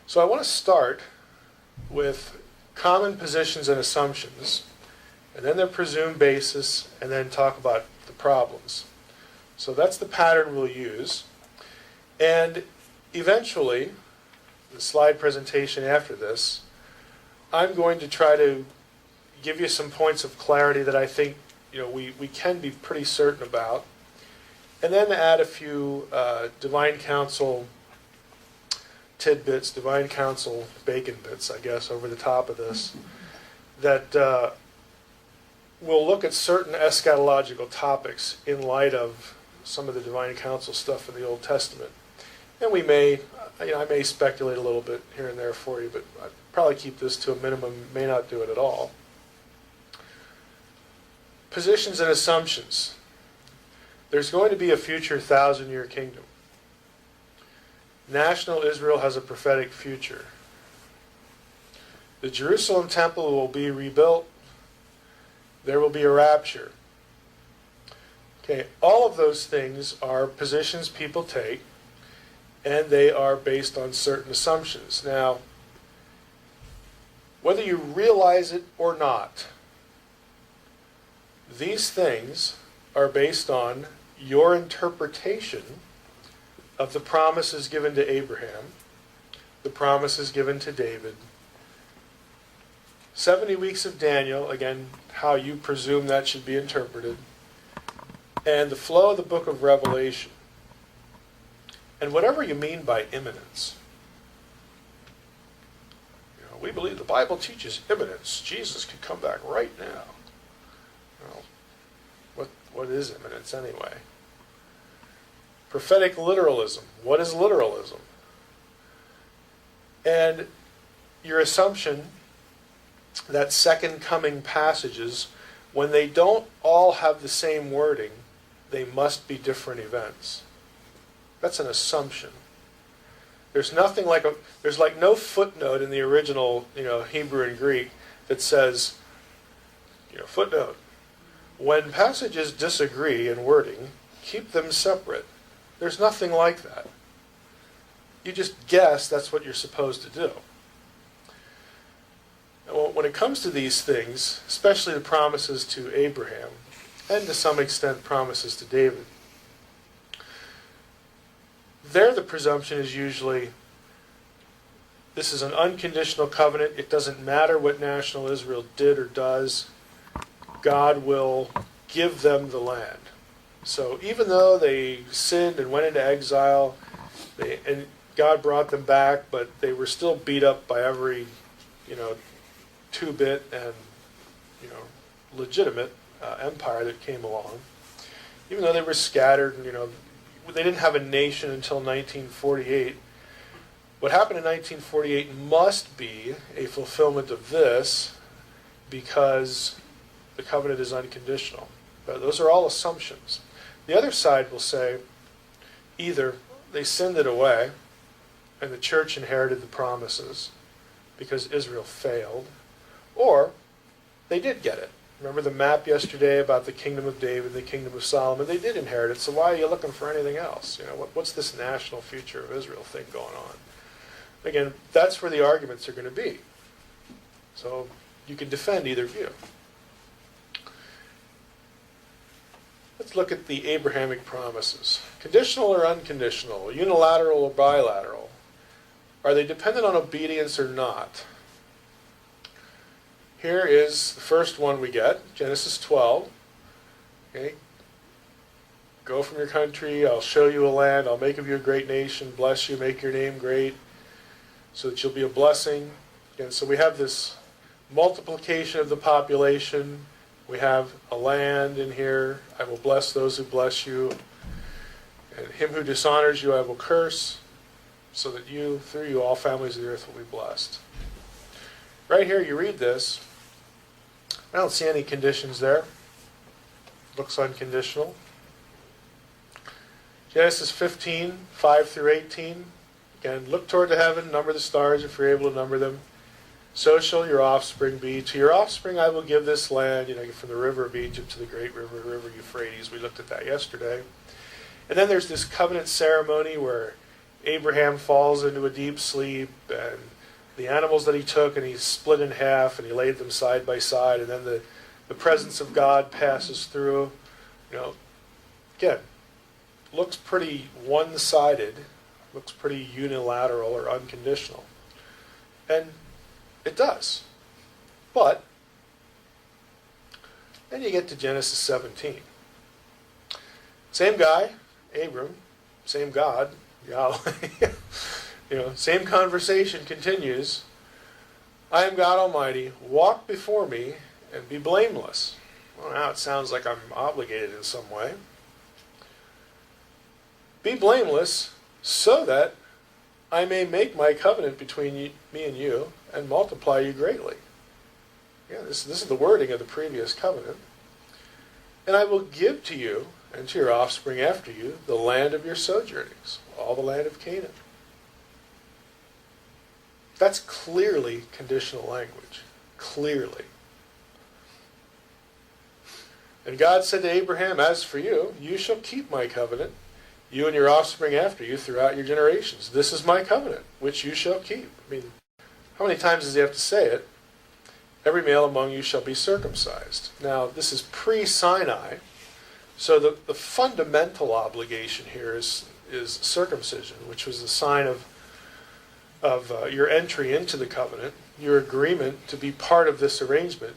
So I want to start with common positions and assumptions, and then their presumed basis, and then talk about the problems. So that's the pattern we'll use. And eventually, the slide presentation after this, I'm going to try to give you some points of clarity that I think we can be pretty certain about, and then add a few Divine Counsel tidbits, Divine Counsel bacon bits, I guess, over the top of this, that will look at certain eschatological topics in light of some of the Divine Counsel stuff in the Old Testament. And we may, I may speculate a little bit here and there for you, but I'd probably keep this to a minimum, may not do it at all. Positions and assumptions. There's going to be a future 1,000-year kingdom. National Israel has a prophetic future. The Jerusalem temple will be rebuilt. There will be a rapture. Okay, all of those things are positions people take, and they are based on certain assumptions. Now, whether you realize it or not, these things are based on your interpretation of the promises given to Abraham, the promises given to David, 70 weeks of Daniel, again, how you presume that should be interpreted, and the flow of the book of Revelation. And whatever you mean by imminence. We believe the Bible teaches imminence. Jesus could come back right now. Well, what is imminence anyway? Prophetic literalism. What is literalism? And your assumption that second coming passages, when they don't all have the same wording, they must be different events. That's an assumption. There's nothing like there's like no footnote in the original, Hebrew and Greek that says, footnote. When passages disagree in wording, keep them separate. There's nothing like that. You just guess that's what you're supposed to do. When it comes to these things, especially the promises to Abraham, and to some extent promises to David, there the presumption is usually, this is an unconditional covenant. It doesn't matter what national Israel did or does. God will give them the land. So even though they sinned and went into exile, and God brought them back, but they were still beat up by every, two-bit and, legitimate empire that came along. Even though they were scattered, and, they didn't have a nation until 1948. What happened in 1948 must be a fulfillment of this, because the covenant is unconditional. But those are all assumptions. The other side will say, either they sinned it away, and the church inherited the promises because Israel failed, or they did get it. Remember the map yesterday about the kingdom of David, the kingdom of Solomon? They did inherit it, so why are you looking for anything else? What's this national future of Israel thing going on? Again, that's where the arguments are going to be. So you can defend either view. Let's look at the Abrahamic promises. Conditional or unconditional? Unilateral or bilateral? Are they dependent on obedience or not? Here is the first one we get, Genesis 12. Okay. Go from your country, I'll show you a land, I'll make of you a great nation, bless you, make your name great, so that you'll be a blessing. And so we have this multiplication of the population. We have a land in here. I will bless those who bless you. And him who dishonors you I will curse, so that through you, all families of the earth will be blessed. Right here, you read this. I don't see any conditions there. Looks unconditional. Genesis 15, 5 through 18. Again, look toward the heaven, number the stars if you're able to number them. So shall your offspring be. To your offspring I will give this land, from the river of Egypt to the great river Euphrates. We looked at that yesterday. And then there's this covenant ceremony where Abraham falls into a deep sleep, and the animals that he took and he split in half and he laid them side by side, and then the presence of God passes through. Again, looks pretty one-sided, looks pretty unilateral or unconditional. And it does. But then you get to Genesis 17. Same guy, Abram, same God, Yahweh. Same conversation continues. I am God Almighty. Walk before me and be blameless. Well, now it sounds like I'm obligated in some way. Be blameless so that I may make my covenant between me and you and multiply you greatly. Yeah, this is the wording of the previous covenant. And I will give to you and to your offspring after you the land of your sojournings, all the land of Canaan. That's clearly conditional language. Clearly. And God said to Abraham, as for you, you shall keep my covenant, you and your offspring after you throughout your generations. This is my covenant, which you shall keep. I mean, how many times does he have to say it? Every male among you shall be circumcised. Now, this is pre-Sinai, so the fundamental obligation here is circumcision, which was a sign of your entry into the covenant, your agreement to be part of this arrangement.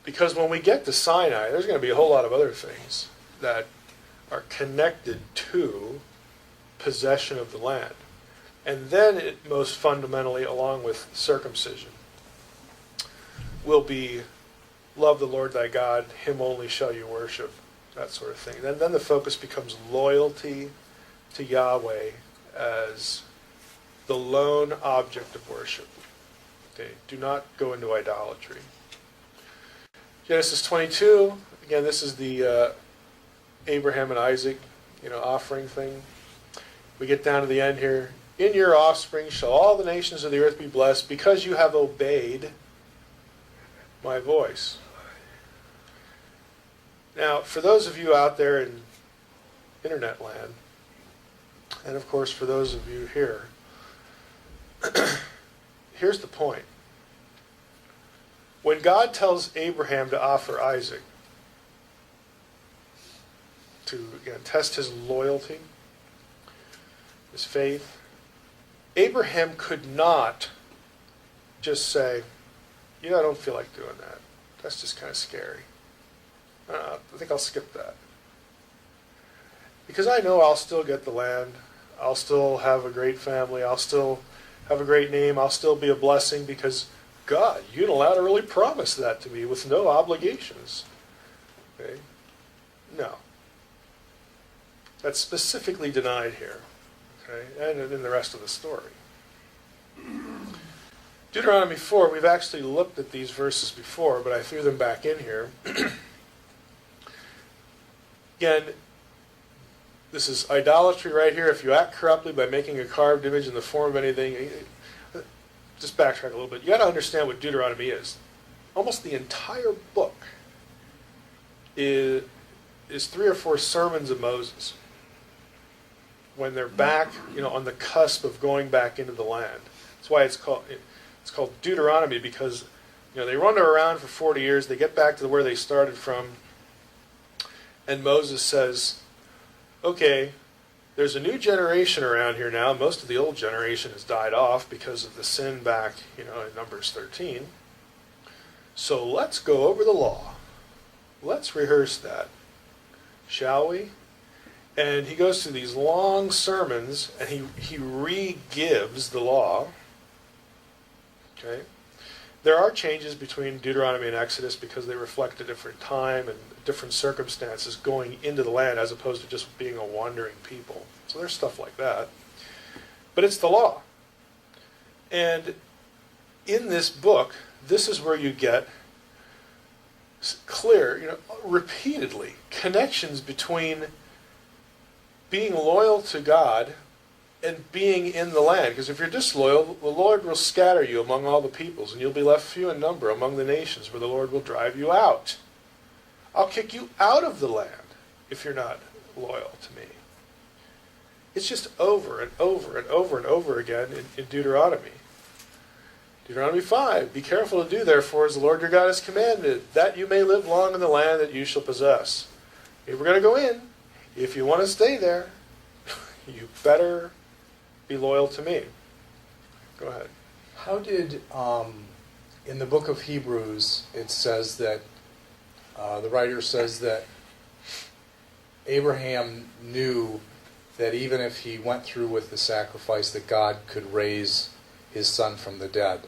Because when we get to Sinai, there's going to be a whole lot of other things that are connected to possession of the land. And then it most fundamentally, along with circumcision, will be love the Lord thy God, him only shall you worship, that sort of thing. Then the focus becomes loyalty to Yahweh as the lone object of worship. Okay, do not go into idolatry. Genesis 22, again, this is the Abraham and Isaac, offering thing. We get down to the end here. In your offspring shall all the nations of the earth be blessed, because you have obeyed my voice. Now, for those of you out there in internet land, and of course for those of you here, here's the point. When God tells Abraham to offer Isaac, to test his loyalty, his faith, Abraham could not just say, I don't feel like doing that. That's just kind of scary. I think I'll skip that. Because I know I'll still get the land. I'll still have a great family. I'll still have a great name. I'll still be a blessing because God unilaterally promised that to me with no obligations. Okay? No. That's specifically denied here. Okay? And in the rest of the story. Deuteronomy 4, we've actually looked at these verses before, but I threw them back in here. Again, this is idolatry right here. If you act corruptly by making a carved image in the form of anything, just backtrack a little bit. You got to understand what Deuteronomy is. Almost the entire book is 3 or 4 sermons of Moses when they're back, on the cusp of going back into the land. That's why it's called Deuteronomy, because they run around for 40 years. They get back to where they started from, and Moses says, "Okay, there's a new generation around here now. Most of the old generation has died off because of the sin back, in Numbers 13. So let's go over the law. Let's rehearse that, shall we?" And he goes through these long sermons, and he re-gives the law. Okay? There are changes between Deuteronomy and Exodus because they reflect a different time and different circumstances going into the land as opposed to just being a wandering people. So there's stuff like that. But it's the law. And in this book, this is where you get clear, repeatedly, connections between being loyal to God and being in the land. Because if you're disloyal, the Lord will scatter you among all the peoples, and you'll be left few in number among the nations, where the Lord will drive you out. I'll kick you out of the land if you're not loyal to me. It's just over and over and over and over again in Deuteronomy. Deuteronomy 5, be careful to do therefore as the Lord your God has commanded, that you may live long in the land that you shall possess. If we're going to go in, if you want to stay there, you better be loyal to me. Go ahead. How did, in the book of Hebrews, it says that, the writer says that Abraham knew that even if he went through with the sacrifice, that God could raise his son from the dead.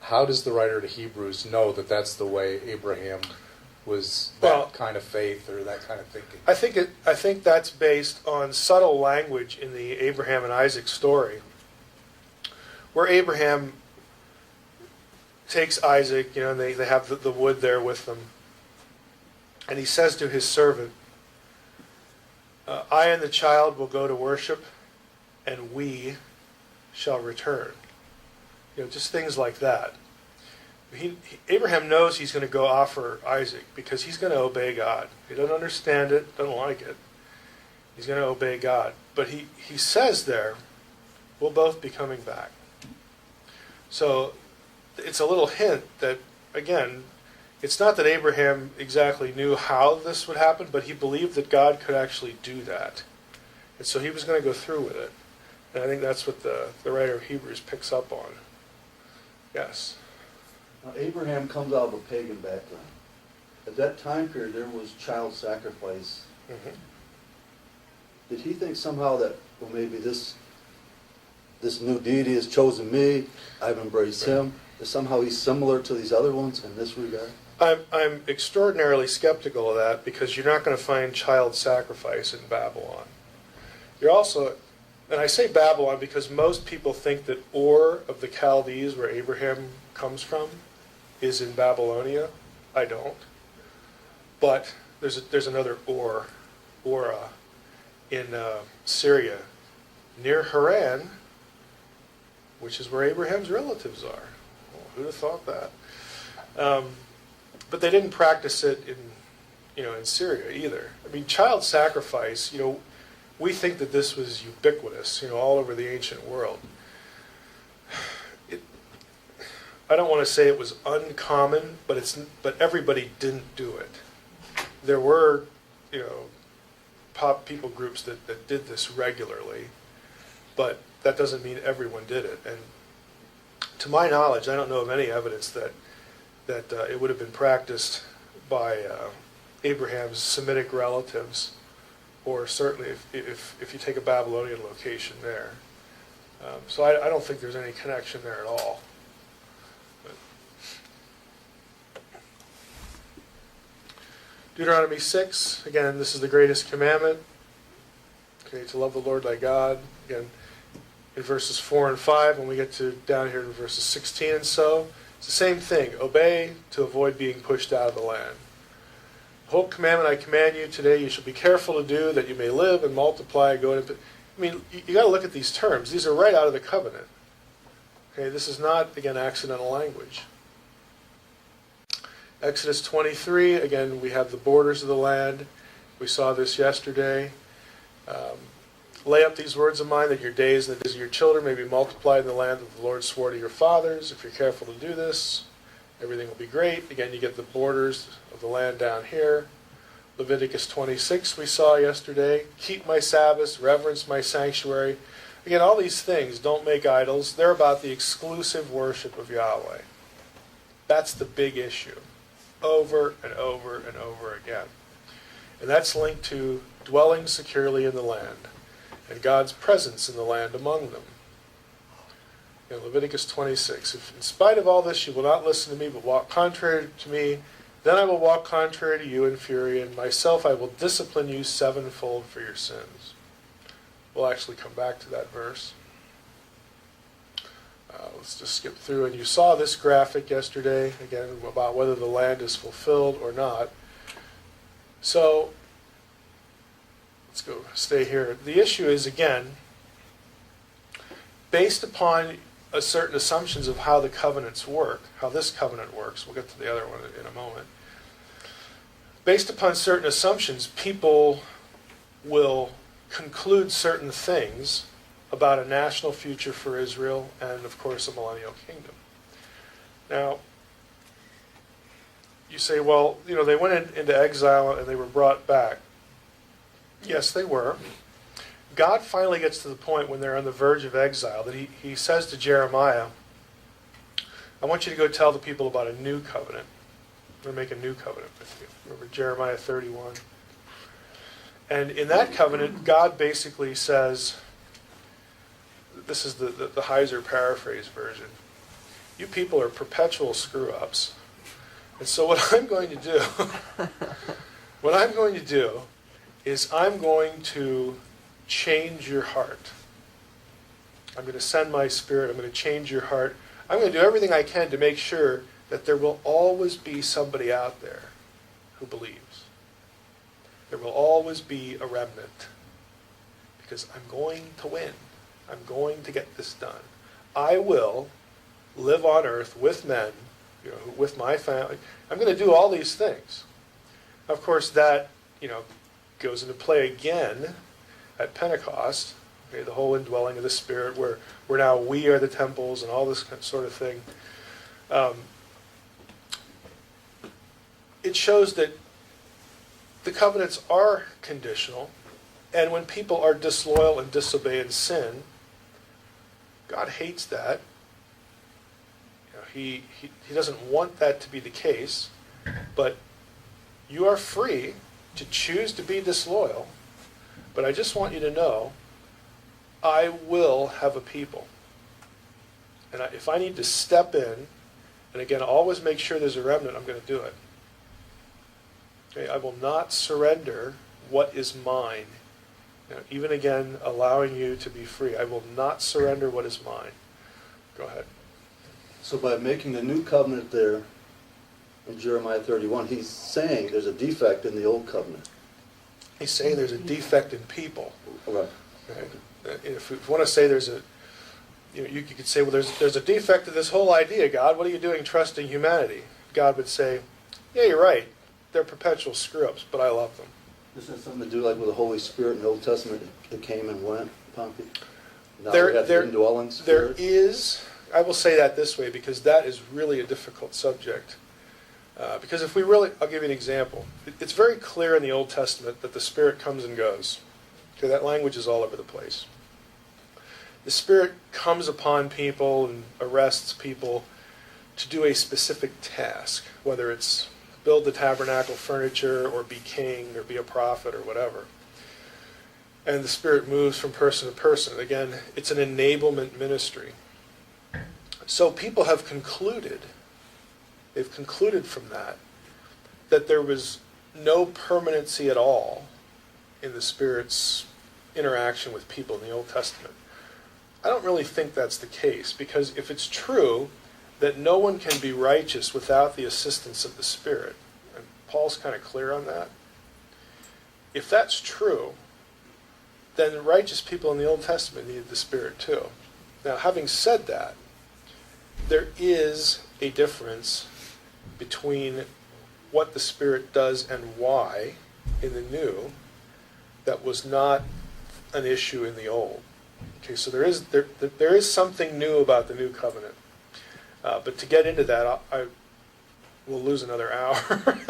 How does the writer to Hebrews know that that's the way Abraham was, that kind of faith or that kind of thinking? I think that's based on subtle language in the Abraham and Isaac story, where Abraham takes Isaac, and they have the wood there with them, and he says to his servant, I and the child will go to worship, and we shall return. Just things like that. Abraham knows he's going to go offer Isaac because he's going to obey God. He doesn't understand it, doesn't like it. He's going to obey God. But he says there, we'll both be coming back. So it's a little hint that, again, it's not that Abraham exactly knew how this would happen, but he believed that God could actually do that. And so he was going to go through with it. And I think that's what the writer of Hebrews picks up on. Yes? Now, Abraham comes out of a pagan background. At that time period, there was child sacrifice. Mm-hmm. Did he think somehow that, well, maybe this new deity has chosen me, I've embraced him, that somehow he's similar to these other ones in this regard? I'm extraordinarily skeptical of that because you're not going to find child sacrifice in Babylon. You're also, and I say Babylon because most people think that Ur of the Chaldees, where Abraham comes from, is in Babylonia. I don't. But there's another Ur, Ura, in Syria, near Haran, which is where Abraham's relatives are. Well, who'd have thought that? But they didn't practice it in Syria either. I mean, child sacrifice, we think that this was ubiquitous, all over the ancient world. I don't want to say it was uncommon, but everybody didn't do it. There were, people groups that did this regularly, but that doesn't mean everyone did it. And to my knowledge, I don't know of any evidence that it would have been practiced by Abraham's Semitic relatives, or certainly if you take a Babylonian location there. So I don't think there's any connection there at all. But Deuteronomy 6, again, this is the greatest commandment. Okay, to love the Lord thy God. Again, in verses 4 and 5, when we get to down here in verses 16 and so, it's the same thing. Obey to avoid being pushed out of the land. The whole commandment I command you today, you shall be careful to do, that you may live and multiply. You got to look at these terms. These are right out of the covenant. Okay, this is not, again, accidental language. Exodus 23, again, we have the borders of the land. We saw this yesterday. Lay up these words of mine, that your days and the days of your children may be multiplied in the land that the Lord swore to your fathers. If you're careful to do this, everything will be great. Again, you get the borders of the land down here. Leviticus 26 we saw yesterday. Keep my Sabbaths, reverence my sanctuary. Again, all these things, don't make idols. They're about the exclusive worship of Yahweh. That's the big issue. Over and over and over again. And that's linked to dwelling securely in the land and God's presence in the land among them. In Leviticus 26, if in spite of all this you will not listen to me, but walk contrary to me, then I will walk contrary to you in fury, and myself I will discipline you sevenfold for your sins. We'll actually come back to that verse. Let's just skip through. And you saw this graphic yesterday, again, about whether the land is fulfilled or not. So, let's go stay here. The issue is, again, based upon certain assumptions of how the covenants work, how this covenant works. We'll get to the other one in a moment. Based upon certain assumptions, people will conclude certain things about a national future for Israel and, of course, a millennial kingdom. Now, you say, well, they went into exile and they were brought back. Yes, they were. God finally gets to the point when they're on the verge of exile that he says to Jeremiah, I want you to go tell the people about a new covenant. I'm going to make a new covenant with you. Remember Jeremiah 31. And in that covenant, God basically says, this is the Heiser paraphrase version, you people are perpetual screw-ups. And so what I'm going to do is I'm going to change your heart. I'm going to send my Spirit. I'm going to change your heart. I'm going to do everything I can to make sure that there will always be somebody out there who believes. There will always be a remnant. Because I'm going to win. I'm going to get this done. I will live on earth with men, with my family. I'm going to do all these things. Of course, that, goes into play again at Pentecost, okay, the whole indwelling of the Spirit, where now we are the temples and all this sort of thing. It shows that the covenants are conditional, and when people are disloyal and disobey and sin, God hates that. He doesn't want that to be the case, but you are free to choose to be disloyal. But I just want you to know, I will have a people. And if I need to step in, and again, always make sure there's a remnant, I'm going to do it. Okay, I will not surrender what is mine. Even again, allowing you to be free. I will not surrender what is mine. Go ahead. So by making the new covenant there in Jeremiah 31, he's saying there's a defect in the old covenant. He's saying there's a defect in people. Right. Okay. If you want to say there's a, you could say, well, there's a defect in this whole idea, God. What are you doing trusting humanity? God would say, yeah, you're right. They're perpetual screw-ups, but I love them. This has something to do like with the Holy Spirit in the Old Testament. It came and went, Pompey. Now we have the indwelling Spirit. There is, I will say that this way, because that is really a difficult subject. Because if we really, I'll give you an example. It's very clear in the Old Testament that the Spirit comes and goes. Okay, that language is all over the place. The Spirit comes upon people and arrests people to do a specific task, whether it's build the tabernacle furniture or be king or be a prophet or whatever. And the Spirit moves from person to person. Again, it's an enablement ministry. So people have concluded, they've concluded from that there was no permanency at all in the Spirit's interaction with people in the Old Testament. I don't really think that's the case, because if it's true that no one can be righteous without the assistance of the Spirit, and Paul's kind of clear on that, if that's true, then righteous people in the Old Testament needed the Spirit too. Now, having said that, there is a difference between what the Spirit does and why in the new that was not an issue in the old. Okay, so there is something new about the new covenant. But to get into that, I will lose another hour.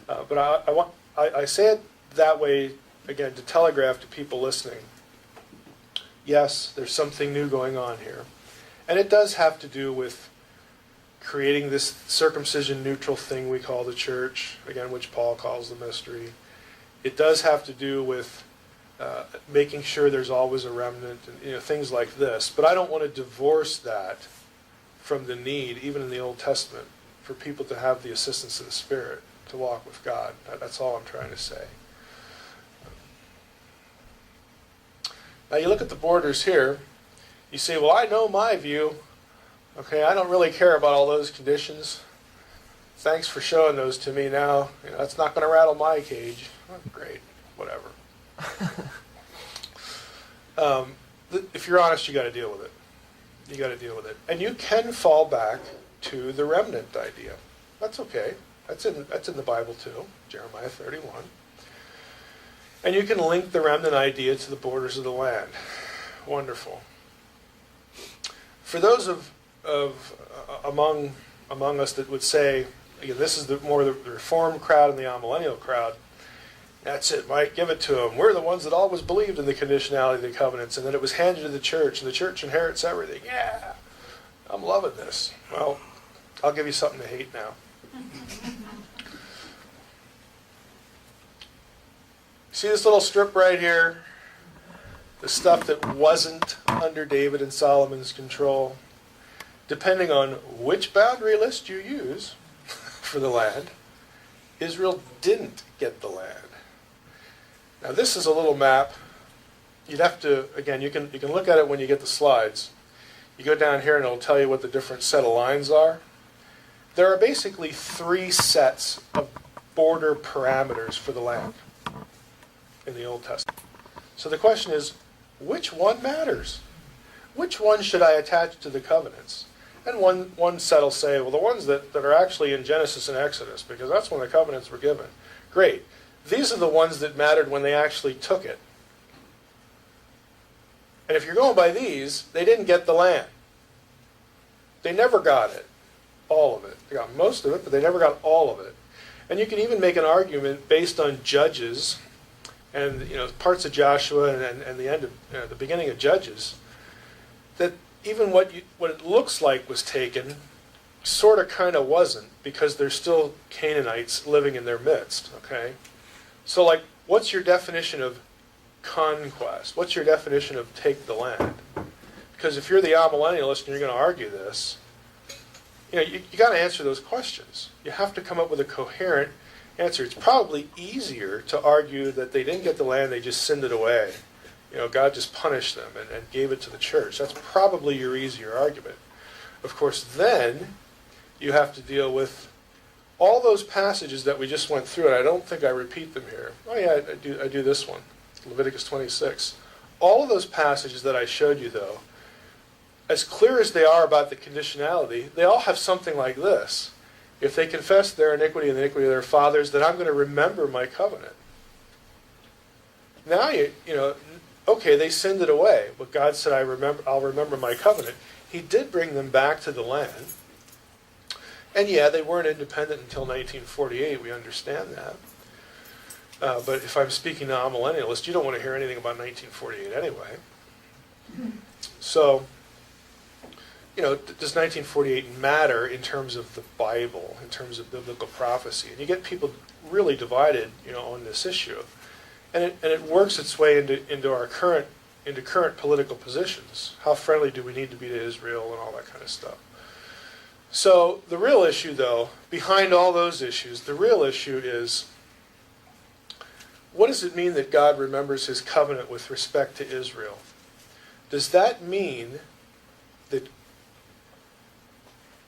But I say it that way, again, to telegraph to people listening. Yes, there's something new going on here. And it does have to do with creating this circumcision-neutral thing we call the church, again, which Paul calls the mystery. It does have to do with making sure there's always a remnant, and things like this. But I don't want to divorce that from the need, even in the Old Testament, for people to have the assistance of the Spirit to walk with God. That's all I'm trying to say. Now you look at the borders here, you say, well, I know my view. Okay, I don't really care about all those conditions. Thanks for showing those to me now. That's not going to rattle my cage. Oh, great, whatever. If you're honest, you got to deal with it. You got to deal with it. And you can fall back to the remnant idea. That's okay. That's in the Bible too, Jeremiah 31. And you can link the remnant idea to the borders of the land. Wonderful. For those among us that would say, again, this is more the Reformed crowd and the amillennial crowd, that's it, Mike, give it to them. We're the ones that always believed in the conditionality of the covenants and that it was handed to the church and the church inherits everything. Yeah, I'm loving this. Well, I'll give you something to hate now. See this little strip right here? The stuff that wasn't under David and Solomon's control. Depending on which boundary list you use for the land, Israel didn't get the land. Now this is a little map. You'd have to, again, you can look at it when you get the slides. You go down here and it'll tell you what the different set of lines are. There are basically 3 sets of border parameters for the land in the Old Testament. So the question is, which one matters? Which one should I attach to the covenants? And one set will say, well, the ones that are actually in Genesis and Exodus, because that's when the covenants were given. Great. These are the ones that mattered when they actually took it. And if you're going by these, they didn't get the land. They never got it. All of it. They got most of it, but they never got all of it. And you can even make an argument based on Judges and parts of Joshua and the end of the beginning of Judges, that even what it looks like was taken, sort of kind of wasn't, because there's still Canaanites living in their midst. Okay, so like, what's your definition of conquest? What's your definition of take the land? Because if you're the amillennialist and you're going to argue this, you got to answer those questions. You have to come up with a coherent answer. It's probably easier to argue that they didn't get the land, they just sinned it away. God just punished them and gave it to the church. That's probably your easier argument. Of course, then you have to deal with all those passages that we just went through, and I don't think I repeat them here. Oh yeah, I do this one, Leviticus 26. All of those passages that I showed you, though, as clear as they are about the conditionality, they all have something like this. If they confess their iniquity and the iniquity of their fathers, then I'm going to remember my covenant. Now okay, they sinned it away, but God said, I'll remember my covenant. He did bring them back to the land. And yeah, they weren't independent until 1948, we understand that. But if I'm speaking to amillennialists, you don't want to hear anything about 1948 anyway. So, does 1948 matter in terms of the Bible, in terms of biblical prophecy? And you get people really divided, on this issue. And it works its way into current political positions. How friendly do we need to be to Israel and all that kind of stuff? So the real issue, though, behind all those issues, the real issue is, what does it mean that God remembers his covenant with respect to Israel? Does that mean that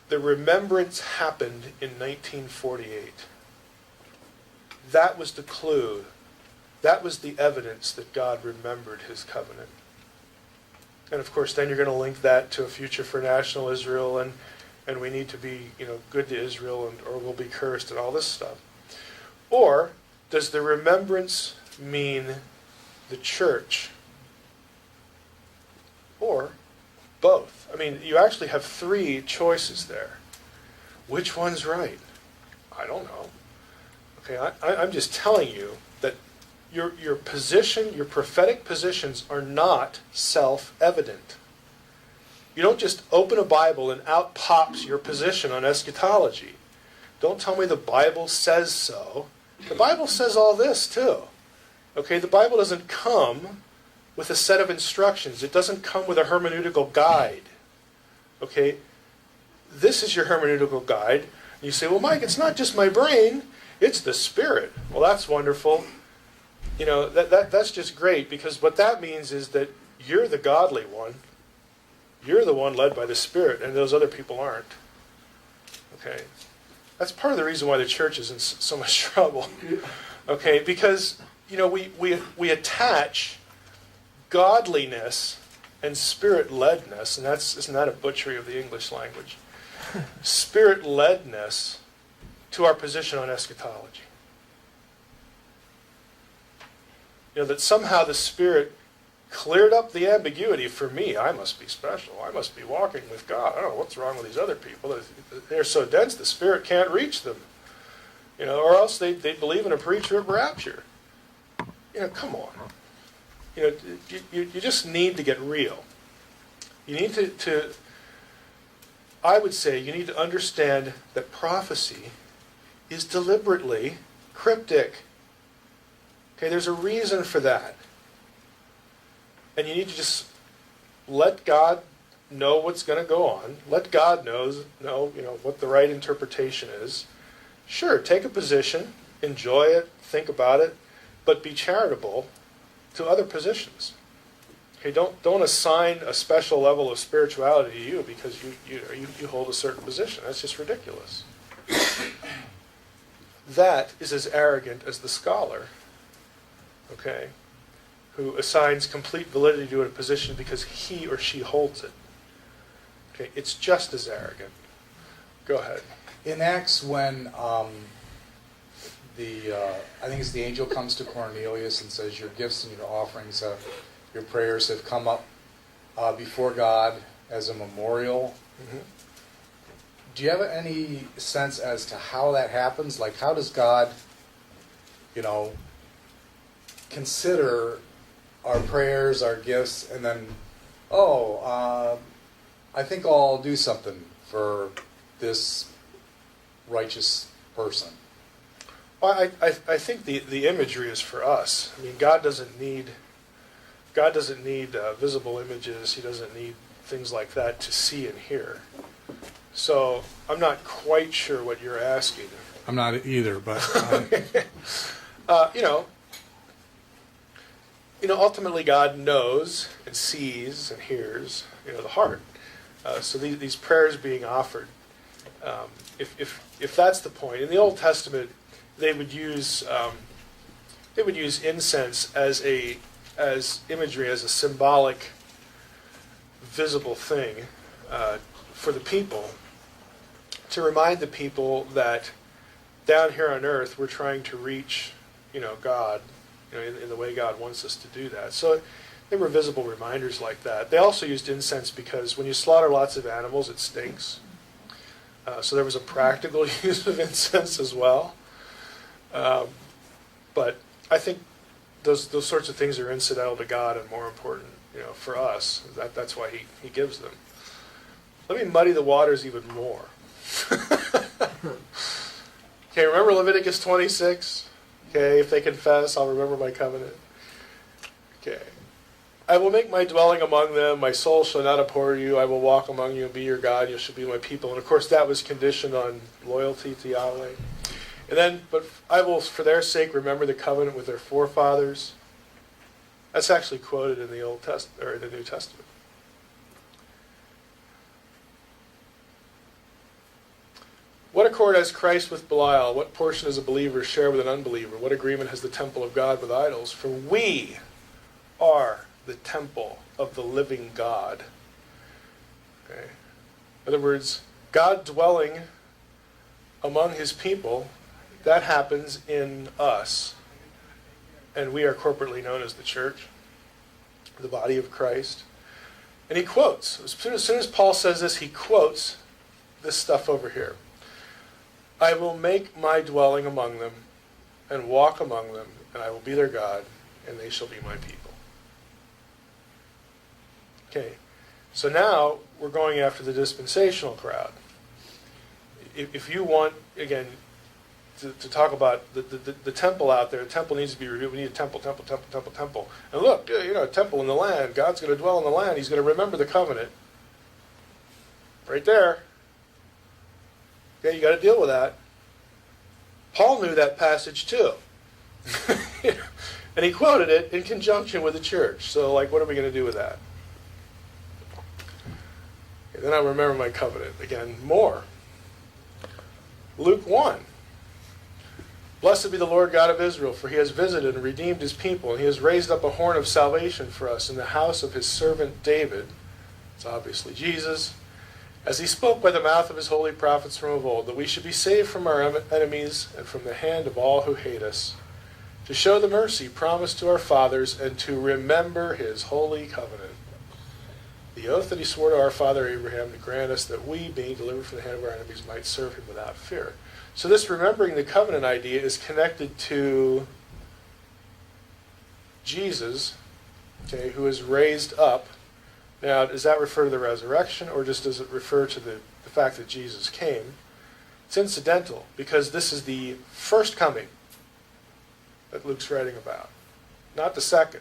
the remembrance happened in 1948? That was the clue. That was the evidence that God remembered his covenant. And of course, then you're going to link that to a future for national Israel, and we need to be, good to Israel, or we'll be cursed, and all this stuff. Or does the remembrance mean the church? Or both? I mean, you actually have 3 choices there. Which one's right? I don't know. Okay, I'm just telling you that your position, your prophetic positions are not self-evident. You don't just open a Bible and out pops your position on eschatology. Don't tell me the Bible says so. The Bible says all this too. Okay, the Bible doesn't come with a set of instructions. It doesn't come with a hermeneutical guide. Okay, this is your hermeneutical guide. And you say, well, Mike, it's not just my brain, it's the Spirit. Well, that's wonderful. That's just great, because what that means is that you're the godly one. You're the one led by the Spirit, and those other people aren't. Okay? That's part of the reason why the church is in so much trouble. Okay? Because, we attach godliness and Spirit-ledness, and isn't that a butchery of the English language? Spirit-ledness to our position on eschatology. that somehow the Spirit cleared up the ambiguity for me. I must be special. I must be walking with God. I don't know what's wrong with these other people. They're so dense the Spirit can't reach them. Or else they believe in a pre-trib rapture. Come on. You just need to get real. You need to I would say you need to understand that prophecy is deliberately cryptic. Okay, there's a reason for that. And you need to just let God know what's going to go on. Let God know what the right interpretation is. Sure, take a position, enjoy it, think about it, but be charitable to other positions. Okay, don't assign a special level of spirituality to you because you hold a certain position. That's just ridiculous. That is as arrogant as the scholar, okay, who assigns complete validity to a position because he or she holds it. Okay, it's just as arrogant. Go ahead. In Acts, when I think it's the angel comes to Cornelius and says, your gifts and your offerings, your prayers have come up before God as a memorial. Mm-hmm. Do you have any sense as to how that happens? Like, how does God, consider our prayers, our gifts, and then, I think I'll do something for this righteous person? Well, I think the imagery is for us. I mean, God doesn't need visible images. He doesn't need things like that to see and hear. So I'm not quite sure what you're asking. I'm not either, but ultimately God knows and sees and hears, the heart. So these prayers being offered, if that's the point, in the Old Testament, they would use incense as imagery, as a symbolic, visible thing for the people, to remind the people that down here on earth we're trying to reach, God, in the way God wants us to do that. So they were visible reminders like that. They also used incense because when you slaughter lots of animals, it stinks. So there was a practical use of incense as well. But I think those sorts of things are incidental to God and more important, for us. That's why he gives them. Let me muddy the waters even more. Okay, remember Leviticus 26? Okay, if they confess, I'll remember my covenant. Okay. I will make my dwelling among them. My soul shall not abhor you. I will walk among you and be your God. You shall be my people. And of course, that was conditioned on loyalty to Yahweh. And then, but I will, for their sake, remember the covenant with their forefathers. That's actually quoted in the Old Testament or in the New Testament. What accord has Christ with Belial? What portion does a believer share with an unbeliever? What agreement has the temple of God with idols? For we are the temple of the living God. Okay. In other words, God dwelling among his people, that happens in us. And we are corporately known as the church, the body of Christ. And he quotes, as soon as Paul says this, he quotes this stuff over here. I will make my dwelling among them and walk among them, and I will be their God, and they shall be my people. Okay, so now we're going after the dispensational crowd. If you want, again, to talk about the temple out there, the temple needs to be reviewed. We need a temple. And look, a temple in the land. God's going to dwell in the land. He's going to remember the covenant. Right there. Okay, you got to deal with that. Paul knew that passage too. And he quoted it in conjunction with the church. So, what are we going to do with that? Okay, then I remember my covenant. Again, more. Luke 1. Blessed be the Lord God of Israel, for he has visited and redeemed his people, and he has raised up a horn of salvation for us in the house of his servant David. It's obviously Jesus. As he spoke by the mouth of his holy prophets from of old, that we should be saved from our enemies and from the hand of all who hate us, to show the mercy promised to our fathers and to remember his holy covenant. The oath that he swore to our father Abraham to grant us that we, being delivered from the hand of our enemies, might serve him without fear. So this remembering the covenant idea is connected to Jesus, okay, who is raised up. Now, does that refer to the resurrection, or just does it refer to the fact that Jesus came? It's incidental, because this is the first coming that Luke's writing about, not the second.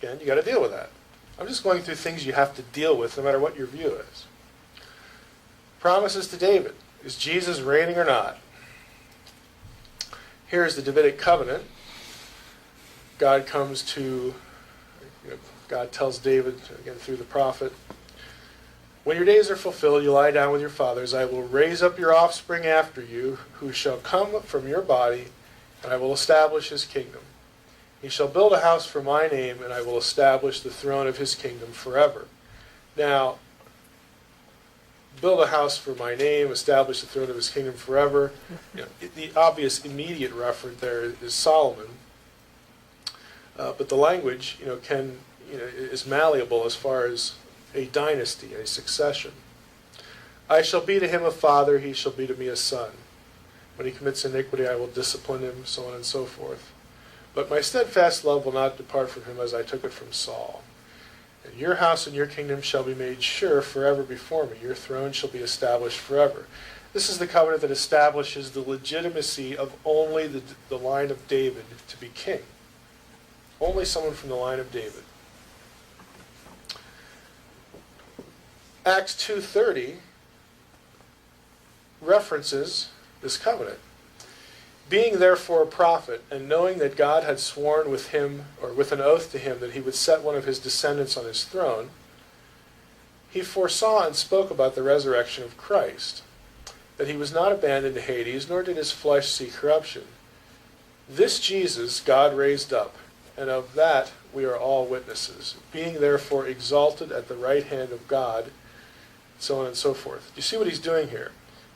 Again, you got to deal with that. I'm just going through things you have to deal with, no matter what your view is. Promises to David. Is Jesus reigning or not? Here's the Davidic covenant. God comes to, God tells David, again through the prophet, when your days are fulfilled, you lie down with your fathers. I will raise up your offspring after you, who shall come from your body, and I will establish his kingdom. He shall build a house for my name, and I will establish the throne of his kingdom forever. Now, build a house for my name, establish the throne of his kingdom forever. The obvious immediate referent there is Solomon. But the language, is malleable as far as a dynasty, a succession. I shall be to him a father, he shall be to me a son. When he commits iniquity, I will discipline him, so on and so forth. But my steadfast love will not depart from him as I took it from Saul. And your house and your kingdom shall be made sure forever before me. Your throne shall be established forever. This is the covenant that establishes the legitimacy of only the line of David to be king. Only someone from the line of David. Acts 2:30 references this covenant. Being therefore a prophet, and knowing that God had sworn with him, or with an oath to him, that he would set one of his descendants on his throne, he foresaw and spoke about the resurrection of Christ, that he was not abandoned to Hades, nor did his flesh see corruption. This Jesus God raised up, and of that we are all witnesses, being therefore exalted at the right hand of God, so on and so forth. You see what he's doing here?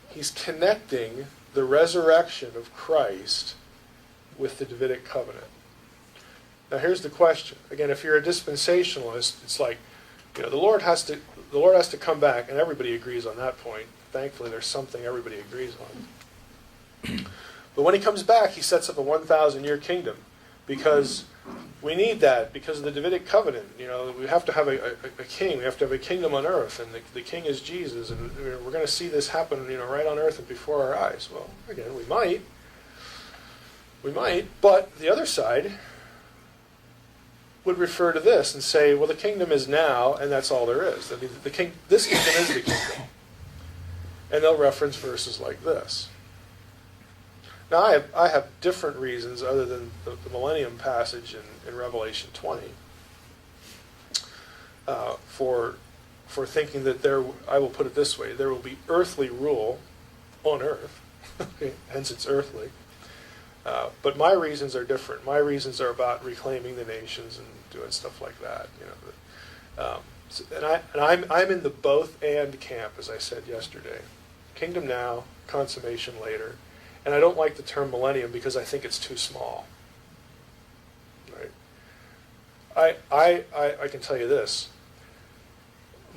He's connecting the resurrection of Christ with the Davidic covenant. Now here's the question. Again, if you're a dispensationalist, it's like, the Lord has to come back, and everybody agrees on that point. Thankfully, there's something everybody agrees on. But when he comes back, he sets up a 1,000-year kingdom, because we need that because of the Davidic covenant. We have to have a king. We have to have a kingdom on earth, and the king is Jesus. And we're going to see this happen, right on earth and before our eyes. Well, again, we might, but the other side would refer to this and say, well, the kingdom is now, and that's all there is. This kingdom is the kingdom, and they'll reference verses like this. Now, I have different reasons other than the millennium passage in Revelation 20 for thinking that I will put it this way, there will be earthly rule on earth, hence it's earthly. But my reasons are different. My reasons are about reclaiming the nations and doing stuff like that. I'm in the both and camp, as I said yesterday. Kingdom now, consummation later. And I don't like the term millennium because I think it's too small. Right? I can tell you this.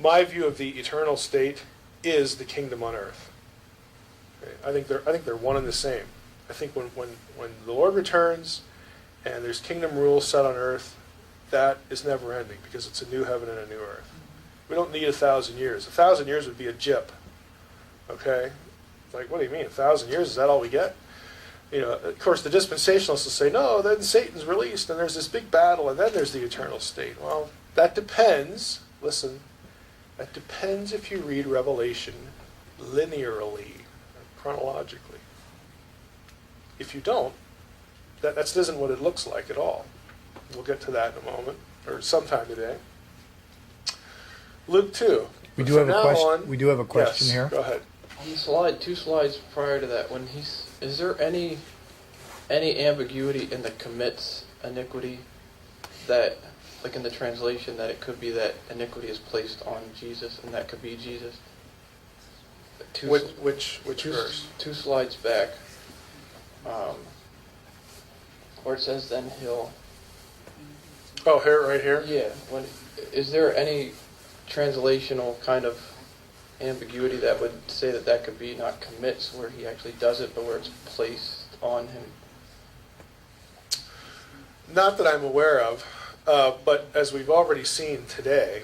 My view of the eternal state is the kingdom on earth. Okay? I think they're one and the same. I think when the Lord returns and there's kingdom rule set on earth, that is never ending because it's a new heaven and a new earth. We don't need 1,000 years. 1,000 years would be a jip. Okay? Like, what do you mean? 1,000 years? Is that all we get? Of course, the dispensationalists will say, no, then Satan's released, and there's this big battle, and then there's the eternal state. Well, that depends. Listen, that depends if you read Revelation linearly, chronologically. If you don't, that isn't what it looks like at all. We'll get to that in a moment, or sometime today. Luke 2. We do have a question. We do have a question yes, here. Go ahead. On the slide, 2 slides prior to that, is there any ambiguity in the commits iniquity that, like in the translation, that it could be that iniquity is placed on Jesus and that could be Jesus? Which verse? 2 slides back. where it says then he'll. Oh, here, right here? Yeah. Is there any translational kind of ambiguity that would say that that could be not commits where he actually does it, but where it's placed on him? Not that I'm aware of, but as we've already seen today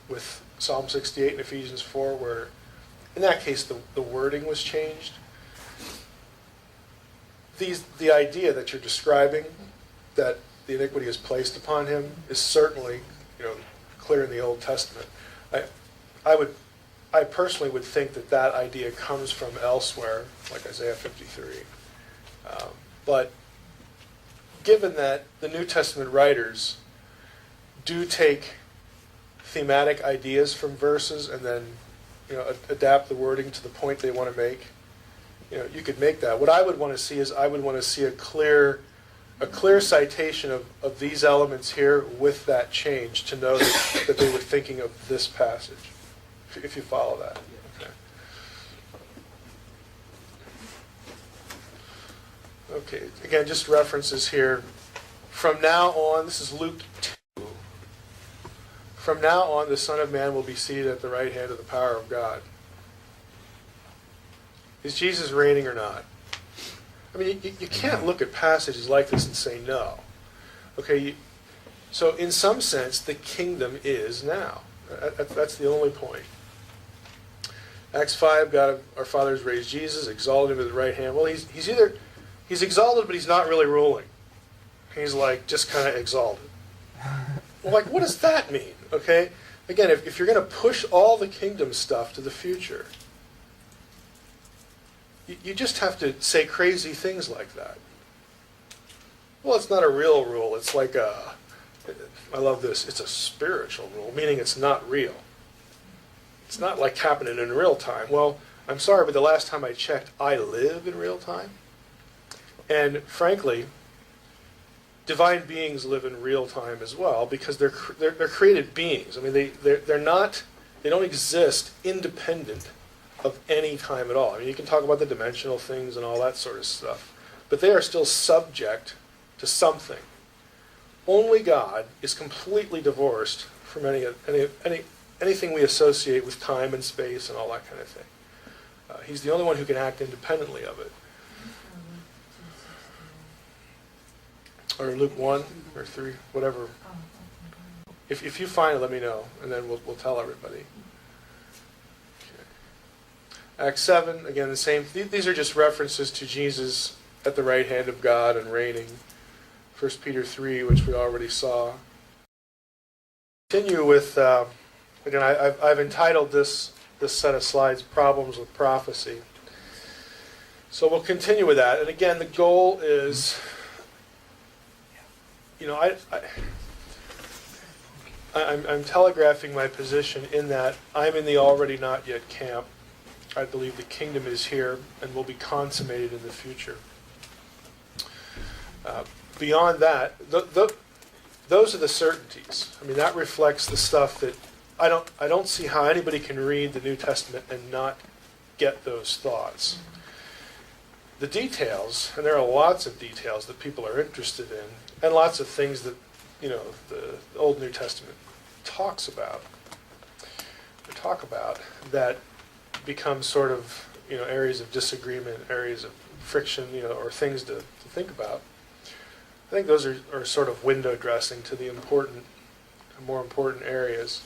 with Psalm 68 and Ephesians 4, where in that case the wording was changed, the idea that you're describing, that the iniquity is placed upon him, is certainly, clear in the Old Testament. I personally would think that idea comes from elsewhere, like Isaiah 53. But given that the New Testament writers do take thematic ideas from verses and then, adapt the wording to the point they want to make, you could make that. What I would want to see is a clear citation of these elements here with that change to know that they were thinking of this passage, if you follow that. Okay, again, just references here. From now on, this is Luke 2. From now on, the Son of Man will be seated at the right hand of the power of God. Is Jesus reigning or not? I mean, you can't look at passages like this and say no. Okay, so in some sense, the kingdom is now. That's the only point. Acts 5, God our Father has raised Jesus, exalted him to the right hand. Well, he's exalted, but he's not really ruling. He's like just kind of exalted. Well, like, what does that mean? Okay, again, if you're going to push all the kingdom stuff to the future, you just have to say crazy things like that. Well, it's not a real rule. It's like I love this. It's a spiritual rule, meaning it's not real. It's not like happening in real time. Well, I'm sorry, but the last time I checked, I live in real time. And frankly, divine beings live in real time as well because they're created beings. I mean, they don't exist independent of any time at all. I mean, you can talk about the dimensional things and all that sort of stuff, but they are still subject to something. Only God is completely divorced from anything we associate with time and space and all that kind of thing. He's the only one who can act independently of it. Or Luke 1 or 3, whatever. If you find it, let me know, and then we'll tell everybody. Acts 7, again, the same. These are just references to Jesus at the right hand of God and reigning. 1 Peter 3, which we already saw. Continue with, again, I've entitled this set of slides, Problems with Prophecy. So we'll continue with that. And again, the goal is, I'm telegraphing my position in that I'm in the already not yet camp. I believe the kingdom is here and will be consummated in the future. Beyond that, those are the certainties. I mean, that reflects the stuff that I don't see how anybody can read the New Testament and not get those thoughts. The details, and there are lots of details that people are interested in, and lots of things that the Old New Testament talks about, that become sort of areas of disagreement, areas of friction, or things to think about. I think those are sort of window dressing to the more important areas.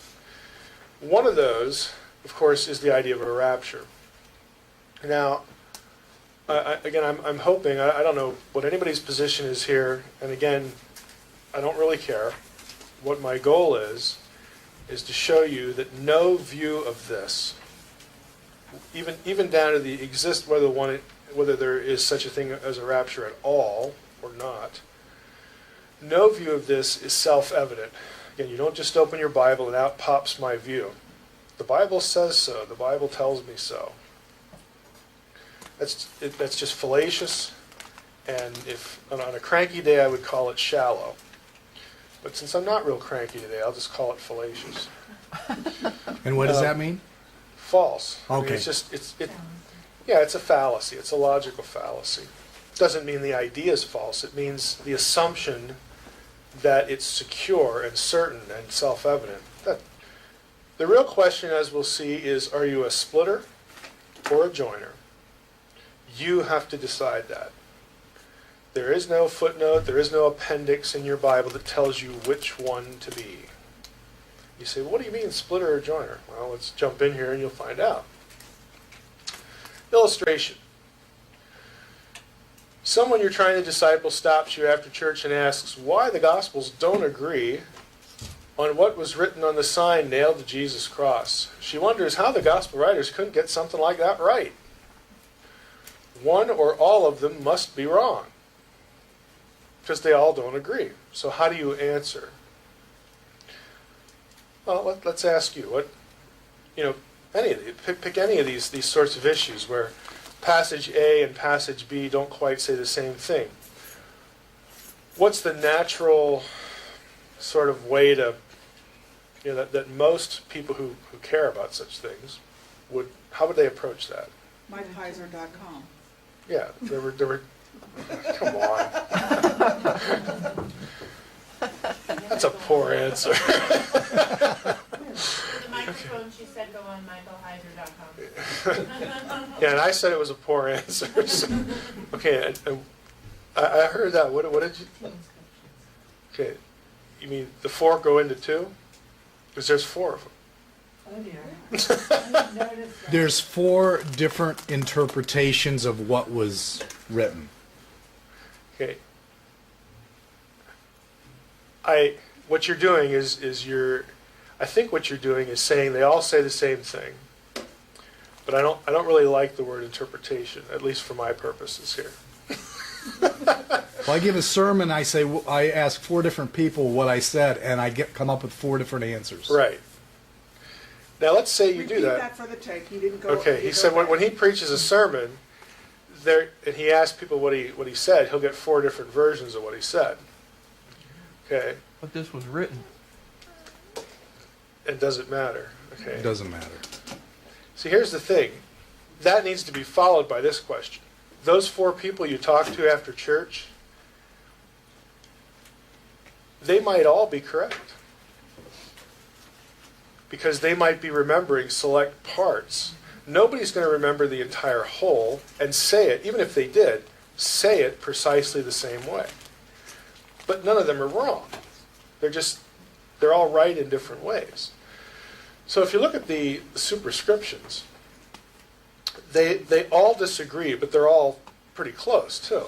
One of those, of course, is the idea of a rapture. Now, I'm hoping, I don't know what anybody's position is here, and again, I don't really care. What my goal is to show you that no view of this, even down to the whether there is such a thing as a rapture at all or not, no view of this is self-evident. Again, you don't just open your Bible and out pops my view. The Bible says so. The Bible tells me so. That's just fallacious, and if on a cranky day I would call it shallow. But since I'm not real cranky today, I'll just call it fallacious. And what does that mean? False. Okay. I mean, it's a fallacy. It's a logical fallacy. doesn't mean the idea is false. It means the assumption that it's secure and certain and self-evident. The real question, as we'll see, is are you a splitter or a joiner? You have to decide that. There is no footnote, there is no appendix in your Bible that tells you which one to be. You say, well, what do you mean splitter or joiner? Well, let's jump in here and you'll find out. Illustration. Someone you're trying to disciple stops you after church and asks why the Gospels don't agree on what was written on the sign nailed to Jesus' cross. She wonders how the Gospel writers couldn't get something like that right. One or all of them must be wrong, because they all don't agree. So how do you answer? Well, let's ask you. Any of these, pick any of these sorts of issues where passage A and passage B don't quite say the same thing. What's the natural sort of way to, that most people who care about such things how would they approach that? MikeHeiser.com. Yeah, there were. Come on. That's a poor answer. The microphone, she said go on michaelheiser.com. Yeah, and I said it was a poor answer. So, okay, I heard that. What did you? Okay, you mean the 4 go into 2? Because there's 4 of them. Oh dear. There's 4 different interpretations of what was written. Okay. What you're doing is I think what you're doing is saying they all say the same thing. But I don't really like the word interpretation, at least for my purposes here. Well, I give a sermon, I ask 4 different people what I said, and I come up with 4 different answers. Right. Now let's say you do Repeat that. that for the tape. He didn't go. Okay, he said when he preaches a sermon, and he asks people what he said, he'll get 4 different versions of what he said. Okay, But this was written. it doesn't matter. Okay. It doesn't matter. See, here's the thing. That needs to be followed by this question. Those 4 people you talk to after church, they might all be correct. Because they might be remembering select parts. Nobody's going to remember the entire whole and say it, even if they did, say it precisely the same way. But none of them are wrong. They're all right in different ways. So if you look at the superscriptions, they all disagree, but they're all pretty close too.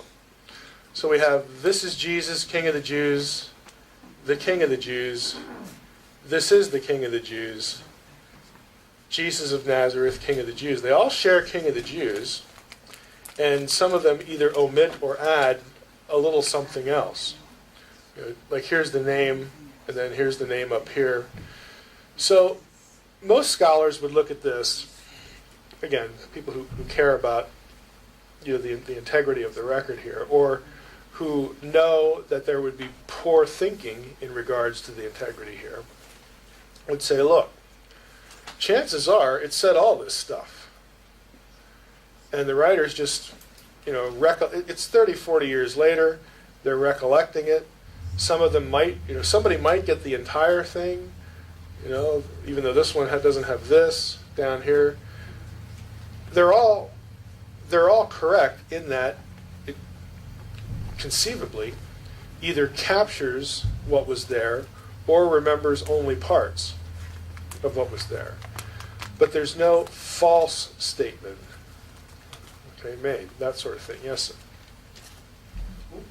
So we have, this is Jesus, King of the Jews, the King of the Jews, this is the King of the Jews, Jesus of Nazareth, King of the Jews. They all share King of the Jews, and some of them either omit or add a little something else. Like here's the name, and then here's the name up here. So most scholars would look at this, again, people who care about the integrity of the record here, or who know that there would be poor thinking in regards to the integrity here, would say, look, chances are it said all this stuff. And the writers just, it's 30, 40 years later, they're recollecting it. Some of them might, somebody might get the entire thing, even though this one doesn't have this down here. They're all correct in that it conceivably either captures what was there or remembers only parts of what was there. But there's no false statement, made, that sort of thing. Yes, sir?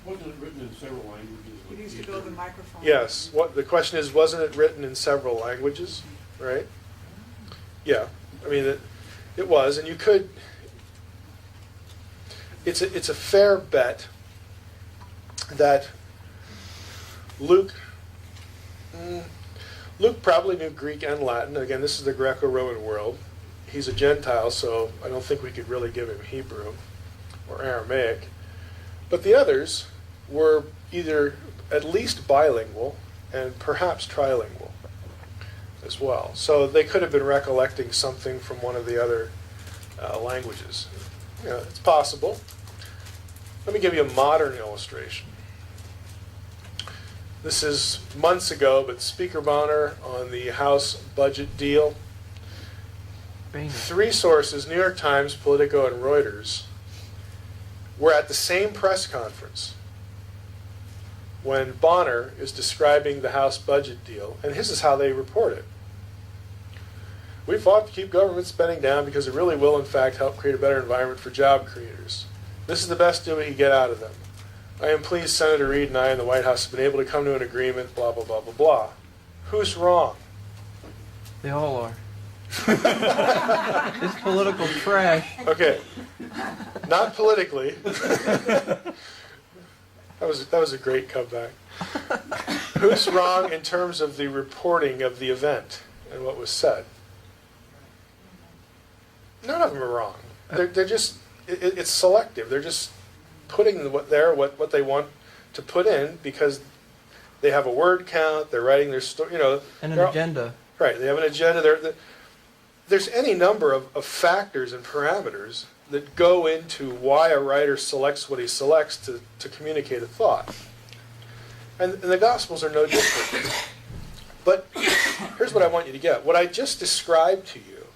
Wasn't it written in several languages? You used to go to the microphone. Yes. The question is, wasn't it written in several languages? Right? Yeah. I mean, it was, and you could. It's a fair bet that Luke probably knew Greek and Latin. Again, this is the Greco-Roman world. He's a Gentile, so I don't think we could really give him Hebrew or Aramaic. But the others were either at least bilingual and perhaps trilingual as well. So they could have been recollecting something from one of the other languages. It's possible. Let me give you a modern illustration. This is months ago, but Speaker Bonner on the House budget deal. Bingo. 3 sources, New York Times, Politico, and Reuters, were at the same press conference when Bonner is describing the House budget deal, and this is how they report it. We fought to keep government spending down because it really will, in fact, help create a better environment for job creators. This is the best deal we can get out of them. I am pleased Senator Reid and I in the White House have been able to come to an agreement, blah, blah, blah, blah, blah. Who's wrong? They all are. It's political trash. Okay, not politically. That was a great comeback. Who's wrong in terms of the reporting of the event and what was said? None of them are wrong. They're just it's selective. They're just putting what they want to put in because they have a word count. They're writing their story. And an they're all- agenda. Right, they have an agenda. There's any number of factors and parameters that go into why a writer selects what he selects to communicate a thought. And the Gospels are no different. But here's what I want you to get. What I just described to you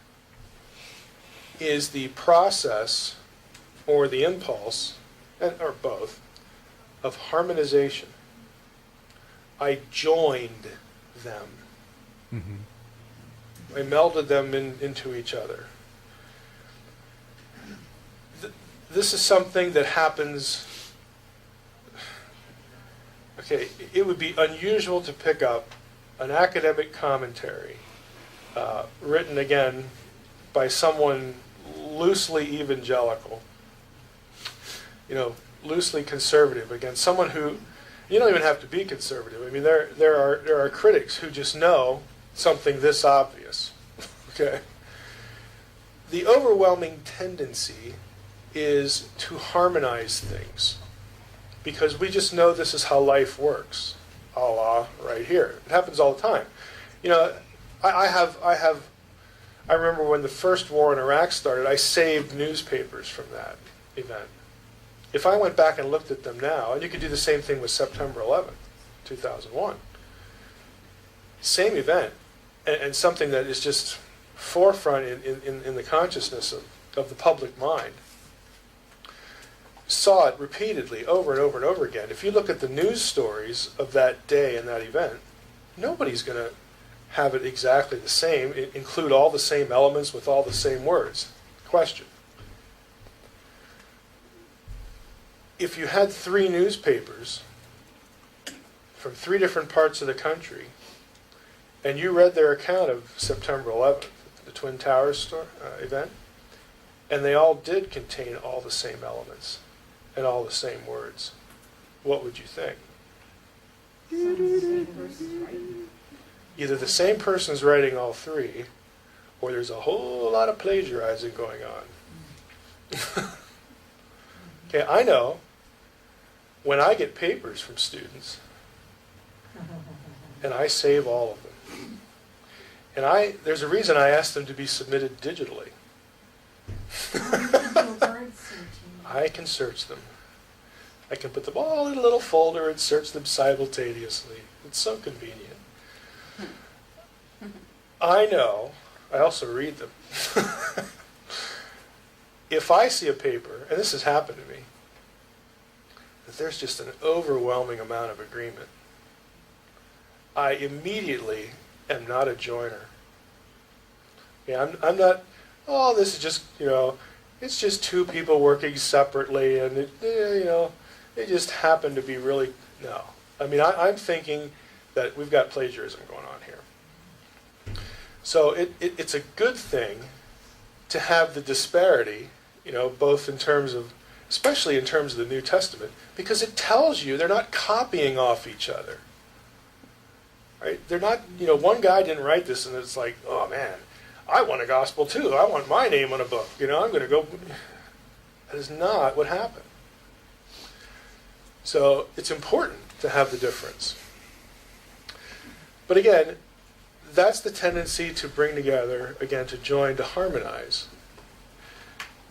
is the process or the impulse, or both, of harmonization. I joined them. I melded them into each other. This is something that happens. Okay, it would be unusual to pick up an academic commentary written again by someone loosely evangelical, loosely conservative, again, someone who, you don't even have to be conservative. I mean, there are critics who just know something this obvious. Okay? The overwhelming tendency is to harmonize things because we just know this is how life works. A la right here. It happens all the time. I remember when the first war in Iraq started, I saved newspapers from that event. If I went back and looked at them now, and you could do the same thing with September 11th, 2001, same event, and something that is just forefront in the consciousness of the public mind, saw it repeatedly over and over and over again. If you look at the news stories of that day and that event, nobody's going to have it exactly the same, include all the same elements with all the same words. Question. If you had 3 newspapers from 3 different parts of the country, and you read their account of September 11th, the Twin Towers event, and they all did contain all the same elements and all the same words, what would you think? Either the same person's writing all 3, or there's a whole lot of plagiarizing going on. Okay, I know when I get papers from students, and I save all of them, and there's a reason I ask them to be submitted digitally. I can search them. I can put them all in a little folder and search them simultaneously. It's so convenient. I know, I also read them. If I see a paper, and this has happened to me, that there's just an overwhelming amount of agreement, I immediately am not a joiner. Yeah, I'm not, this is just, it's just 2 people working separately, and it just happened to be really, no. I mean, I'm thinking that we've got plagiarism going on here. So it's a good thing to have the disparity, both in terms of, especially in terms of the New Testament, because it tells you they're not copying off each other. Right? They're not, one guy didn't write this and it's like, oh man, I want a gospel too. I want my name on a book. I'm going to go. That is not what happened. So it's important to have the difference. But again, that's the tendency to bring together, again, to join, to harmonize.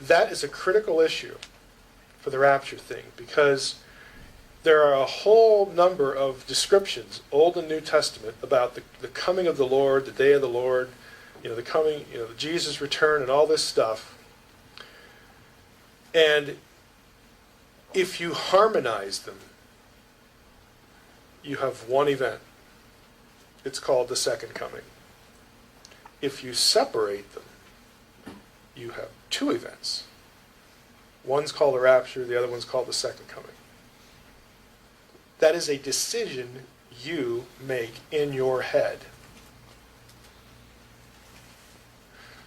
That is a critical issue for the rapture thing, because there are a whole number of descriptions, Old and New Testament, about the coming of the Lord, the day of the Lord, the coming, Jesus' return and all this stuff. And if you harmonize them, you have one event. It's called the second coming. If you separate them, you have two events. One's called the rapture, the other one's called the second coming. That is a decision you make in your head.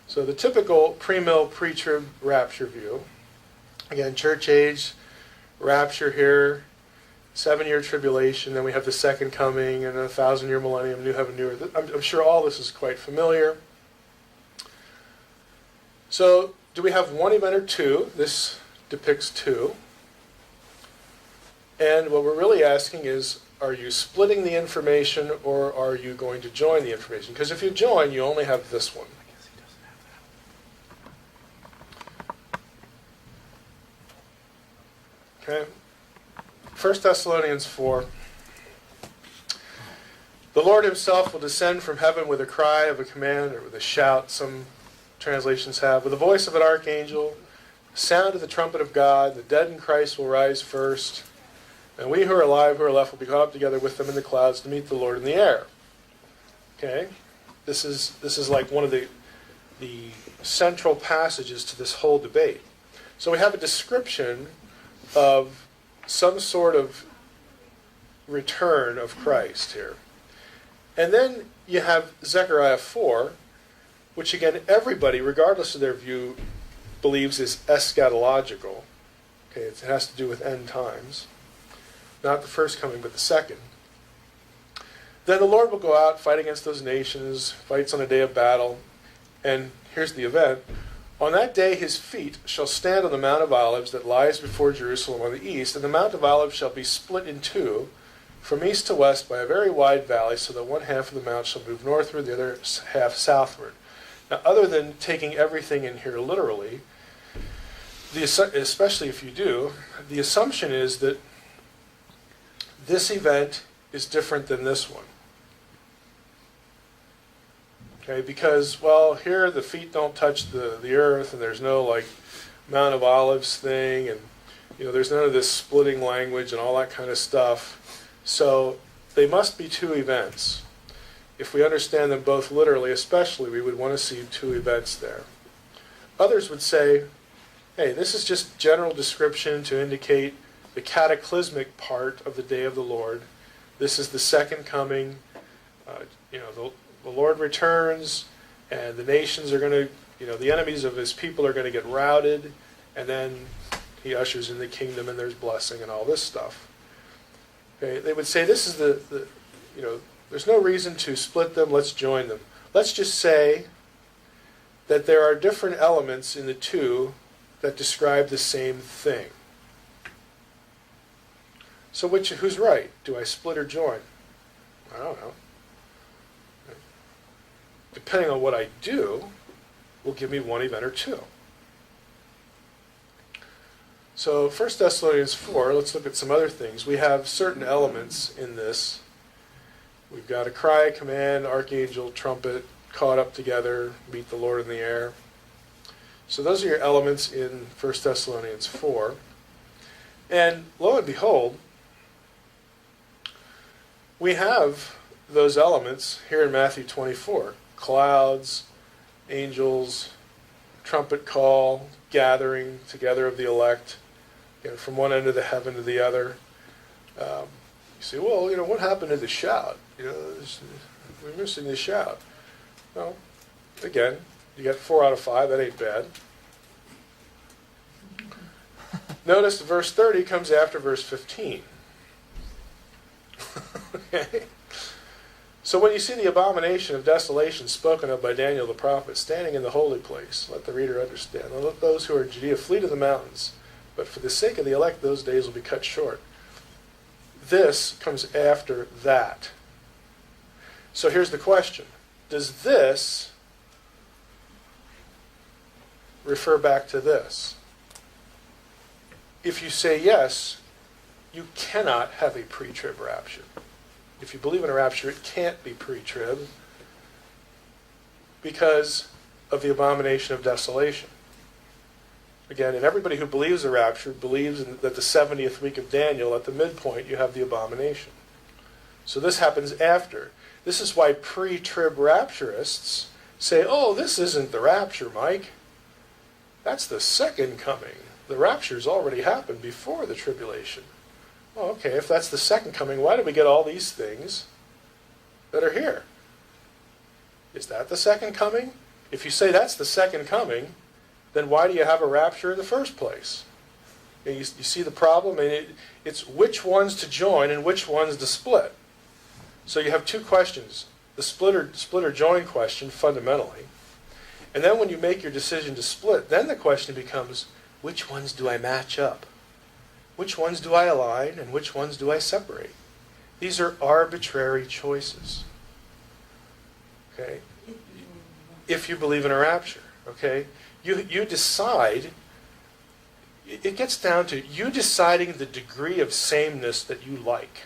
So the typical premill, pre-trib rapture view, again, church age, rapture here, 7-year tribulation, then we have the second coming, and a 1,000-year millennium, new heaven, new earth. I'm sure all this is quite familiar. So, do we have one event or two? This depicts two. And what we're really asking is, are you splitting the information, or are you going to join the information? Because if you join, you only have this one. Okay? 1 Thessalonians 4. The Lord himself will descend from heaven with a cry of a command, or with a shout, some translations have, with the voice of an archangel, sound of the trumpet of God. The dead in Christ will rise first, and we who are alive, who are left, will be caught up together with them in the clouds to meet the Lord in the air. Okay? This is like one of the central passages to this whole debate. So we have a description of some sort of return of Christ here. And then you have Zechariah 4, which again, everybody, regardless of their view, believes is eschatological. Okay, it has to do with end times. Not the first coming, but the second. Then the Lord will go out, fight against those nations, fights on a day of battle. And here's the event. On that day his feet shall stand on the Mount of Olives that lies before Jerusalem on the east, and the Mount of Olives shall be split in two, from east to west by a very wide valley, so that one half of the mount shall move northward, the other half southward. Now, other than taking everything in here literally, especially if you do, the assumption is that this event is different than this one. Okay, because, well, here the feet don't touch the earth, and there's no, like, Mount of Olives thing, and, there's none of this splitting language and all that kind of stuff. So they must be two events. If we understand them both literally, especially, we would want to see two events there. Others would say, hey, this is just general description to indicate the cataclysmic part of the day of the Lord. This is the second coming. The Lord returns, and the nations are going to, the enemies of his people are going to get routed, and then he ushers in the kingdom, and there's blessing and all this stuff. Okay, they would say this is there's no reason to split them, let's join them. Let's just say that there are different elements in the two that describe the same thing. So who's right? Do I split or join? I don't know. Depending on what I do, will give me one event or two. So 1 Thessalonians 4, let's look at some other things. We have certain elements in this. We've got a cry, command, archangel, trumpet, caught up together, meet the Lord in the air. So those are your elements in 1 Thessalonians 4. And lo and behold, we have those elements here in Matthew 24. Clouds, angels, trumpet call, gathering together of the elect, from one end of the heaven to the other. You say, well, what happened to the shout? We're missing the shout. Well, again, you got 4 out of 5. That ain't bad. Notice verse 30 comes after verse 15. Okay? So when you see the abomination of desolation spoken of by Daniel the prophet standing in the holy place, let the reader understand. And let those who are in Judea flee to the mountains. But for the sake of the elect, those days will be cut short. This comes after that. So here's the question. Does this refer back to this? if you say yes, you cannot have a pre-trib rapture. If you believe in a rapture, it can't be pre-trib because of the abomination of desolation. Again, and everybody who believes the rapture believes that the 70th week of Daniel, at the midpoint, you have the abomination. So this happens after. This is why pre-trib rapturists say, oh, this isn't the rapture, Mike. That's the second coming. The rapture's already happened before the tribulation. Well, okay, if that's the second coming, why do we get all these things that are here? Is that the second coming? If you say that's the second coming, then why do you have a rapture in the first place? You see the problem? And it's which ones to join and which ones to split. So you have two questions. The split or join question, fundamentally. And then when you make your decision to split, then the question becomes, which ones do I match up? Which ones do I align and which ones do I separate? These are arbitrary choices. Okay? If you believe in a rapture, okay? You decide, it gets down to you deciding the degree of sameness that you like,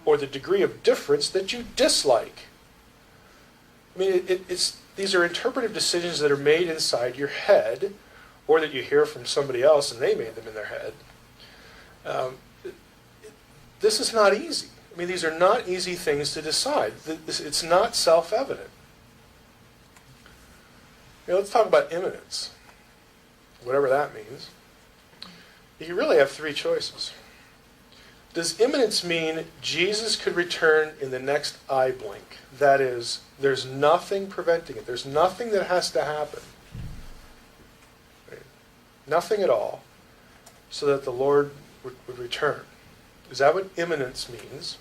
or the degree of difference that you dislike. I mean, these are interpretive decisions that are made inside your head, or that you hear from somebody else and they made them in their head. This is not easy. I mean, these are not easy things to decide. It's not self-evident. Let's talk about imminence, whatever that means. You really have three choices. Does imminence mean Jesus could return in the next eye blink? That is, there's nothing preventing it. There's nothing that has to happen. Right? Nothing at all, so that the Lord would return. Is that what imminence means?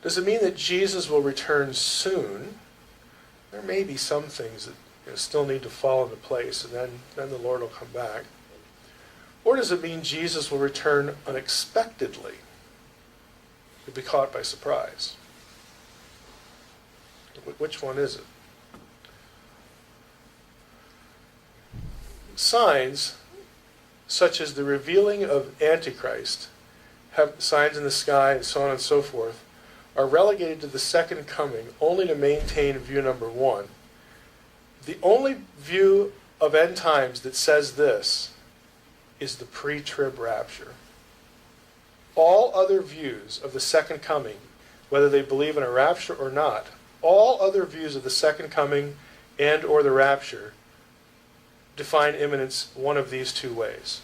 Does it mean that Jesus will return soon? There may be some things that still need to fall into place, and then the Lord will come back. Or does it mean Jesus will return unexpectedly? He'll be caught by surprise. Which one is it? Signs, such as the revealing of Antichrist, have signs in the sky, and so on and so forth, are relegated to the second coming only to maintain view number one. The only view of end times that says this is the pre-trib rapture. All other views of the second coming, whether they believe in a rapture or not, all other views of the second coming and or the rapture define imminence one of these two ways.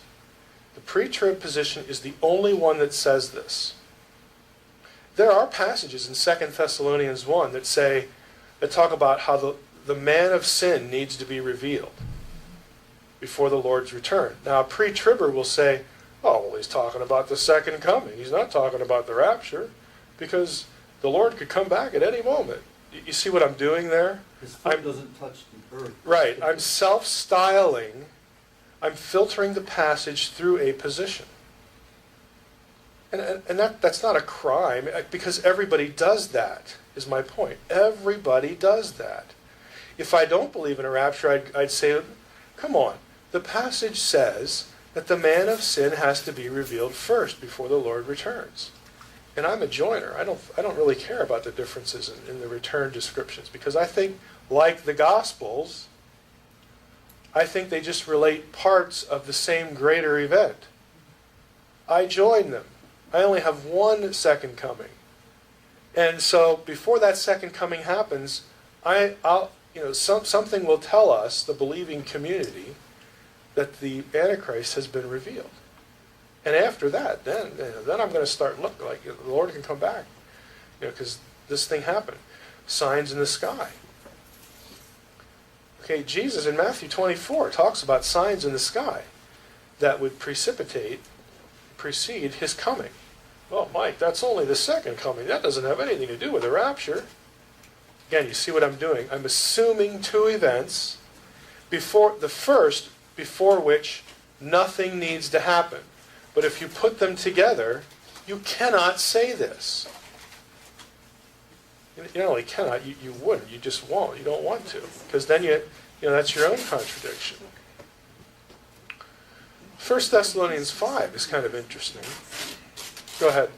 The pre-trib position is the only one that says this. There are passages in 2 Thessalonians 1 that talk about how the man of sin needs to be revealed before the Lord's return. Now, a pre-tribber will say, oh, well, he's talking about the second coming. He's not talking about the rapture, because the Lord could come back at any moment. You see what I'm doing there? His foot doesn't touch the earth. Right. I'm self-styling. I'm filtering the passage through a position. And that's not a crime, because everybody does that, is my point. Everybody does that. If I don't believe in a rapture, I'd say, come on, the passage says that the man of sin has to be revealed first before the Lord returns. And I'm a joiner. I don't really care about the differences in the return descriptions, because I think, like the Gospels, I think they just relate parts of the same greater event. I join them. I only have one second coming. And so before that second coming happens, something will tell us, the believing community, that the Antichrist has been revealed. And after that, then I'm going to start looking like the Lord can come back, because this thing happened. Signs in the sky. Okay, Jesus in Matthew 24 talks about signs in the sky that would precede his coming. Well, Mike, that's only the second coming. That doesn't have anything to do with the rapture. Again, you see what I'm doing? I'm assuming two events, before which nothing needs to happen. But if you put them together, you cannot say this. You not only cannot, you wouldn't. You just won't. You don't want to. Because then that's your own contradiction. 1 Thessalonians 5 is kind of interesting. Go ahead.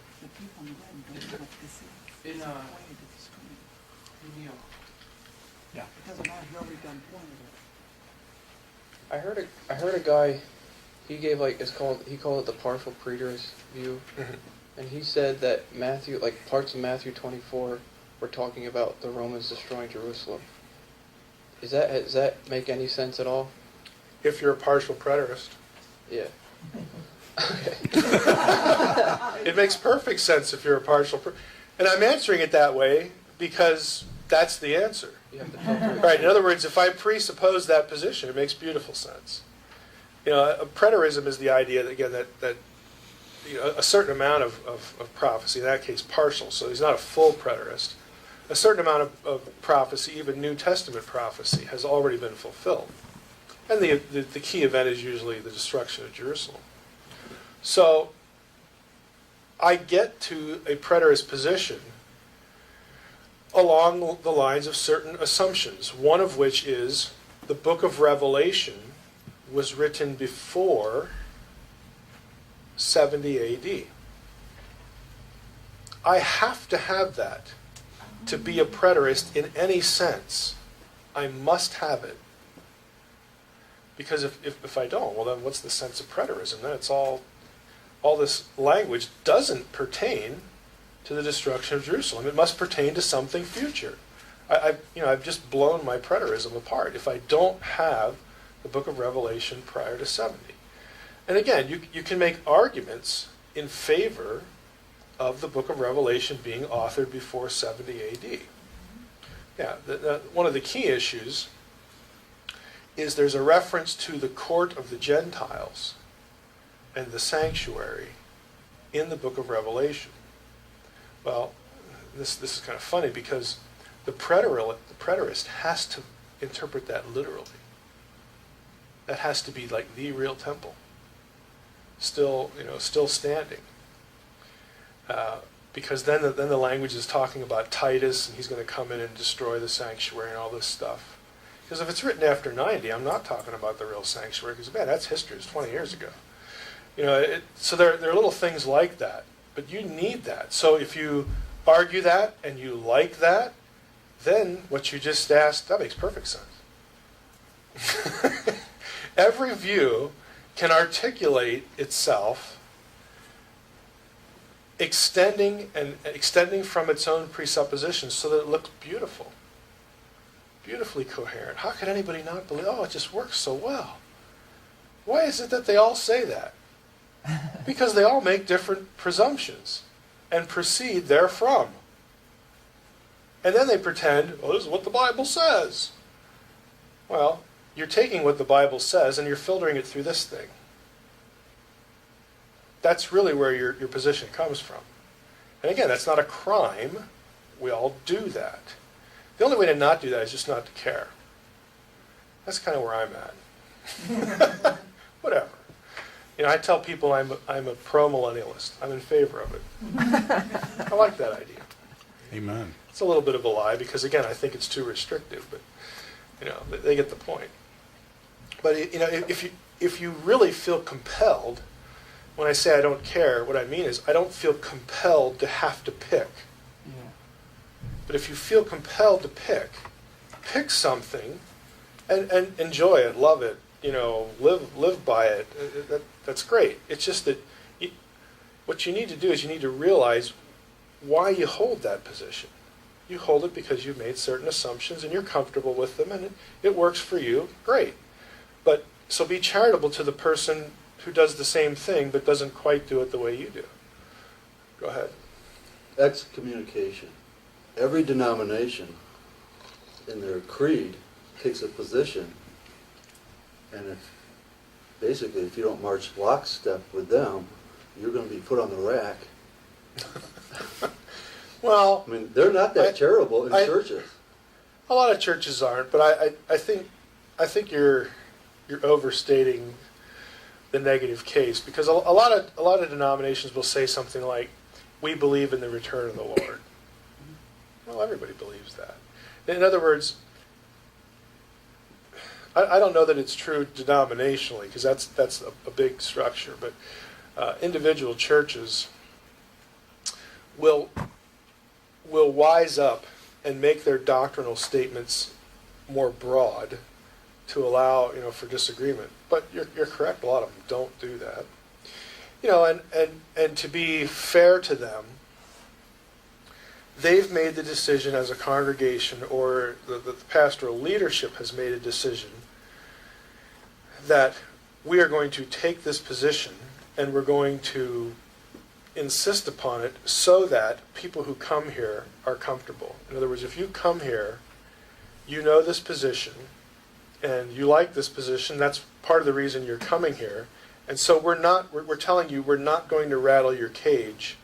In I heard a guy. He called it the partial preterist view, and he said that Matthew, like parts of Matthew 24, were talking about the Romans destroying Jerusalem. Does that make any sense at all? If you're a partial preterist. Yeah. Okay. It makes perfect sense if you're a partial and I'm answering it that way because that's the answer. You have to filter it. Right. In other words, if I presuppose that position, it makes beautiful sense. A preterism is the idea that, again, that a certain amount of prophecy, in that case partial, so he's not a full preterist, a certain amount of prophecy, even New Testament prophecy, has already been fulfilled. And the key event is usually the destruction of Jerusalem. So I get to a preterist position along the lines of certain assumptions, one of which is the book of Revelation was written before 70 AD. I have to have that to be a preterist in any sense. I must have it. Because if I don't, well then what's the sense of preterism? Then it's all this language doesn't pertain to the destruction of Jerusalem. It must pertain to something future. I've just blown my preterism apart if I don't have the book of Revelation prior to 70. And again, you can make arguments in favor of the book of Revelation being authored before 70 AD. Yeah, one of the key issues is there's a reference to the court of the Gentiles and the sanctuary in the book of Revelation. Well, this is kind of funny because the preterist has to interpret that literally. That has to be like the real temple, still standing. Because then the language is talking about Titus and he's going to come in and destroy the sanctuary and all this stuff. Because if it's written after 90, I'm not talking about the real sanctuary because man, that's history. It's 20 years ago. So there are little things like that, but you need that. So if you argue that and you like that, then what you just asked, that makes perfect sense. Every view can articulate itself extending from its own presuppositions so that it looks beautiful, beautifully coherent. How could anybody not believe, it just works so well? Why is it that they all say that? Because they all make different presumptions and proceed therefrom. And then they pretend, this is what the Bible says. Well, you're taking what the Bible says and you're filtering it through this thing. That's really where your position comes from. And again, that's not a crime. We all do that. The only way to not do that is just not to care. That's kind of where I'm at. Whatever. I tell people I'm a pro-millennialist. I'm in favor of it. I like that idea. Amen. It's a little bit of a lie because, again, I think it's too restrictive, but, they get the point. But, if you really feel compelled, when I say I don't care, what I mean is I don't feel compelled to have to pick. Yeah. But if you feel compelled to pick something and enjoy it, love it, live by it, that's great. It's just that what you need to do is you need to realize why you hold that position. You hold it because you've made certain assumptions and you're comfortable with them and it works for you, great. But so be charitable to the person who does the same thing but doesn't quite do it the way you do. Go ahead. Excommunication. Every denomination in their creed takes a position, and if you don't march lockstep with them, you're going to be put on the rack. Well, I mean, they're not that charitable in churches. a lot of churches aren't, but I think you're overstating the negative case because a lot of denominations will say something like, "We believe in the return of the Lord." Well, everybody believes that. In other words, I don't know that it's true denominationally, because that's a big structure, but individual churches will wise up and make their doctrinal statements more broad to allow, for disagreement. But you're correct, a lot of them don't do that. And to be fair to them, they've made the decision as a congregation, or the pastoral leadership has made a decision that we are going to take this position and we're going to insist upon it so that people who come here are comfortable. In other words, if you come here, you know this position, and you like this position, that's part of the reason you're coming here. And so we're telling you we're not going to rattle your cage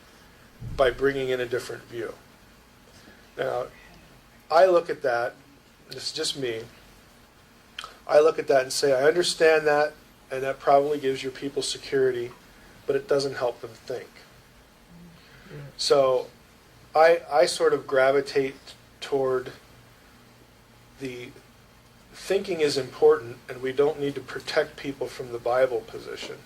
by bringing in a different view. Now, I look at that, this is just me, I look at that and say, I understand that, and that probably gives your people security, but it doesn't help them think. So I sort of gravitate toward the thinking is important, and we don't need to protect people from the Bible position.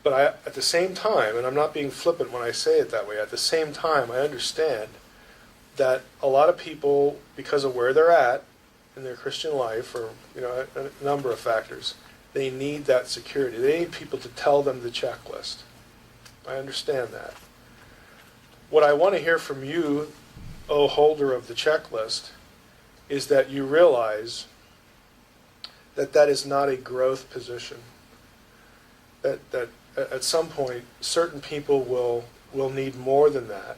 But at the same time, and I'm not being flippant when I say it that way, at the same time I understand that a lot of people, because of where they're at in their Christian life, or a number of factors, they need that security. They need people to tell them the checklist. I understand that. What I want to hear from you, O holder of the checklist, is that you realize that that is not a growth position. That at some point, certain people will need more than that.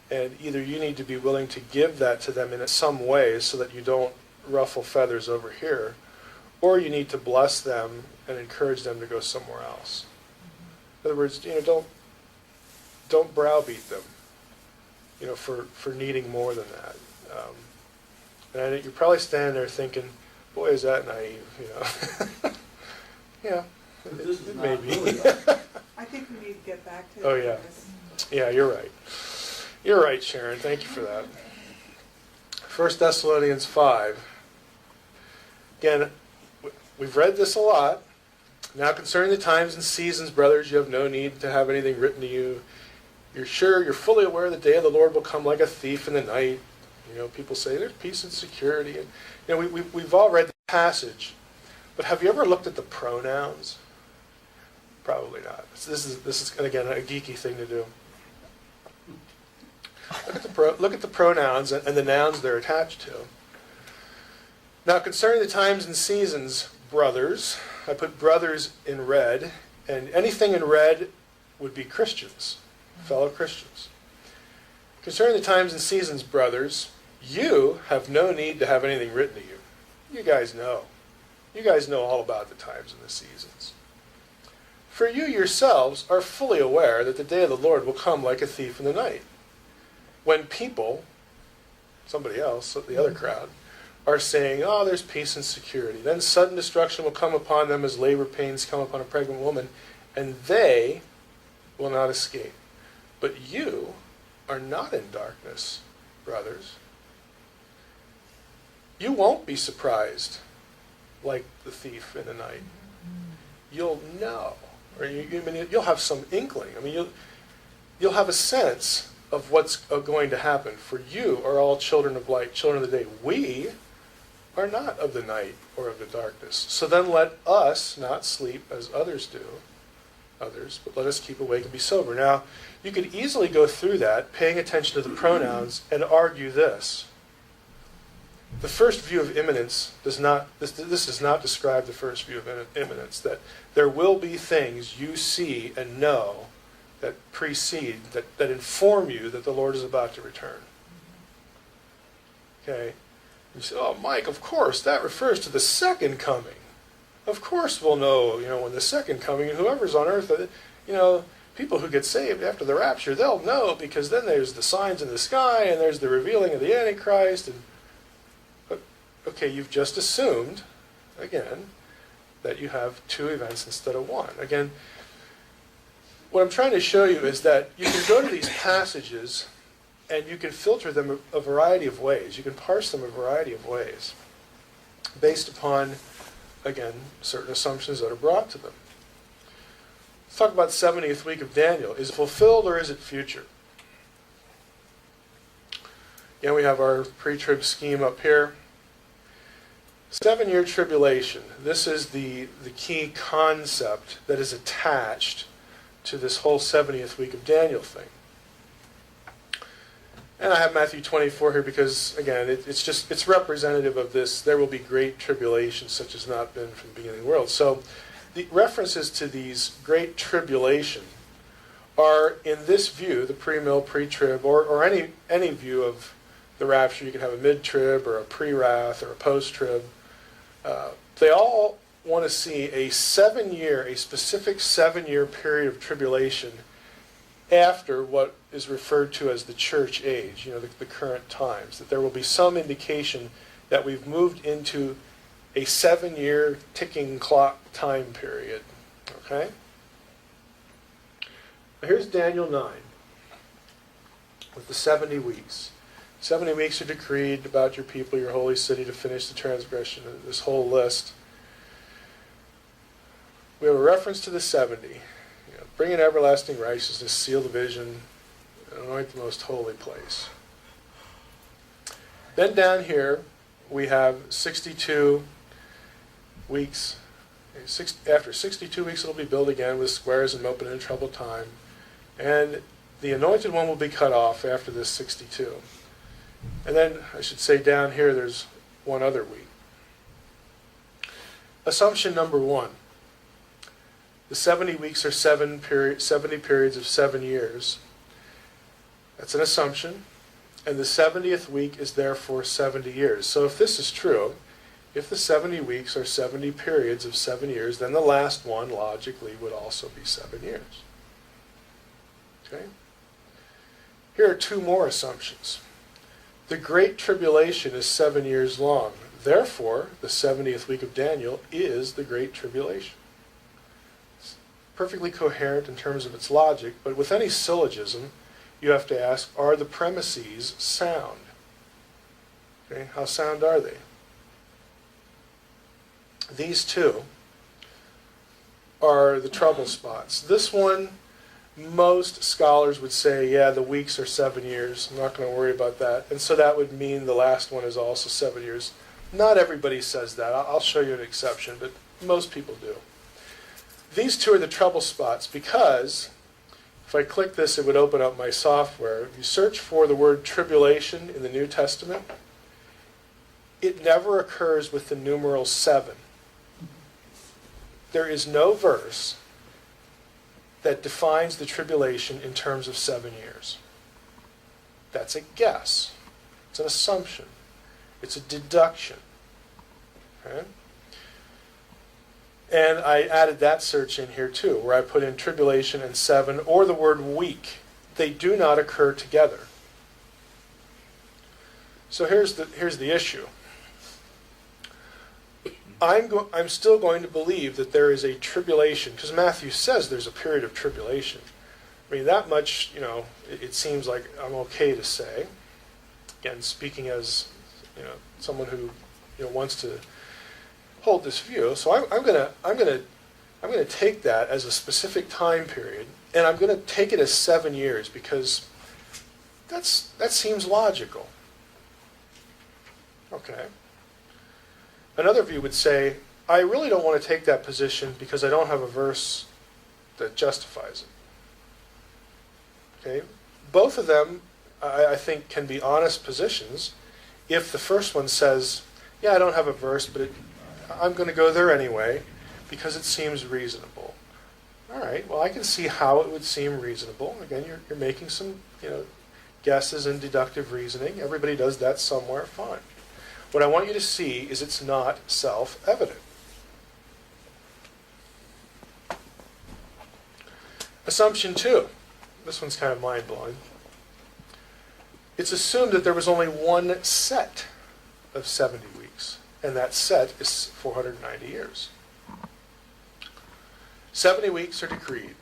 And either you need to be willing to give that to them in some way so that you don't ruffle feathers over here, or you need to bless them and encourage them to go somewhere else. In other words, don't browbeat them, for needing more than that. And you're probably standing there thinking, boy, is that naive, Yeah, This is not maybe. really I think we need to get back to Oh, yeah. this. Yeah, you're right. You're right, Sharon. Thank you for that. 1 Thessalonians 5. Again, we've read this a lot. Now concerning the times and seasons, brothers, you have no need to have anything written to you. You're fully aware the day of the Lord will come like a thief in the night. People say there's peace and security. And, we've all read the passage. But have you ever looked at the pronouns? Probably not. This is again, a geeky thing to do. Look at the pronouns and the nouns they're attached to. Now, concerning the times and seasons, brothers, I put brothers in red, and anything in red would be Christians, fellow Christians. Concerning the times and seasons, brothers, you have no need to have anything written to you. You guys know. You guys know all about the times and the seasons. For you yourselves are fully aware that the day of the Lord will come like a thief in the night. When people, somebody else, the other crowd, are saying, oh, there's peace and security. Then sudden destruction will come upon them as labor pains come upon a pregnant woman, and they will not escape. But you are not in darkness, brothers. You won't be surprised like the thief in the night. You'll know, or you'll have some inkling. You'll have a sense of what's going to happen. For you are all children of light, children of the day. We are not of the night or of the darkness. So then let us not sleep as others do, but let us keep awake and be sober. Now, you could easily go through that, paying attention to the pronouns, and argue this. The first view of imminence does not describe the first view of imminence, that there will be things you see and know that precede, that inform you that the Lord is about to return. Okay? You say, oh, Mike, of course, that refers to the second coming. Of course we'll know, when the second coming, and whoever's on earth, people who get saved after the rapture, they'll know, because then there's the signs in the sky, and there's the revealing of the Antichrist. But, okay, you've just assumed, again, that you have two events instead of one. Again, what I'm trying to show you is that you can go to these passages and you can filter them a variety of ways. You can parse them a variety of ways. based upon, again, certain assumptions that are brought to them. Let's talk about the 70th week of Daniel. Is it fulfilled or is it future? Again, we have our pre-trib scheme up here. 7-year tribulation. This is the key concept that is attached to this whole 70th week of Daniel thing. And I have Matthew 24 here because, again, it's representative of this. There will be great tribulation such as not been from the beginning of the world. So the references to these great tribulation are in this view, the pre-mill, pre-trib, or any view of the rapture. You can have a mid-trib or a pre-wrath or a post-trib. They all want to see a specific 7-year period of tribulation after what is referred to as the church age, the current times, that there will be some indication that we've moved into a 7-year ticking clock time period. Okay? Now here's Daniel 9 with the 70 weeks. 70 weeks are decreed about your people, your holy city, to finish the transgression of this whole list. We have a reference to the 70. Bring in everlasting righteousness, seal the vision, and anoint the most holy place. Then down here, we have 62 weeks. After 62 weeks, it'll be built again with squares and open in troubled time. And the anointed one will be cut off after this 62. And then, I should say down here, there's one other week. Assumption number 1. The 70 weeks are 70 periods of 7 years. That's an assumption. And the 70th week is therefore 70 years. So if this is true, if the 70 weeks are 70 periods of 7 years, then the last one, logically, would also be 7 years. Okay? Here are 2 more assumptions. The Great Tribulation is 7 years long. Therefore, the 70th week of Daniel is the Great Tribulation. It's perfectly coherent in terms of its logic, but with any syllogism, you have to ask, are the premises sound? Okay, how sound are they? These 2 are the trouble spots. This one, most scholars would say, yeah, the weeks are 7 years. I'm not going to worry about that. And so that would mean the last one is also 7 years. Not everybody says that. I'll show you an exception, but most people do. These 2 are the trouble spots because if I click this, it would open up my software. If you search for the word tribulation in the New Testament, it never occurs with the numeral 7. There is no verse that defines the tribulation in terms of 7 years. That's a guess. It's an assumption. It's a deduction. Okay? And I added that search in here too, where I put in tribulation and 7, or the word week. They do not occur together. So here's the issue. I'm still going to believe that there is a tribulation, because Matthew says there's a period of tribulation. I mean, that much, it seems like I'm okay to say. Again, speaking as, someone who, wants to hold this view. So I'm gonna take that as a specific time period, and I'm gonna take it as 7 years because that seems logical. Okay. Another view would say, I really don't want to take that position because I don't have a verse that justifies it. Okay? Both of them, I think, can be honest positions if the first one says, yeah, I don't have a verse, but I'm going to go there anyway because it seems reasonable. All right, well, I can see how it would seem reasonable. Again, you're making some guesses and deductive reasoning. Everybody does that somewhere, fine. What I want you to see is it's not self-evident. Assumption 2. This one's kind of mind-blowing. It's assumed that there was only one set of 70 weeks, and that set is 490 years. 70 weeks are decreed.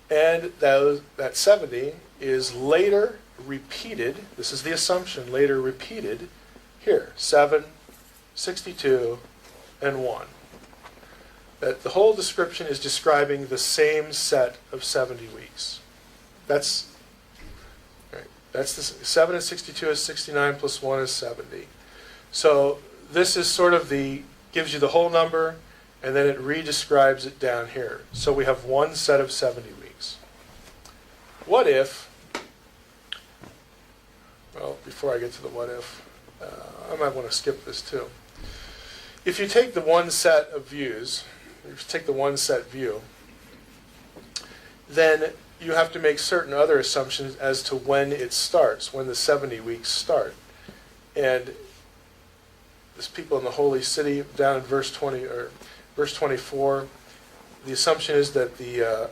And that 70 is later repeated, this is the assumption, later repeated here, 7, 62, and 1. That the whole description is describing the same set of 70 weeks. That's right. That's the 7 and 62 is 69 plus 1 is 70. So this is sort of gives you the whole number, and then it re-describes it down here. So we have one set of 70 weeks. What if, well, before I get to the what if, I might want to skip this too. If you take the one set of views, if you take the one set view, then you have to make certain other assumptions as to when it starts, when the 70 weeks start. And this people in the holy city, down in verse 20 or verse 24, the assumption is that the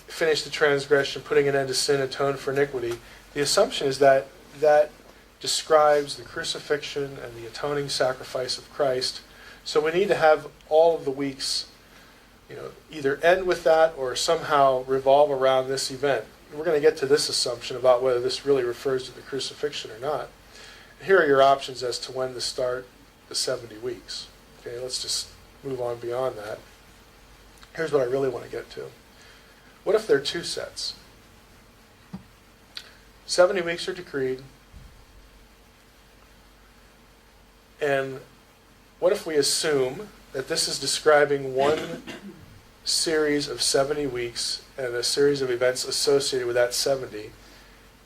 finish the transgression, putting an end to sin, atone for iniquity. The assumption is that that describes the crucifixion and the atoning sacrifice of Christ. So we need to have all of the weeks, either end with that or somehow revolve around this event. We're going to get to this assumption about whether this really refers to the crucifixion or not. Here are your options as to when to start the 70 weeks. Okay, let's just move on beyond that. Here's what I really want to get to. What if there are two sets? 70 weeks are decreed. And what if we assume that this is describing one series of 70 weeks and a series of events associated with that 70,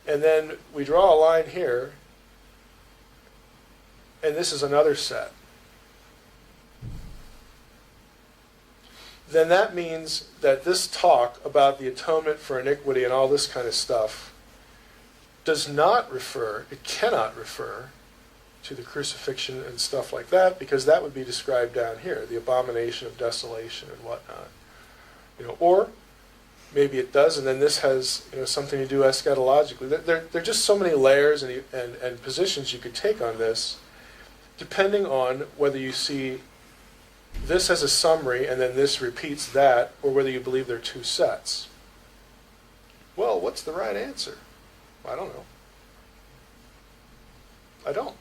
and then we draw a line here, and this is another set? Then that means that this talk about the atonement for iniquity and all this kind of stuff does not refer, it cannot refer to the crucifixion and stuff like that, because that would be described down here, the abomination of desolation and whatnot. Or maybe it does, and then this has something to do eschatologically. There are just so many layers and positions you could take on this, depending on whether you see this as a summary and then this repeats that, or whether you believe they're two sets. Well, what's the right answer? I don't know. I don't.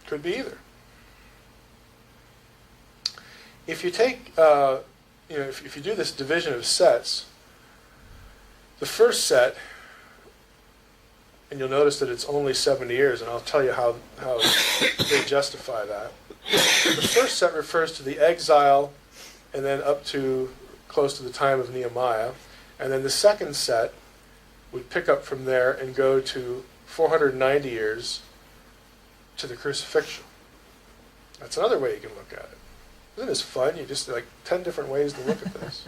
Could be either. If you take, if you do this division of sets, the first set, and you'll notice that it's only 70 years, and I'll tell you how they justify that. The first set refers to the exile, and then up to close to the time of Nehemiah. And then the second set would pick up from there and go to 490 years to the crucifixion. That's another way you can look at it. Isn't this fun? You just 10 different ways to look at this.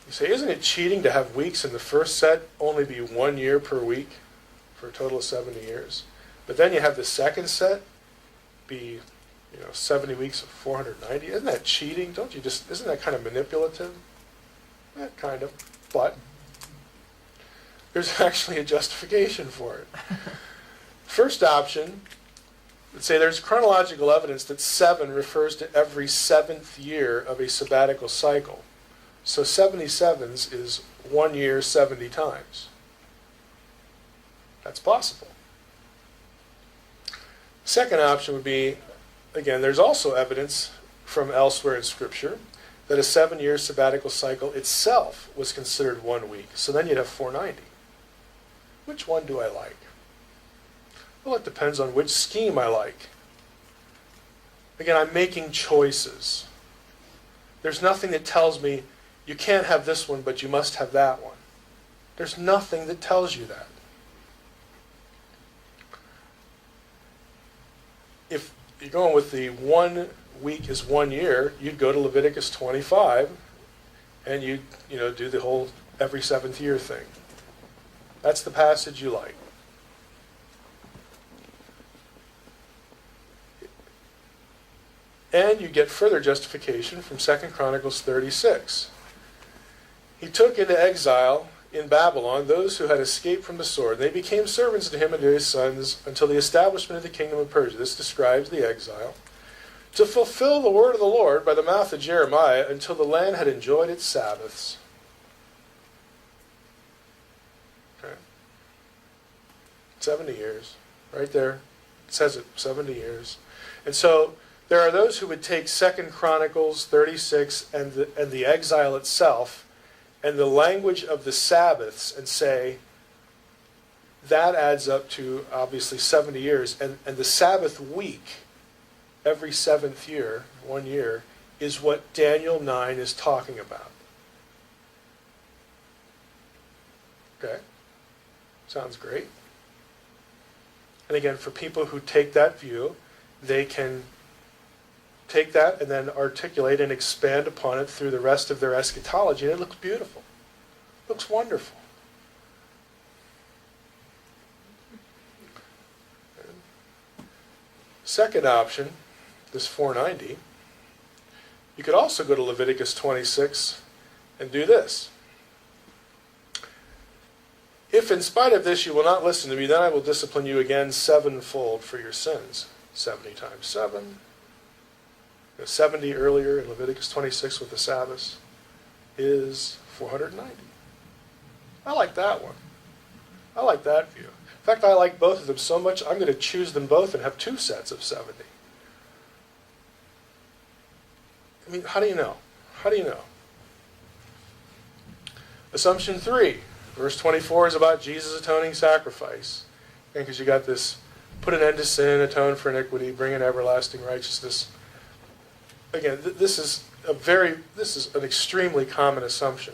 You say, isn't it cheating to have weeks in the first set only be 1 year per week for a total of 70 years? But then you have the second set be 70 weeks of 490. Isn't that cheating? Isn't that kind of manipulative? Yeah, kind of. But there's actually a justification for it. First option, let's say there's chronological evidence that 7 refers to every 7th year of a sabbatical cycle. So 77s is 1 year 70 times. That's possible. Second option would be, again, there's also evidence from elsewhere in Scripture that a 7-year sabbatical cycle itself was considered 1 week. So then you'd have 490. Which one do I like? Well, it depends on which scheme I like. Again, I'm making choices. There's nothing that tells me you can't have this one, but you must have that one. There's nothing that tells you that. If you're going with the 1 week is 1 year, you'd go to Leviticus 25 and you do the whole every 7th year thing. That's the passage you like. And you get further justification from 2 Chronicles 36. He took into exile in Babylon those who had escaped from the sword. They became servants to him and to his sons until the establishment of the kingdom of Persia. This describes the exile. To fulfill the word of the Lord by the mouth of Jeremiah until the land had enjoyed its Sabbaths. Okay. 70 years. Right there. It says it, 70 years. And so there are those who would take 2 Chronicles 36 and the exile itself and the language of the Sabbaths and say that adds up to obviously 70 years. And the Sabbath week, every 7th year, 1 year, is what Daniel 9 is talking about. Okay? Sounds great. And again, for people who take that view, they can take that and then articulate and expand upon it through the rest of their eschatology, and it looks beautiful. It looks wonderful. Second option, this 490, you could also go to Leviticus 26 and do this. If in spite of this you will not listen to me, then I will discipline you again sevenfold for your sins. 70 times 7. 70 earlier in Leviticus 26 with the Sabbaths is 490. I like that one. I like that view. In fact, I like both of them so much, I'm going to choose them both and have 2 sets of 70. I mean, how do you know? How do you know? Assumption 3. Verse 24 is about Jesus' atoning sacrifice. Because you got this, put an end to sin, atone for iniquity, bring in everlasting righteousness. Again, this is an extremely common assumption.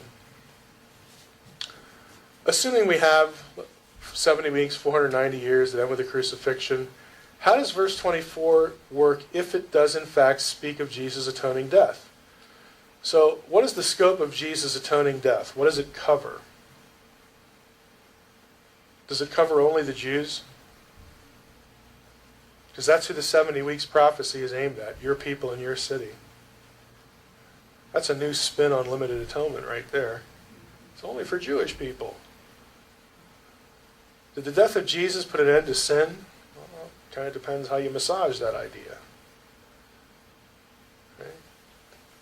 Assuming we have 70 weeks, 490 years, that end with the crucifixion, how does verse 24 work if it does in fact speak of Jesus' atoning death? So, what is the scope of Jesus' atoning death? What does it cover? Does it cover only the Jews? Because that's who the 70 weeks prophecy is aimed at, your people in your city. That's a new spin on limited atonement right there. It's only for Jewish people. Did the death of Jesus put an end to sin? Well, it kind of depends how you massage that idea. Okay?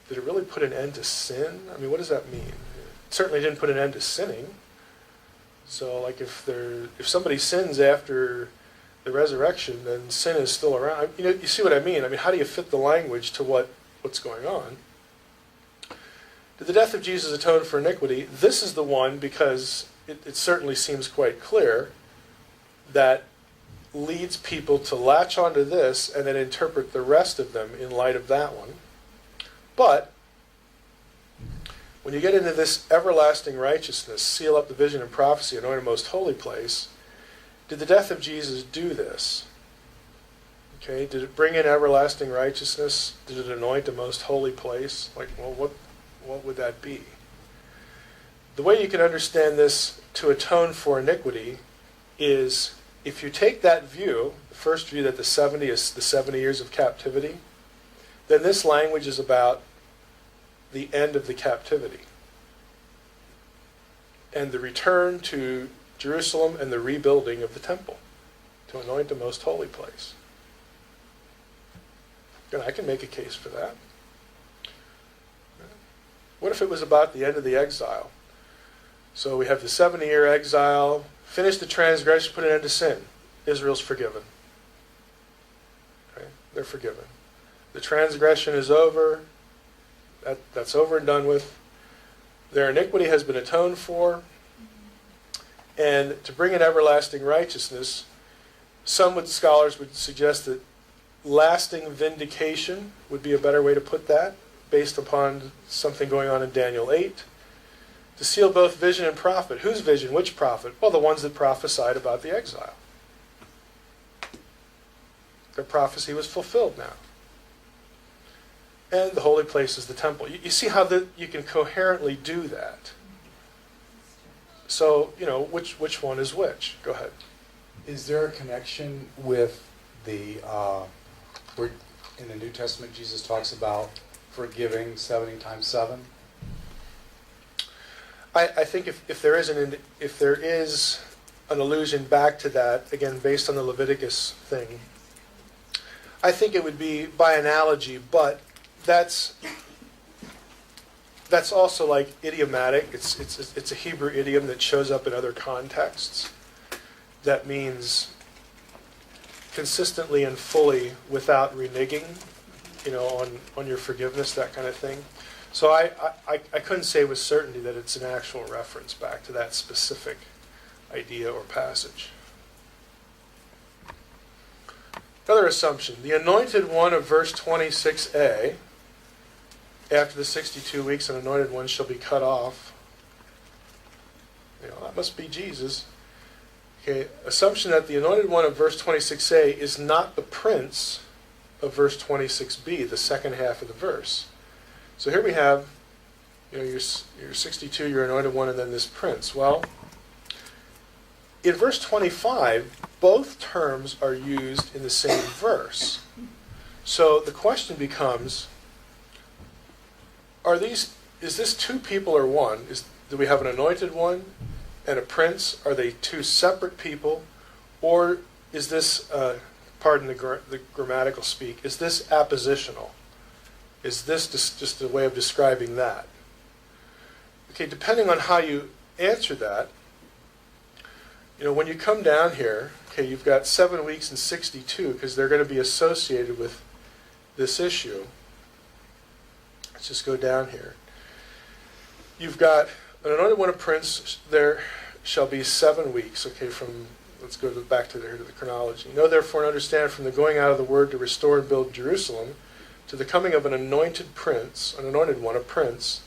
Did it really put an end to sin? I mean, what does that mean? It certainly didn't put an end to sinning. So, like, if somebody sins after the resurrection, then sin is still around. You know, you see what I mean? I mean, how do you fit the language to what's going on? Did the death of Jesus atone for iniquity? This is the one, because it certainly seems quite clear, that leads people to latch onto this and then interpret the rest of them in light of that one. But when you get into this everlasting righteousness, seal up the vision and prophecy, anoint a most holy place, did the death of Jesus do this? Okay, did it bring in everlasting righteousness? Did it anoint a most holy place? Like, well, what would that be? The way you can understand this to atone for iniquity is if you take that view, the first view that the 70 is the 70 years of captivity, then this language is about the end of the captivity and the return to Jerusalem and the rebuilding of the temple to anoint the most holy place. And I can make a case for that. What if it was about the end of the exile? So we have the 70-year exile, finish the transgression, put an end to sin. Israel's forgiven. Okay? They're forgiven. The transgression is over. That's over and done with. Their iniquity has been atoned for. And to bring in everlasting righteousness, some scholars would suggest that lasting vindication would be a better way to put that, based upon something going on in Daniel 8. To seal both vision and prophet. Whose vision? Which prophet? Well, the ones that prophesied about the exile. Their prophecy was fulfilled now. And the holy place is the temple. You see how you can coherently do that. So, which one is which? Go ahead. Is there a connection with where in the New Testament Jesus talks about forgiving 70 times 7? I think if there is an allusion back to that, again based on the Leviticus thing, I think it would be by analogy, but that's also like idiomatic. It's a Hebrew idiom that shows up in other contexts. that means consistently and fully without reneging, on your forgiveness, that kind of thing. So I couldn't say with certainty that it's an actual reference back to that specific idea or passage. Another assumption. The anointed one of verse 26a, after the 62 weeks, an anointed one shall be cut off. That must be Jesus. Okay, assumption that the anointed one of verse 26a is not the prince of verse 26b, the second half of the verse. So here we have, you're 62, you're anointed one, and then this prince. Well, in verse 25, both terms are used in the same verse. So the question becomes, is this two people or one? Do we have an anointed one and a prince? Are they two separate people? Or is this, pardon the grammatical speak, is this appositional? Is this just a way of describing that? Okay, depending on how you answer that, when you come down here, okay, you've got 7 weeks and 62 because they're going to be associated with this issue. Let's just go down here. You've got an anointed one, a prince, there shall be 7 weeks. Okay, let's go back to the chronology. Know therefore and understand from the going out of the word to restore and build Jerusalem to the coming of an anointed prince, an anointed one, a prince,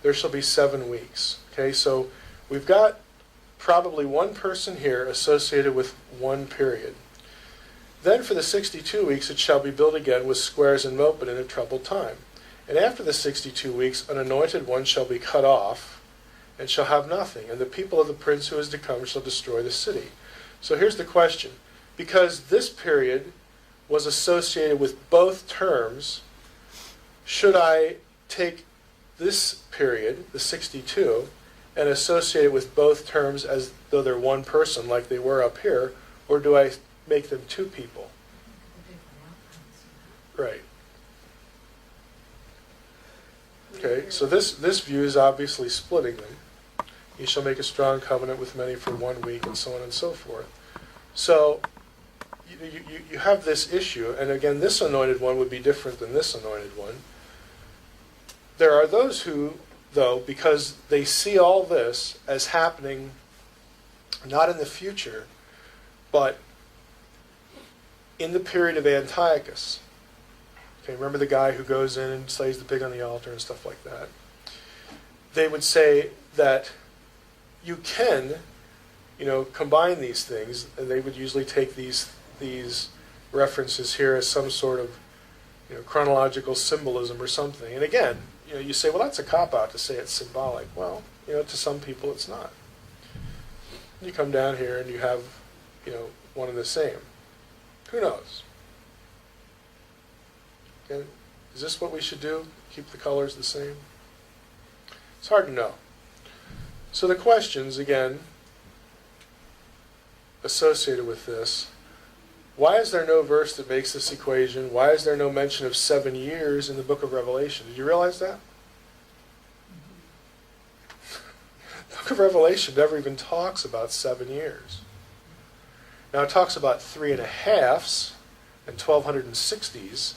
there shall be 7 weeks. Okay, so we've got probably one person here associated with one period. Then for the 62 weeks it shall be built again with squares and moat, but in a troubled time. And after the 62 weeks an anointed one shall be cut off and shall have nothing, and the people of the prince who is to come shall destroy the city. So here's the question. Because this period was associated with both terms, should I take this period, the 62, and associate it with both terms as though they're one person like they were up here, or do I make them two people? Right. Okay, so this view is obviously splitting them. You shall make a strong covenant with many for 1 week, and so on and so forth. So you have this issue, and again, this anointed one would be different than this anointed one. There are those who, though, because they see all this as happening not in the future, but in the period of Antiochus. Okay, remember the guy who goes in and slays the pig on the altar and stuff like that? They would say that you can, combine these things, and they would usually take these references here as some sort of, chronological symbolism or something. And again, you say, well, that's a cop-out to say it's symbolic. Well, to some people it's not. You come down here and you have, one and the same. Who knows? Okay. Is this what we should do? Keep the colors the same? It's hard to know. So the questions, again, associated with this: why is there no verse that makes this equation? Why is there no mention of 7 years in the book of Revelation? Did you realize that? The book of Revelation never even talks about 7 years. Now it talks about 3.5s and 1260s,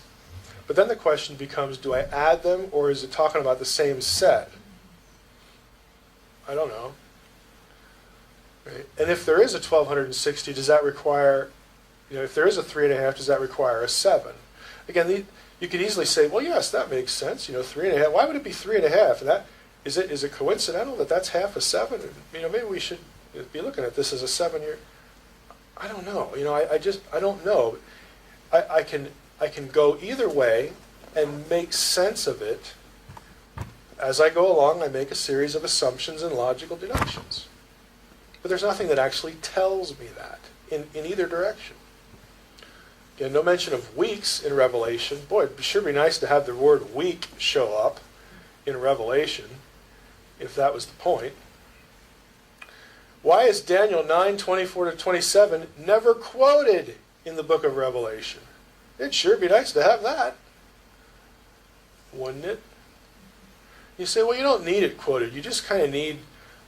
but then the question becomes, do I add them, or is it talking about the same set? I don't know. Right? And if there is a 1260, does that require, if there is a 3.5, does that require a 7? Again, you could easily say, well, yes, that makes sense. 3.5. Why would it be 3.5? And that is it coincidental that that's half a 7? Maybe we should be looking at this as a 7-year. I don't know. I don't know. I can go either way and make sense of it. As I go along, I make a series of assumptions and logical deductions. But there's nothing that actually tells me that in either direction. Again, no mention of weeks in Revelation. Boy, it'd sure be nice to have the word week show up in Revelation, if that was the point. Why is Daniel 9:24-27 never quoted in the book of Revelation? It'd sure be nice to have that, wouldn't it? You say, well, you don't need it quoted. You just kind of need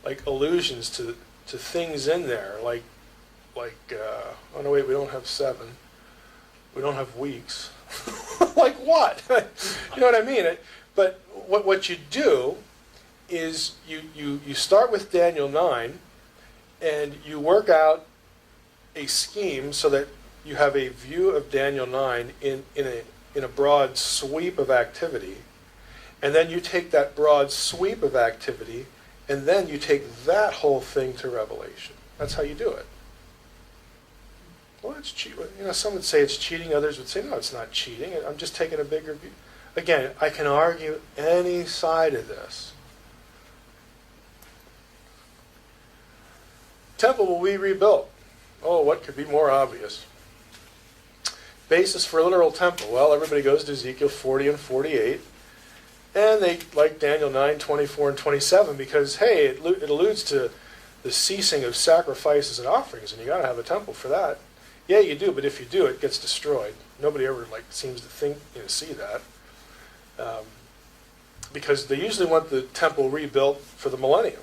like allusions to things in there, like oh no wait, we don't have 7. We don't have weeks. Like what? You know what I mean? But what you do is you start with Daniel 9 and you work out a scheme so that you have a view of Daniel 9 in a broad sweep of activity. And then you take that broad sweep of activity and then you take that whole thing to Revelation. That's how you do it. Well, it's cheat. You know, some would say it's cheating. Others would say, no, it's not cheating. I'm just taking a bigger view. Again, I can argue any side of this. Temple will be rebuilt. Oh, what could be more obvious? Basis for a literal temple. Well, everybody goes to Ezekiel 40 and 48. And they like Daniel 9, 24, and 27 because, hey, it alludes to the ceasing of sacrifices and offerings, and you got to have a temple for that. Yeah, you do, but if you do, it gets destroyed. Nobody ever seems to see that, because they usually want the temple rebuilt for the millennium,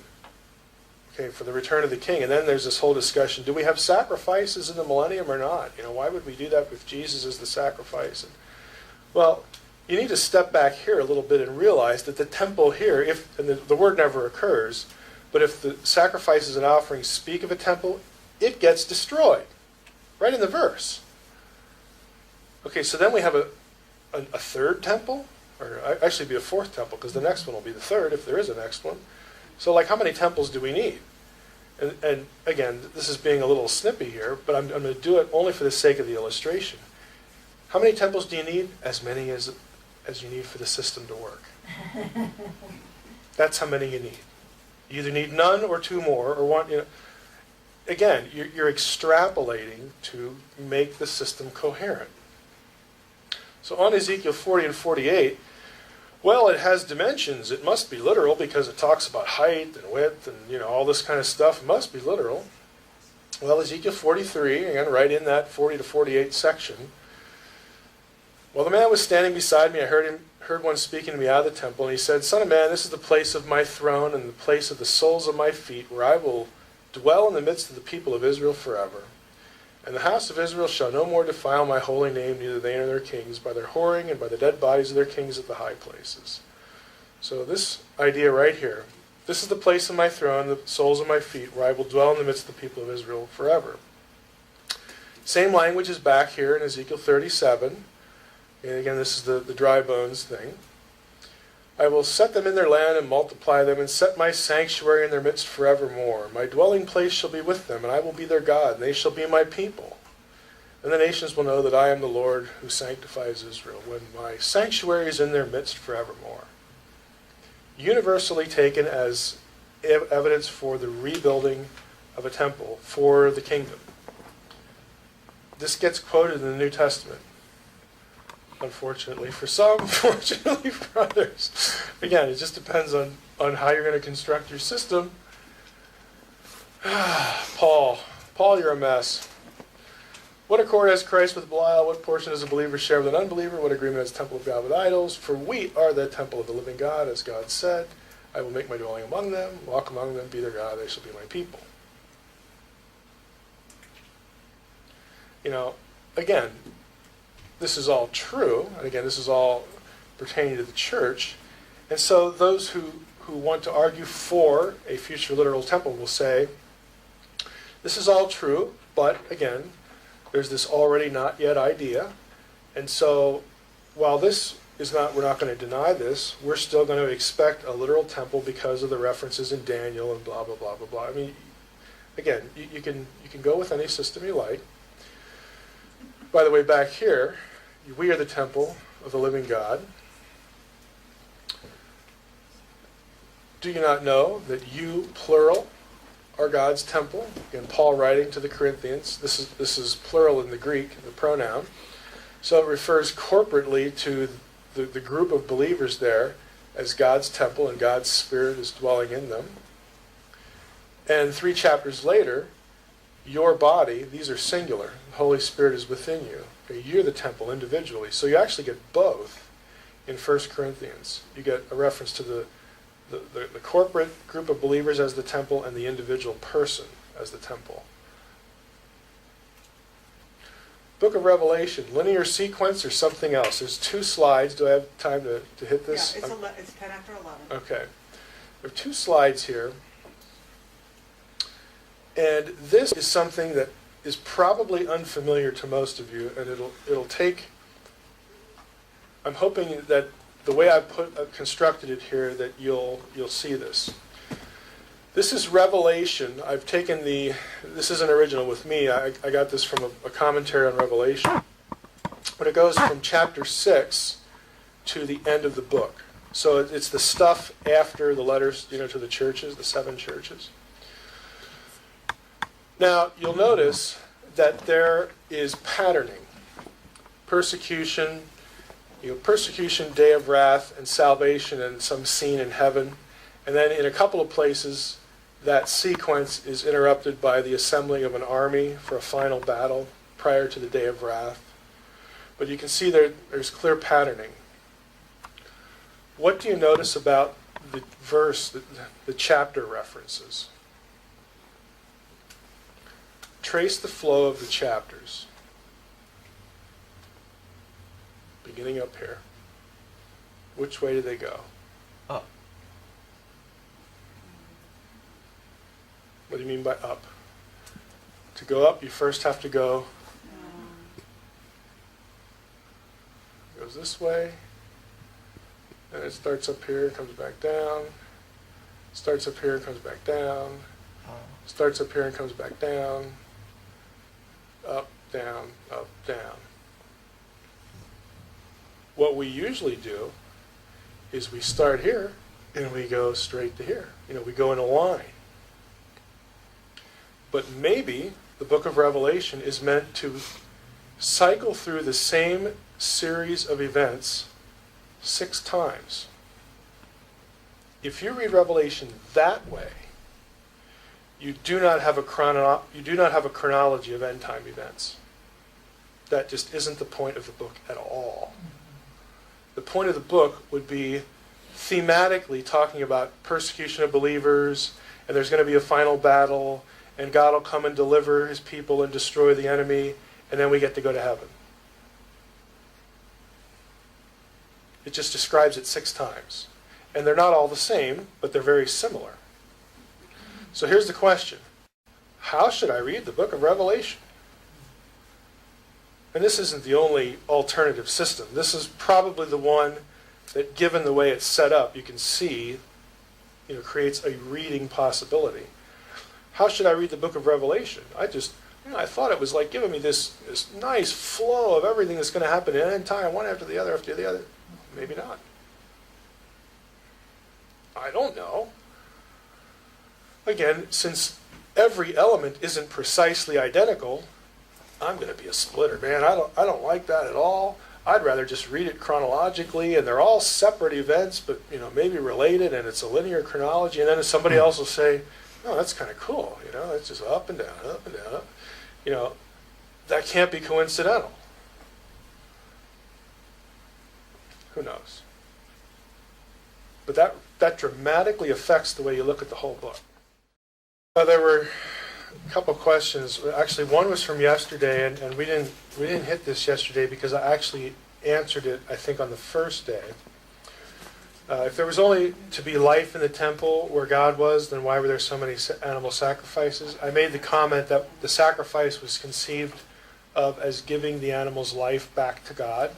okay, for the return of the King. And then there's this whole discussion: do we have sacrifices in the millennium or not? You know, why would we do that if Jesus is the sacrifice? And, well, you need to step back here a little bit and realize that the temple here, and the word never occurs, but if the sacrifices and offerings speak of a temple, it gets destroyed. Right in the verse. Okay, so then we have a third temple, or actually be a fourth temple, because the next one will be the third, if there is a next one. So how many temples do we need? And again, this is being a little snippy here, but I'm going to do it only for the sake of the illustration. How many temples do you need? As many as you need for the system to work. That's how many you need. You either need none or 2 more, or one, Again, you're extrapolating to make the system coherent. So on Ezekiel 40 and 48, well, it has dimensions. It must be literal because it talks about height and width and all this kind of stuff. It must be literal. Well, Ezekiel 43, again, right in that 40 to 48 section. Well, the man was standing beside me. I heard one speaking to me out of the temple, and he said, "Son of man, this is the place of my throne and the place of the soles of my feet, where I will dwell in the midst of the people of Israel forever. And the house of Israel shall no more defile my holy name, neither they nor their kings, by their whoring and by the dead bodies of their kings at the high places." So this idea right here, this is the place of my throne, the soles of my feet, where I will dwell in the midst of the people of Israel forever. Same language is back here in Ezekiel 37. And again, this is the dry bones thing. "I will set them in their land and multiply them, and set my sanctuary in their midst forevermore. My dwelling place shall be with them, and I will be their God, and they shall be my people. And the nations will know that I am the Lord who sanctifies Israel, when my sanctuary is in their midst forevermore." Universally taken as evidence for the rebuilding of a temple for the kingdom. This gets quoted in the New Testament. Unfortunately for some, fortunately for others. Again, it just depends on how you're going to construct your system. Paul, you're a mess. "What accord has Christ with Belial? What portion does a believer share with an unbeliever? What agreement has the temple of God with idols? For we are the temple of the living God, as God said, I will make my dwelling among them, walk among them, be their God, they shall be my people." Again, this is all true, and again, this is all pertaining to the church. And so those who want to argue for a future literal temple will say, this is all true, but again, there's this already not yet idea. And so while this is not, we're not going to deny this, we're still going to expect a literal temple because of the references in Daniel and blah, blah, blah, blah, blah. I mean, again, you can go with any system you like. By the way, back here, we are the temple of the living God. Do you not know that you, plural, are God's temple? Again, Paul writing to the Corinthians. This is plural in the Greek, the pronoun. So it refers corporately to the group of believers there as God's temple, and God's Spirit is dwelling in them. And 3 chapters later, your body, these are singular. The Holy Spirit is within you. Okay, you're the temple individually. So you actually get both in 1 Corinthians. You get a reference to the corporate group of believers as the temple and the individual person as the temple. Book of Revelation, linear sequence or something else? There's 2 slides. Do I have time to hit Yeah, this? it's 10 after 11. Okay. There are 2 slides here. And this is something that is probably unfamiliar to most of you, and it'll take, I'm hoping that the way I've constructed it here, that you'll see this. This is Revelation. I've taken this isn't original with me. I got this from a commentary on Revelation. But it goes from chapter 6 to the end of the book. So it's the stuff after the letters, to the churches, the 7 churches. Now, you'll notice that there is patterning. Persecution, persecution, day of wrath, and salvation, and some scene in heaven. And then in a couple of places, that sequence is interrupted by the assembling of an army for a final battle prior to the day of wrath. But you can see there's clear patterning. What do you notice about the verse, the chapter references? Trace the flow of the chapters. Beginning up here. Which way do they go? Up. What do you mean by up? To go up, you first have to go. Goes this way. And it starts up here, comes back down. Starts up here, comes back down. Starts up here and comes back down. Up, down, up, down. What we usually do is we start here and we go straight to here. We go in a line. But maybe the book of Revelation is meant to cycle through the same series of events 6 times. If you read Revelation that way, you do not have a chronology of end time events. That just isn't the point of the book at all. The point of the book would be thematically talking about persecution of believers, and there's going to be a final battle, and God will come and deliver his people and destroy the enemy, and then we get to go to heaven. It just describes it 6 times. And they're not all the same, but they're very similar. So here's the question. How should I read the book of Revelation? And this isn't the only alternative system. This is probably the one that, given the way it's set up, you can see, creates a reading possibility. How should I read the book of Revelation? I thought it was like giving me this nice flow of everything that's going to happen in end time, one after the other. Maybe not. I don't know. Again, since every element isn't precisely identical, I'm going to be a splitter, man. I don't like that at all. I'd rather just read it chronologically, and they're all separate events, but maybe related, and it's a linear chronology. And then somebody else will say, "Oh, that's kind of cool. It's just up and down, up and down, up." That can't be coincidental. Who knows? But that dramatically affects the way you look at the whole book. There were a couple questions. Actually, one was from yesterday, and we didn't hit this yesterday because I actually answered it, I think, on the first day. If there was only to be life in the temple where God was, then why were there so many animal sacrifices? I made the comment that the sacrifice was conceived of as giving the animal's life back to God.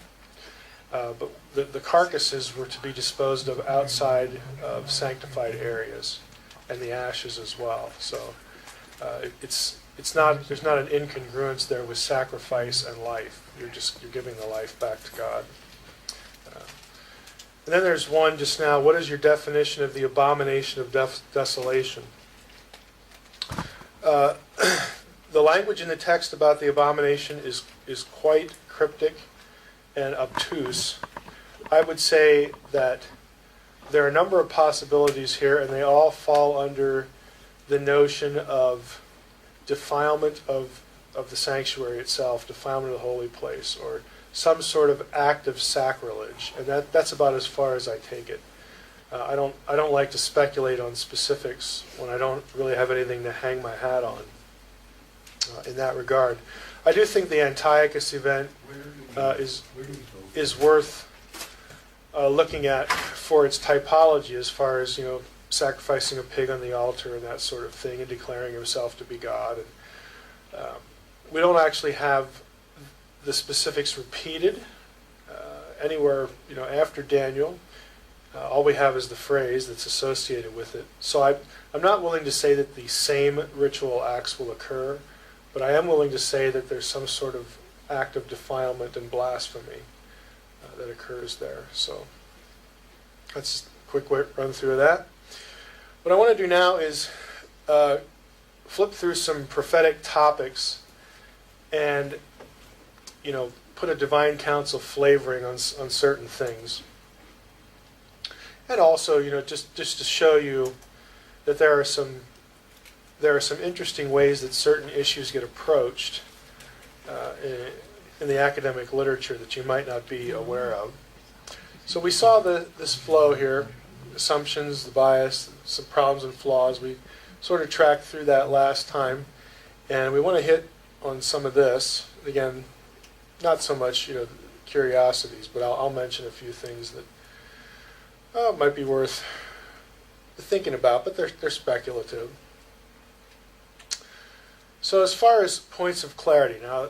But the carcasses were to be disposed of outside of sanctified areas, and the ashes as well. So there's not an incongruence there with sacrifice and life. You're giving the life back to God. And then there's one just now. What is your definition of the abomination of desolation? The language in the text about the abomination is quite cryptic and obtuse. I would say that there are a number of possibilities here, and they all fall under the notion of defilement of the sanctuary itself, defilement of the holy place, or some sort of act of sacrilege, and that's about as far as I take it. I don't like to speculate on specifics when I don't really have anything to hang my hat on. in that regard. I do think the Antiochus event is worth looking at for its typology, as far as, sacrificing a pig on the altar and that sort of thing, and declaring himself to be God. And we don't actually have the specifics repeated anywhere, after Daniel. All we have is the phrase that's associated with it. So I'm not willing to say that the same ritual acts will occur, but I am willing to say that there's some sort of act of defilement and blasphemy that occurs there. So that's a quick run through of that. What I want to do now is flip through some prophetic topics and, put a divine counsel flavoring on certain things. And also, just to show you that there are some interesting ways that certain issues get approached in the academic literature that you might not be aware of. So we saw this flow here: assumptions, the bias, some problems and flaws. We sort of tracked through that last time, and we want to hit on some of this again. Not so much, curiosities, but I'll mention a few things that might be worth thinking about, but they're speculative. So as far as points of clarity, now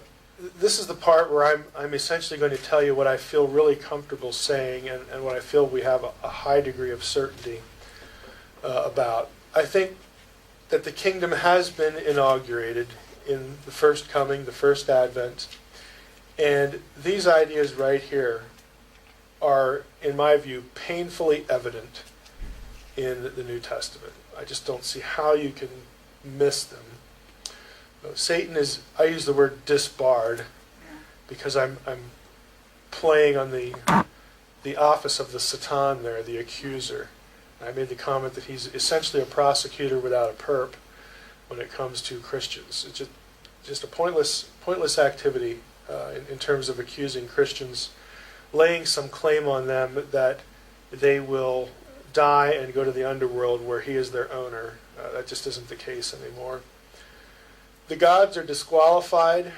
this is the part where I'm essentially going to tell you what I feel really comfortable saying and what I feel we have a high degree of certainty about. I think that the kingdom has been inaugurated in the first coming, the first advent, and these ideas right here are, in my view, painfully evident in the New Testament. I just don't see how you can miss them. Satan is, I use the word disbarred because I'm playing on the office of the Satan there, the accuser. I made the comment that he's essentially a prosecutor without a perp when it comes to Christians. It's just a pointless activity in terms of accusing Christians, laying some claim on them that they will die and go to the underworld where he is their owner. That just isn't the case anymore. The gods are disqualified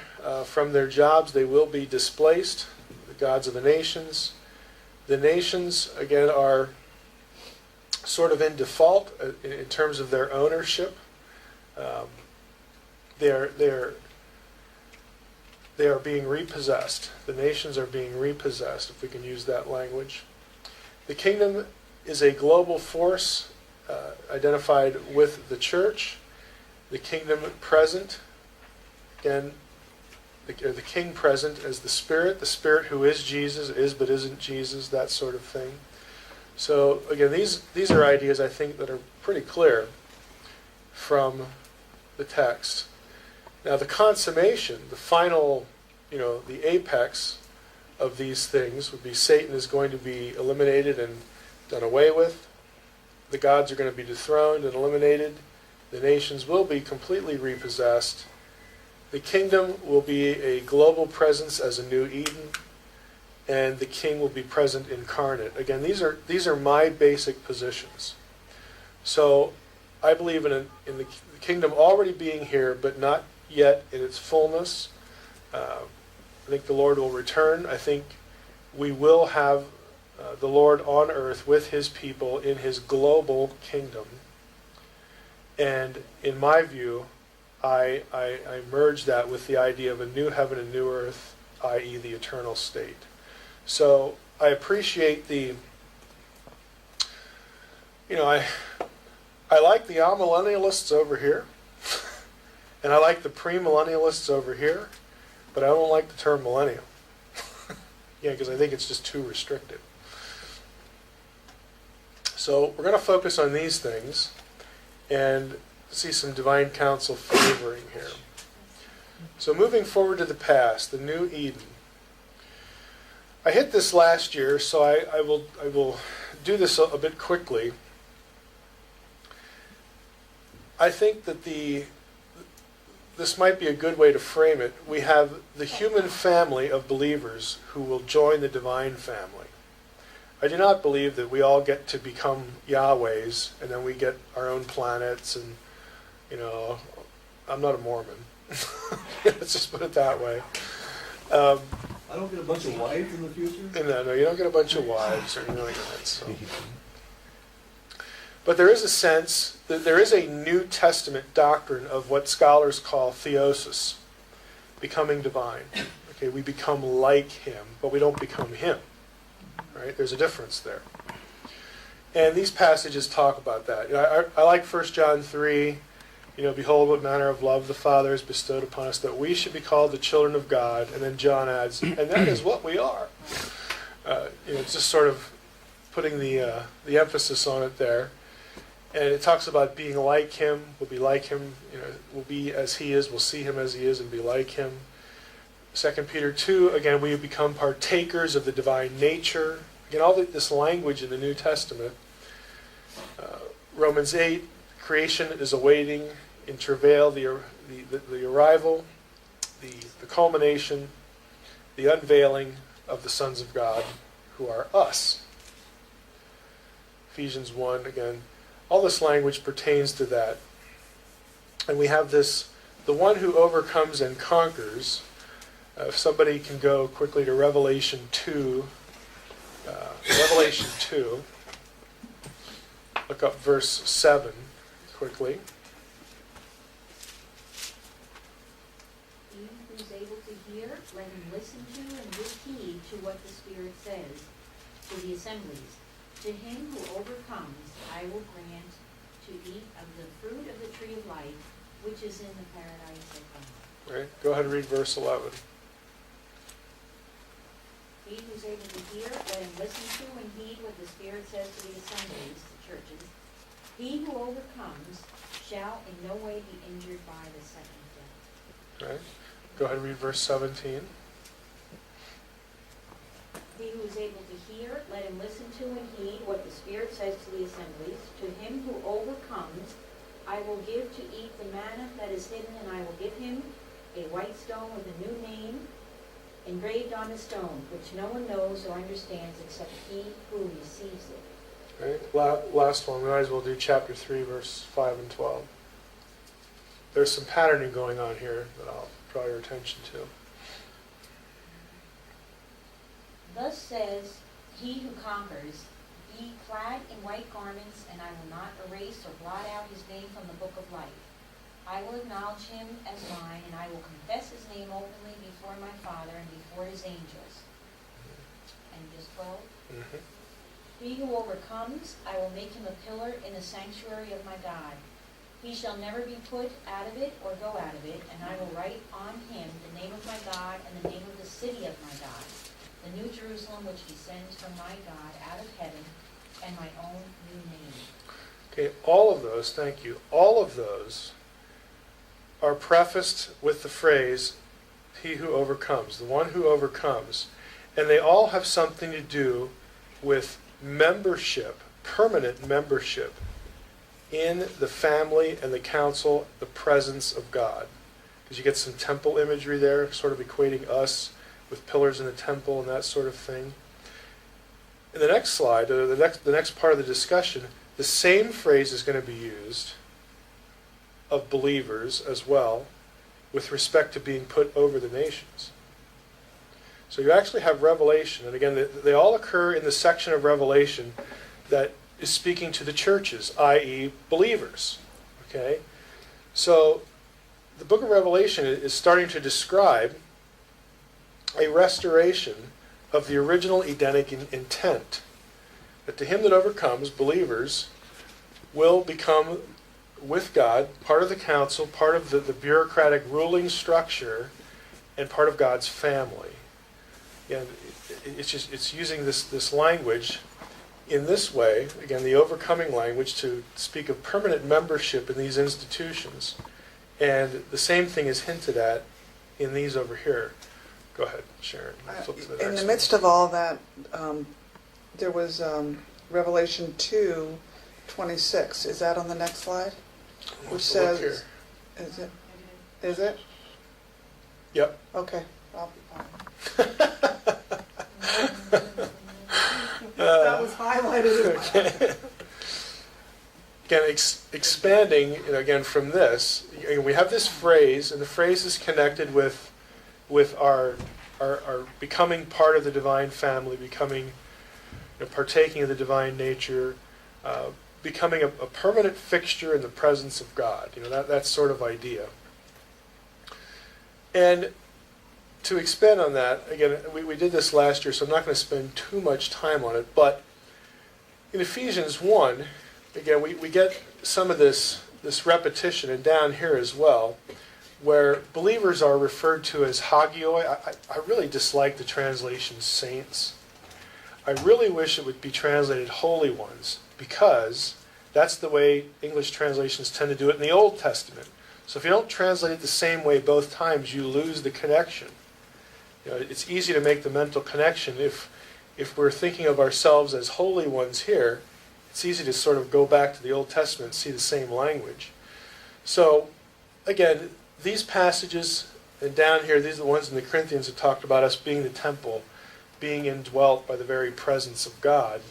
from their jobs. They will be displaced. The gods of the nations. The nations, again, are sort of in default in terms of their ownership. They are being repossessed. The nations are being repossessed, if we can use that language. The kingdom is a global force identified with the church. The kingdom present, again, the king present as the Spirit who is Jesus, is but isn't Jesus, that sort of thing. So again, these are ideas I think that are pretty clear from the text. Now the consummation, the final, the apex of these things would be Satan is going to be eliminated and done away with. The gods are going to be dethroned and eliminated. The nations will be completely repossessed. The kingdom will be a global presence as a new Eden, and the king will be present incarnate. Again, these are my basic positions. So I believe in the kingdom already being here, but not yet in its fullness. I think the Lord will return. I think we will have the Lord on earth with his people in his global kingdom. And in my view, I merge that with the idea of a new heaven and new earth, i.e. the eternal state. So I appreciate I like the amillennialists over here, and I like the premillennialists over here, but I don't like the term millennium. Because I think it's just too restrictive. So we're going to focus on these things and see some divine counsel flavoring here. So moving forward to the past, the new Eden. I hit this last year, so I will do this a bit quickly. I think that this might be a good way to frame it. We have the human family of believers who will join the divine family. I do not believe that we all get to become Yahwehs and then we get our own planets and, I'm not a Mormon. Let's just put it that way. Um, I don't get a bunch of wives in the future? no, you don't get a bunch of wives or anything like that. So. But there is a sense that there is a New Testament doctrine of what scholars call theosis, becoming divine. Okay, we become like him, but we don't become him. Right? There's a difference there. And these passages talk about that. You know, I like 1 John 3, behold what manner of love the Father has bestowed upon us, that we should be called the children of God. And then John adds, and that is what we are. It's just sort of putting the emphasis on it there. And it talks about being like him, we'll be like him, we'll be as he is, we'll see him as he is and be like him. 2 Peter 2, again, we become partakers of the divine nature. Again, all this language in the New Testament. Romans 8, creation is awaiting in travail the arrival, the culmination, the unveiling of the sons of God, who are us. Ephesians 1, again, all this language pertains to that. And we have this, the one who overcomes and conquers. If somebody can go quickly to Revelation 2. Revelation 2. Look up verse 7 quickly. He who's able to hear, let him listen to and give heed to what the Spirit says to the assemblies. To him who overcomes, I will grant to eat of the fruit of the tree of life, which is in the paradise of God. Right? Go ahead and read verse 11. He who's able to hear, let him listen to and heed what the Spirit says to the assemblies, the churches. He who overcomes shall in no way be injured by the second death. Right? Go ahead and read verse 17. He who is able to hear, let him listen to and heed what the Spirit says to the assemblies. To him who overcomes, I will give to eat the manna that is hidden, and I will give him a white stone with a new name engraved on a stone, which no one knows or understands except he who receives it. Right? Last one, we might as well do chapter 3, verse 5 and 12. There's some patterning going on here that I'll draw your attention to. Thus says he who conquers, be clad in white garments, and I will not erase or blot out his name from the book of life. I will acknowledge him as mine, and I will confess his name openly before my Father and before his angels. And just 12. Mm-hmm. He who overcomes, I will make him a pillar in the sanctuary of my God. He shall never be put out of it or go out of it, and I will write on him the name of my God and the name of the city of my God, the new Jerusalem which descends from my God out of heaven, and my own new name. Okay, all of those, thank you, all of those are prefaced with the phrase, he who overcomes, the one who overcomes. And they all have something to do with membership, permanent membership in the family and the council, the presence of God. Because you get some temple imagery there, sort of equating us with pillars in the temple and that sort of thing. In the next slide, the next part of the discussion, the same phrase is going to be used of believers as well with respect to being put over the nations. So you actually have Revelation, and again, they all occur in the section of Revelation that is speaking to the churches, i.e. believers. Okay? So the book of Revelation is starting to describe a restoration of the original Edenic intent. That to him that overcomes, believers, will become, with God, part of the council, part of the bureaucratic ruling structure, and part of God's family. Again, it's using this language in this way, again, the overcoming language, to speak of permanent membership in these institutions. And the same thing is hinted at in these over here. Go ahead, Sharon. Flip to the In next the one. midst of all that, there was Revelation 2:26. Is that on the next slide? We'll Which have to look says, here. is it? Is it? Yep. Okay. I'll be fine. That was highlighted. Again, again, expanding, again, from this, we have this phrase, and the phrase is connected with our becoming part of the divine family, becoming, partaking of the divine nature, becoming a permanent fixture in the presence of God. That sort of idea. And to expand on that, again, we did this last year, so I'm not going to spend too much time on it, but in Ephesians 1, again, we get some of this repetition, and down here as well, where believers are referred to as hagioi. I really dislike the translation saints. I really wish it would be translated holy ones, because that's the way English translations tend to do it in the Old Testament. So if you don't translate it the same way both times, you lose the connection. It's easy to make the mental connection. If we're thinking of ourselves as holy ones here, it's easy to sort of go back to the Old Testament and see the same language. So, again, these passages, and down here, these are the ones in the Corinthians that talked about us being the temple, being indwelt by the very presence of God.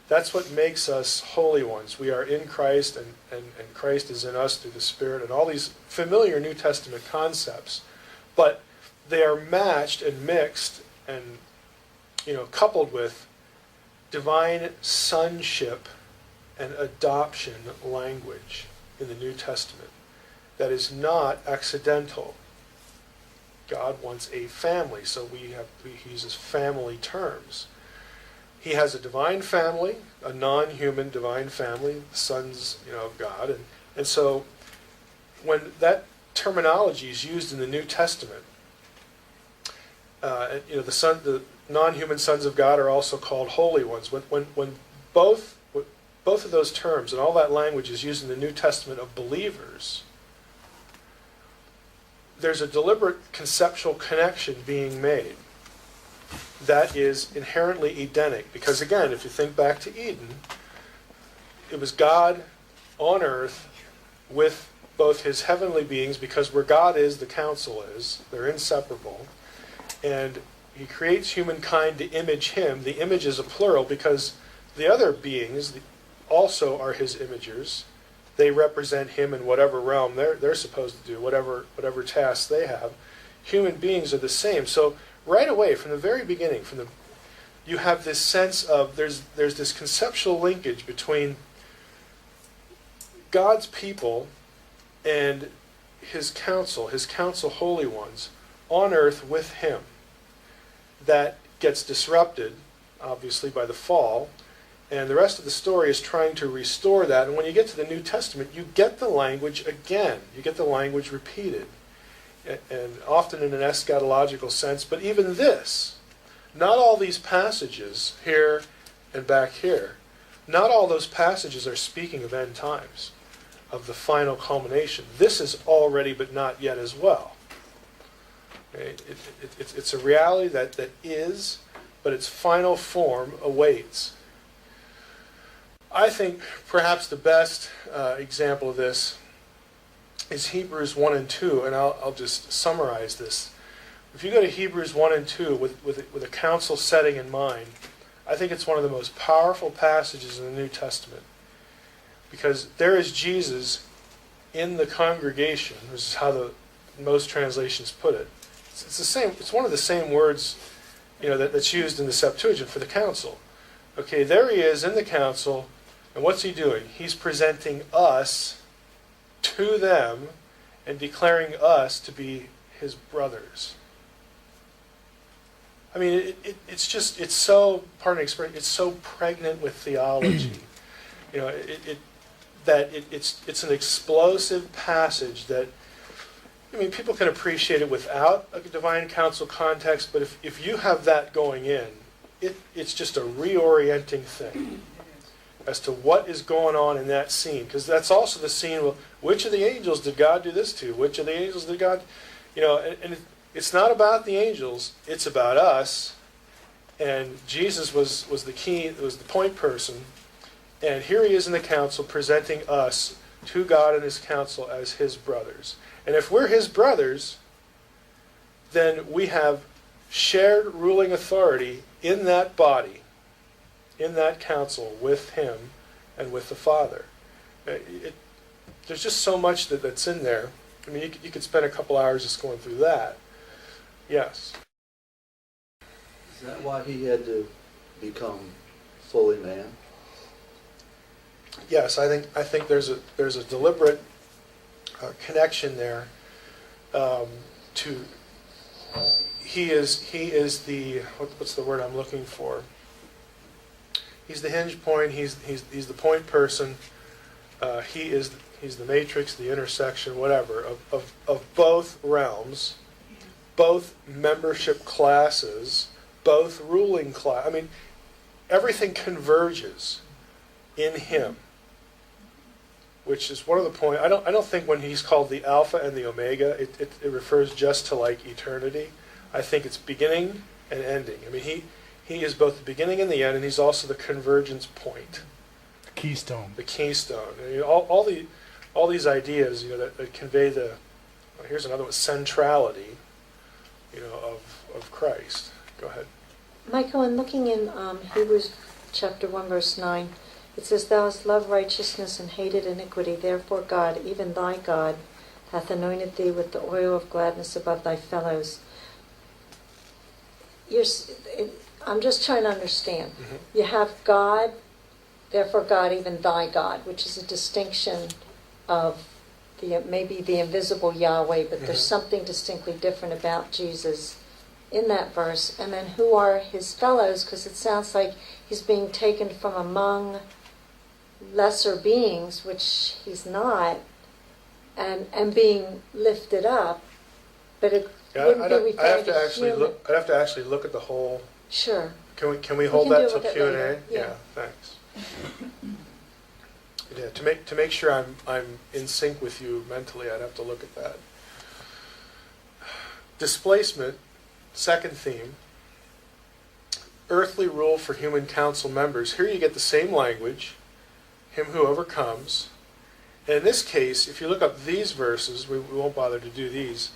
That's what makes us holy ones. We are in Christ, and Christ is in us through the Spirit, and all these familiar New Testament concepts. But they are matched and mixed and coupled with divine sonship and adoption language in the New Testament that is not accidental. God wants a family, so he uses family terms. He has a divine family, a non-human divine family, the sons of God, and so when that terminology is used in the New Testament, the non-human sons of God are also called holy ones. When both of those terms and all that language is used in the New Testament of believers, there's a deliberate conceptual connection being made that is inherently Edenic. Because again, if you think back to Eden, it was God on earth with both his heavenly beings, because where God is, the council is. They're inseparable. And he creates humankind to image him. The image is a plural because the other beings also are his imagers. They represent him in whatever realm they're supposed to do, whatever tasks they have. Human beings are the same. So right away, from the very beginning, you have this sense of there's this conceptual linkage between God's people and his council holy ones, on earth with him. That gets disrupted, obviously, by the fall, and the rest of the story is trying to restore that. And when you get to the New Testament, you get the language again. You get the language repeated, and often in an eschatological sense. But even this, not all these passages here and back here, not all those passages are speaking of end times, of the final culmination. This is already but not yet as well. Okay? It's a reality that is, but its final form awaits. I think perhaps the best example of this is Hebrews 1 and 2, and I'll just summarize this. If you go to Hebrews 1 and 2 with a council setting in mind, I think it's one of the most powerful passages in the New Testament. Because there is Jesus in the congregation, which is how most translations put it. It's the same. It's one of the same words, that's used in the Septuagint for the council. Okay, there he is in the council, and what's he doing? He's presenting us to them and declaring us to be his brothers. I mean, it's so, pardon the expression, it's so pregnant with theology. It's an explosive passage that, people can appreciate it without a divine council context, but if you have that going in, it's just a reorienting thing as to what is going on in that scene. Because that's also the scene, well, which of the angels did God do this to? Which of the angels did God... and it's not about the angels, it's about us. And Jesus was the key, was the point person. And here he is in the council presenting us to God and his council as his brothers. And if we're his brothers, then we have shared ruling authority in that body, in that council, with him and with the Father. There's just so much that's in there. I mean, you could spend a couple hours just going through that. Yes. Is that why he had to become fully man? Yes, I think there's a deliberate connection there. To he is the what's the word I'm looking for? He's the hinge point. He's the point person. He's the matrix, the intersection, whatever of both realms, both membership classes, both ruling class. I mean, everything converges in him, which is one of the points. I don't think when he's called the Alpha and the Omega, it refers just to like eternity. I think it's beginning and ending. I mean, he is both the beginning and the end, and he's also the convergence point, Keystone. the keystone. And, you know, all these ideas, you know, that convey the. Well, here's another one: centrality, you know, of Christ. Go ahead. Michael, in looking in Hebrews chapter 1, verse 9, it says, Thou hast loved righteousness and hated iniquity, therefore God, even thy God, hath anointed thee with the oil of gladness above thy fellows. I'm just trying to understand. Mm-hmm. You have God, therefore God, even thy God, which is a distinction of maybe the invisible Yahweh, but there's something distinctly different about Jesus in that verse. And then who are his fellows? Because it sounds like he's being taken from among lesser beings, which he's not, and being lifted up. But it wouldn't be referring to human. I'd have to actually look at the whole. Sure. Can we hold can that deal till with it Q&A? later. Yeah. Yeah, thanks. Yeah, to make sure I'm in sync with you mentally, I'd have to look at that. Displacement, second theme. Earthly rule for human council members. Here you get the same language, him who overcomes. And in this case, if you look up these verses, we won't bother to do these.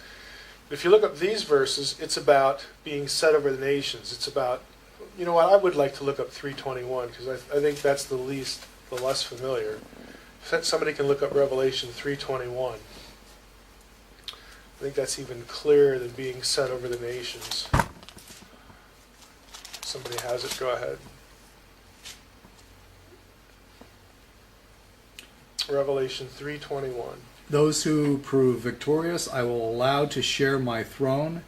But if you look up these verses, it's about being set over the nations. It's about, you know what, I would like to look up 3:21 because I think that's the less familiar. If somebody can look up Revelation 3:21. I think that's even clearer than being set over the nations. If somebody has it, go ahead. Revelation 3:21. Those who prove victorious, I will allow to share my throne,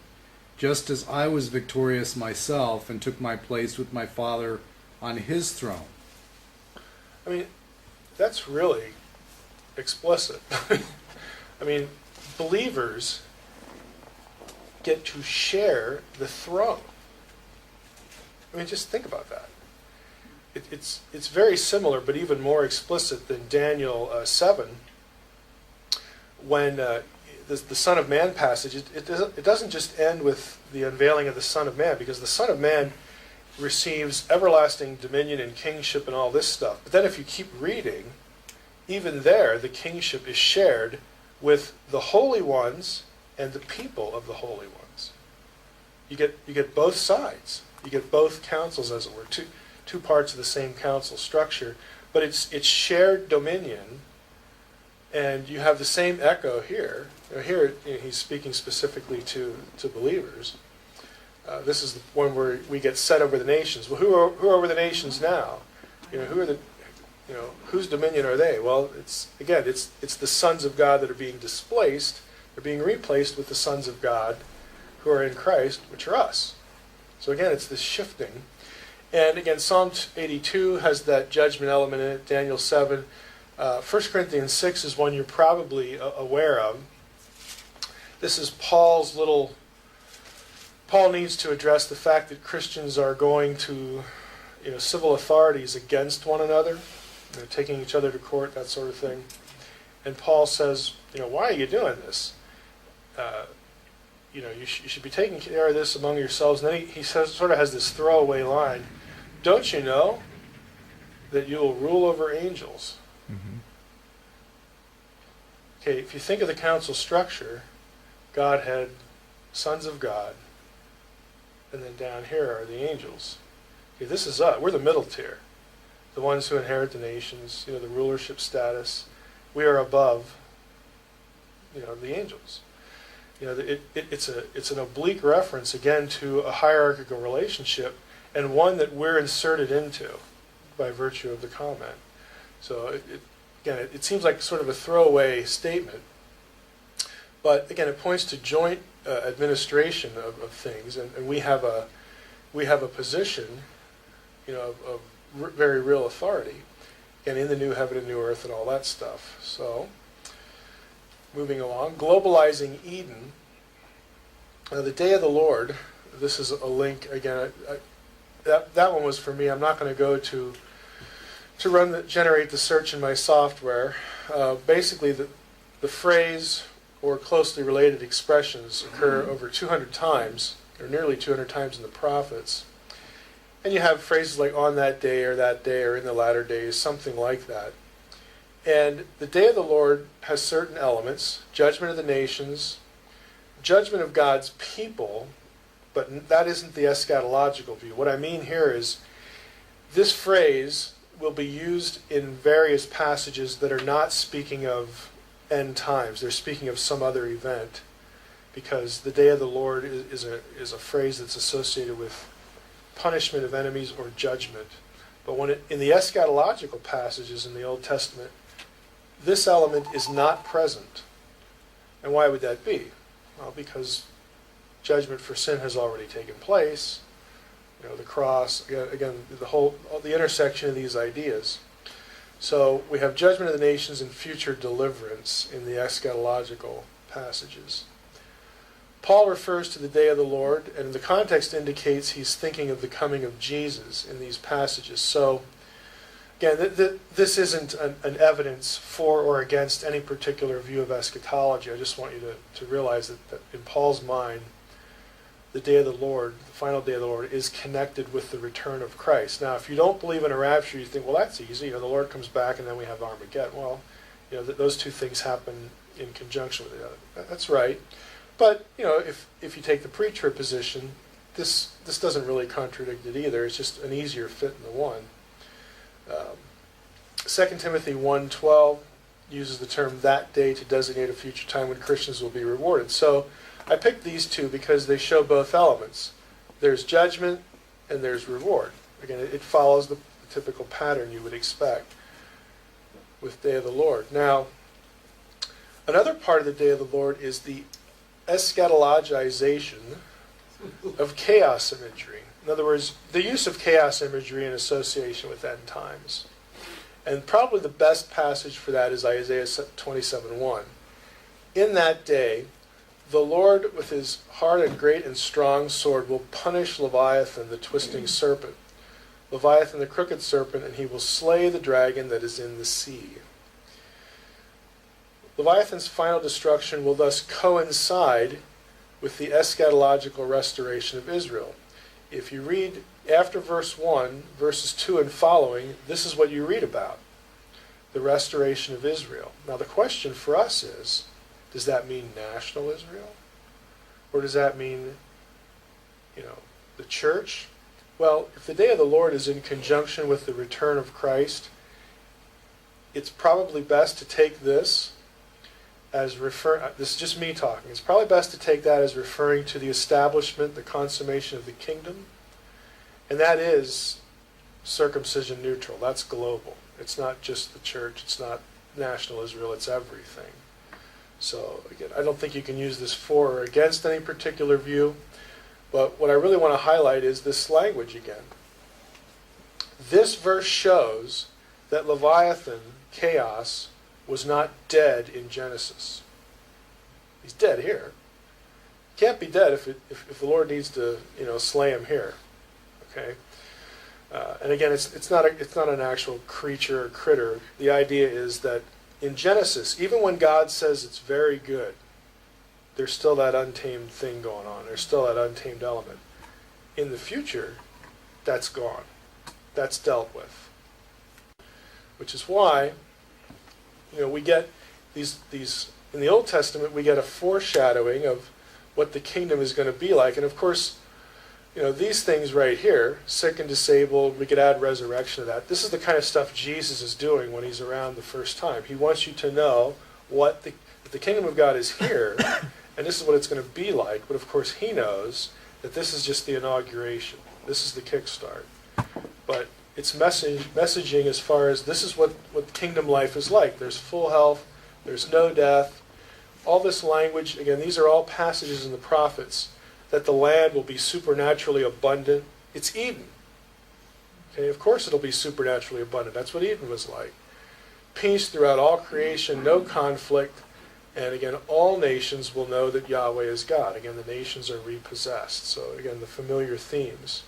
just as I was victorious myself and took my place with my Father on his throne. I mean, that's really explicit. I mean, believers get to share the throne. I mean, just think about that. It's very similar, but even more explicit than Daniel 7, when the Son of Man passage. It doesn't just end with the unveiling of the Son of Man, because the Son of Man receives everlasting dominion and kingship and all this stuff. But then if you keep reading, even there, the kingship is shared with the holy ones and the people of the holy ones. You get both sides. You get both councils, as it were, two parts of the same council structure. But it's shared dominion, and you have the same echo here. Here he's speaking specifically to believers. This is the one where we get set over the nations. Well, who are over the nations now? Who are the whose dominion are they? Well, it's the sons of God that are being displaced. They're being replaced with the sons of God who are in Christ, which are us. So again, it's this shifting. And again, Psalm 82 has that judgment element in it, Daniel 7. 1 Corinthians 6 is one you're probably aware of. This is Paul needs to address the fact that Christians are going to civil authorities against one another. They're taking each other to court, that sort of thing. And Paul says, why are you doing this? You should be taking care of this among yourselves. And then he sort of has this throwaway line. Don't you know that you will rule over angels? Mm-hmm. Okay, if you think of the council structure, Godhead, sons of God, and then down here are the angels. Okay, this is us. We're the middle tier. the ones who inherit the nations, the rulership status. We are above, the angels. It's an oblique reference, again, to a hierarchical relationship, and one that we're inserted into by virtue of the comment. So, it seems like sort of a throwaway statement, but again, it points to joint administration of things, and we have a position, of very real authority, and in the new heaven and new earth and all that stuff. So, moving along, globalizing Eden. The day of the Lord. This is a link again. That one was for me. I'm not going to go to generate the search in my software. Basically, the phrase or closely related expressions occur over 200 times, or nearly 200 times in the prophets. And you have phrases like on that day, or in the latter days, something like that. And the day of the Lord has certain elements: judgment of the nations, judgment of God's people, but that isn't the eschatological view. What I mean here is this phrase will be used in various passages that are not speaking of end times. They're speaking of some other event, because the day of the Lord is a phrase that's associated with punishment of enemies or judgment. But when in the eschatological passages in the Old Testament, this element is not present. And why would that be? Well, because judgment for sin has already taken place. The cross, again, the intersection of these ideas. So we have judgment of the nations and future deliverance in the eschatological passages. Paul refers to the day of the Lord, and the context indicates he's thinking of the coming of Jesus in these passages. So, again, this isn't an evidence for or against any particular view of eschatology. I just want you to realize that in Paul's mind, the day of the Lord, the final day of the Lord, is connected with the return of Christ. Now, if you don't believe in a rapture, you think, well, that's easy. The Lord comes back and then we have Armageddon. Well, those two things happen in conjunction with each other. That's right. But, if you take the pre-trib position, this doesn't really contradict it either. It's just an easier fit in the one. 2 Timothy 1:12 uses the term that day to designate a future time when Christians will be rewarded. So I picked these two because they show both elements. There's judgment and there's reward. Again, it follows the typical pattern you would expect with Day of the Lord. Now, another part of the Day of the Lord is the eschatologization of chaos imagery. In other words, the use of chaos imagery in association with end times. And probably the best passage for that is Isaiah 27:1. In that day, the Lord with his hard and great and strong sword will punish Leviathan, the twisting serpent, Leviathan, the crooked serpent, and he will slay the dragon that is in the sea. Leviathan's final destruction will thus coincide with the eschatological restoration of Israel. If you read after verse 1, verses 2 and following, this is what you read about: the restoration of Israel. Now the question for us is, does that mean national Israel? Or does that mean, the church? Well, if the day of the Lord is in conjunction with the return of Christ, it's probably best to take this as this is just me talking. It's probably best to take that as referring to the establishment, the consummation of the kingdom. And that is circumcision neutral. That's global. It's not just the church. It's not national Israel. It's everything. So, again, I don't think you can use this for or against any particular view. But what I really want to highlight is this language again. This verse shows that Leviathan, chaos, was not dead in Genesis. He's dead here. Can't be dead if the Lord needs to slay him here. Okay. And again, it's not an actual creature or critter. The idea is that in Genesis, even when God says it's very good, there's still that untamed thing going on. There's still that untamed element. In the future, that's gone. That's dealt with. Which is why, we get these in the Old Testament, we get a foreshadowing of what the kingdom is going to be like. And of course, these things right here, sick and disabled, we could add resurrection to that. This is the kind of stuff Jesus is doing when he's around the first time. He wants you to know that the kingdom of God is here, and this is what it's going to be like. But of course, he knows that this is just the inauguration. This is the kickstart. But it's messaging as far as this is what kingdom life is like. There's full health. There's no death. All this language, again, these are all passages in the prophets, that the land will be supernaturally abundant. It's Eden. Okay, of course it'll be supernaturally abundant. That's what Eden was like. Peace throughout all creation, no conflict, and again, all nations will know that Yahweh is God. Again, the nations are repossessed. So again, the familiar themes.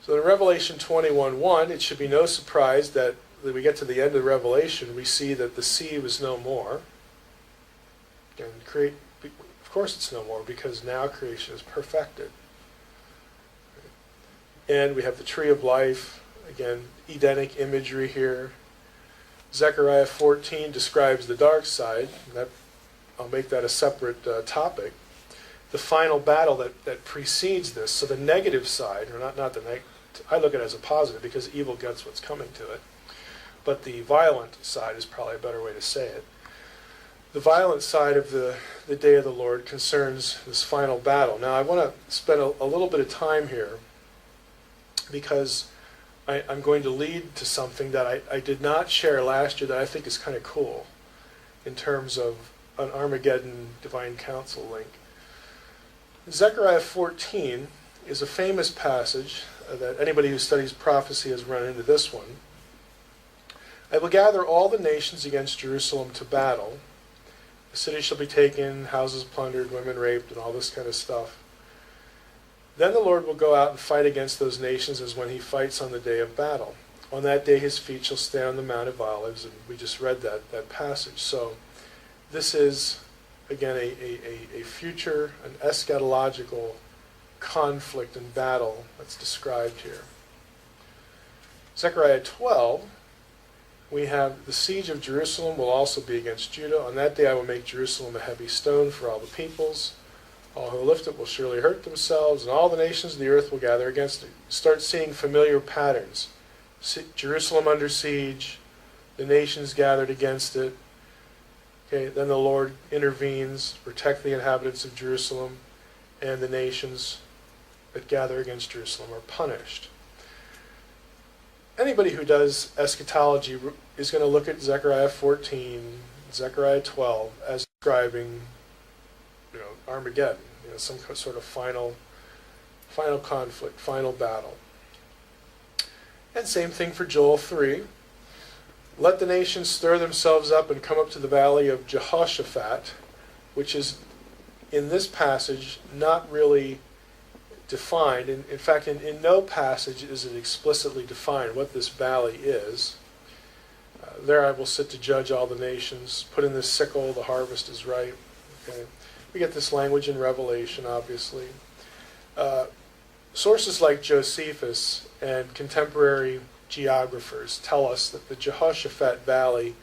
So in Revelation 21:1, it should be no surprise that when we get to the end of Revelation, we see that the sea was no more. And of course it's no more, because now creation is perfected. And we have the tree of life, again, Edenic imagery here. Zechariah 14 describes the dark side. I'll make that a separate topic. The final battle that precedes this, so the negative side, or not the negative, I look at it as a positive because evil gets what's coming to it. But the violent side is probably a better way to say it. The violent side of the day of the Lord concerns this final battle. Now I want to spend a little bit of time here because I'm going to lead to something that I did not share last year that I think is kind of cool in terms of an Armageddon Divine Council link. Zechariah 14 is a famous passage that anybody who studies prophecy has run into this one. I will gather all the nations against Jerusalem to battle. The city shall be taken, houses plundered, women raped, and all this kind of stuff. Then the Lord will go out and fight against those nations as when he fights on the day of battle. On that day his feet shall stand on the Mount of Olives, and we just read that passage. So this is, again, a future, an eschatological conflict and battle that's described here. Zechariah 12, we have the siege of Jerusalem will also be against Judah. On that day I will make Jerusalem a heavy stone for all the peoples. All who lift it will surely hurt themselves, and all the nations of the earth will gather against it. Start seeing familiar patterns. Jerusalem under siege, the nations gathered against it. Okay, then the Lord intervenes, protect the inhabitants of Jerusalem, and the nations that gather against Jerusalem are punished. Anybody who does eschatology is going to look at Zechariah 14, Zechariah 12 as describing, Armageddon, some sort of final conflict, final battle. And same thing for Joel 3. Let the nations stir themselves up and come up to the valley of Jehoshaphat, which is in this passage not really defined. In fact, in no passage is it explicitly defined what this valley is. There I will sit to judge all the nations. Put in this sickle, the harvest is ripe. Okay. We get this language in Revelation, obviously. Sources like Josephus and contemporary geographers tell us that the Jehoshaphat Valley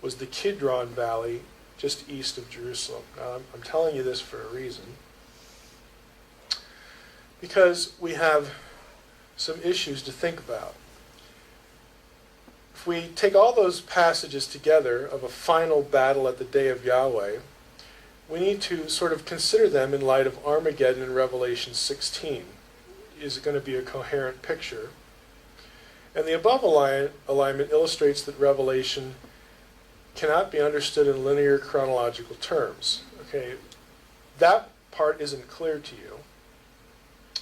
was the Kidron Valley just east of Jerusalem. Now, I'm telling you this for a reason. Because we have some issues to think about. If we take all those passages together of a final battle at the day of Yahweh, we need to sort of consider them in light of Armageddon in Revelation 16. Is it going to be a coherent picture? And the above alignment illustrates that Revelation cannot be understood in linear chronological terms. Okay, that part isn't clear to you,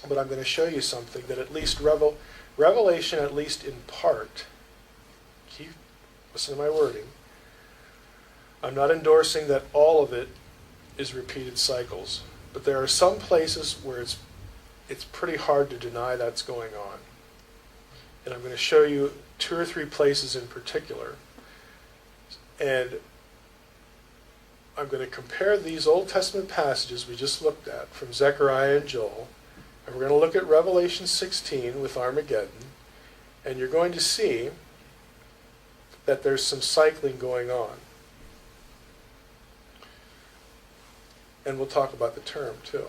but I'm going to show you something that at least Revelation, at least in part, listen to my wording, I'm not endorsing that all of it is repeated cycles, but there are some places where it's pretty hard to deny that's going on. And I'm going to show you 2 or 3 places in particular. And I'm going to compare these Old Testament passages we just looked at from Zechariah and Joel, and we're going to look at Revelation 16 with Armageddon, and you're going to see that there's some cycling going on. And we'll talk about the term too.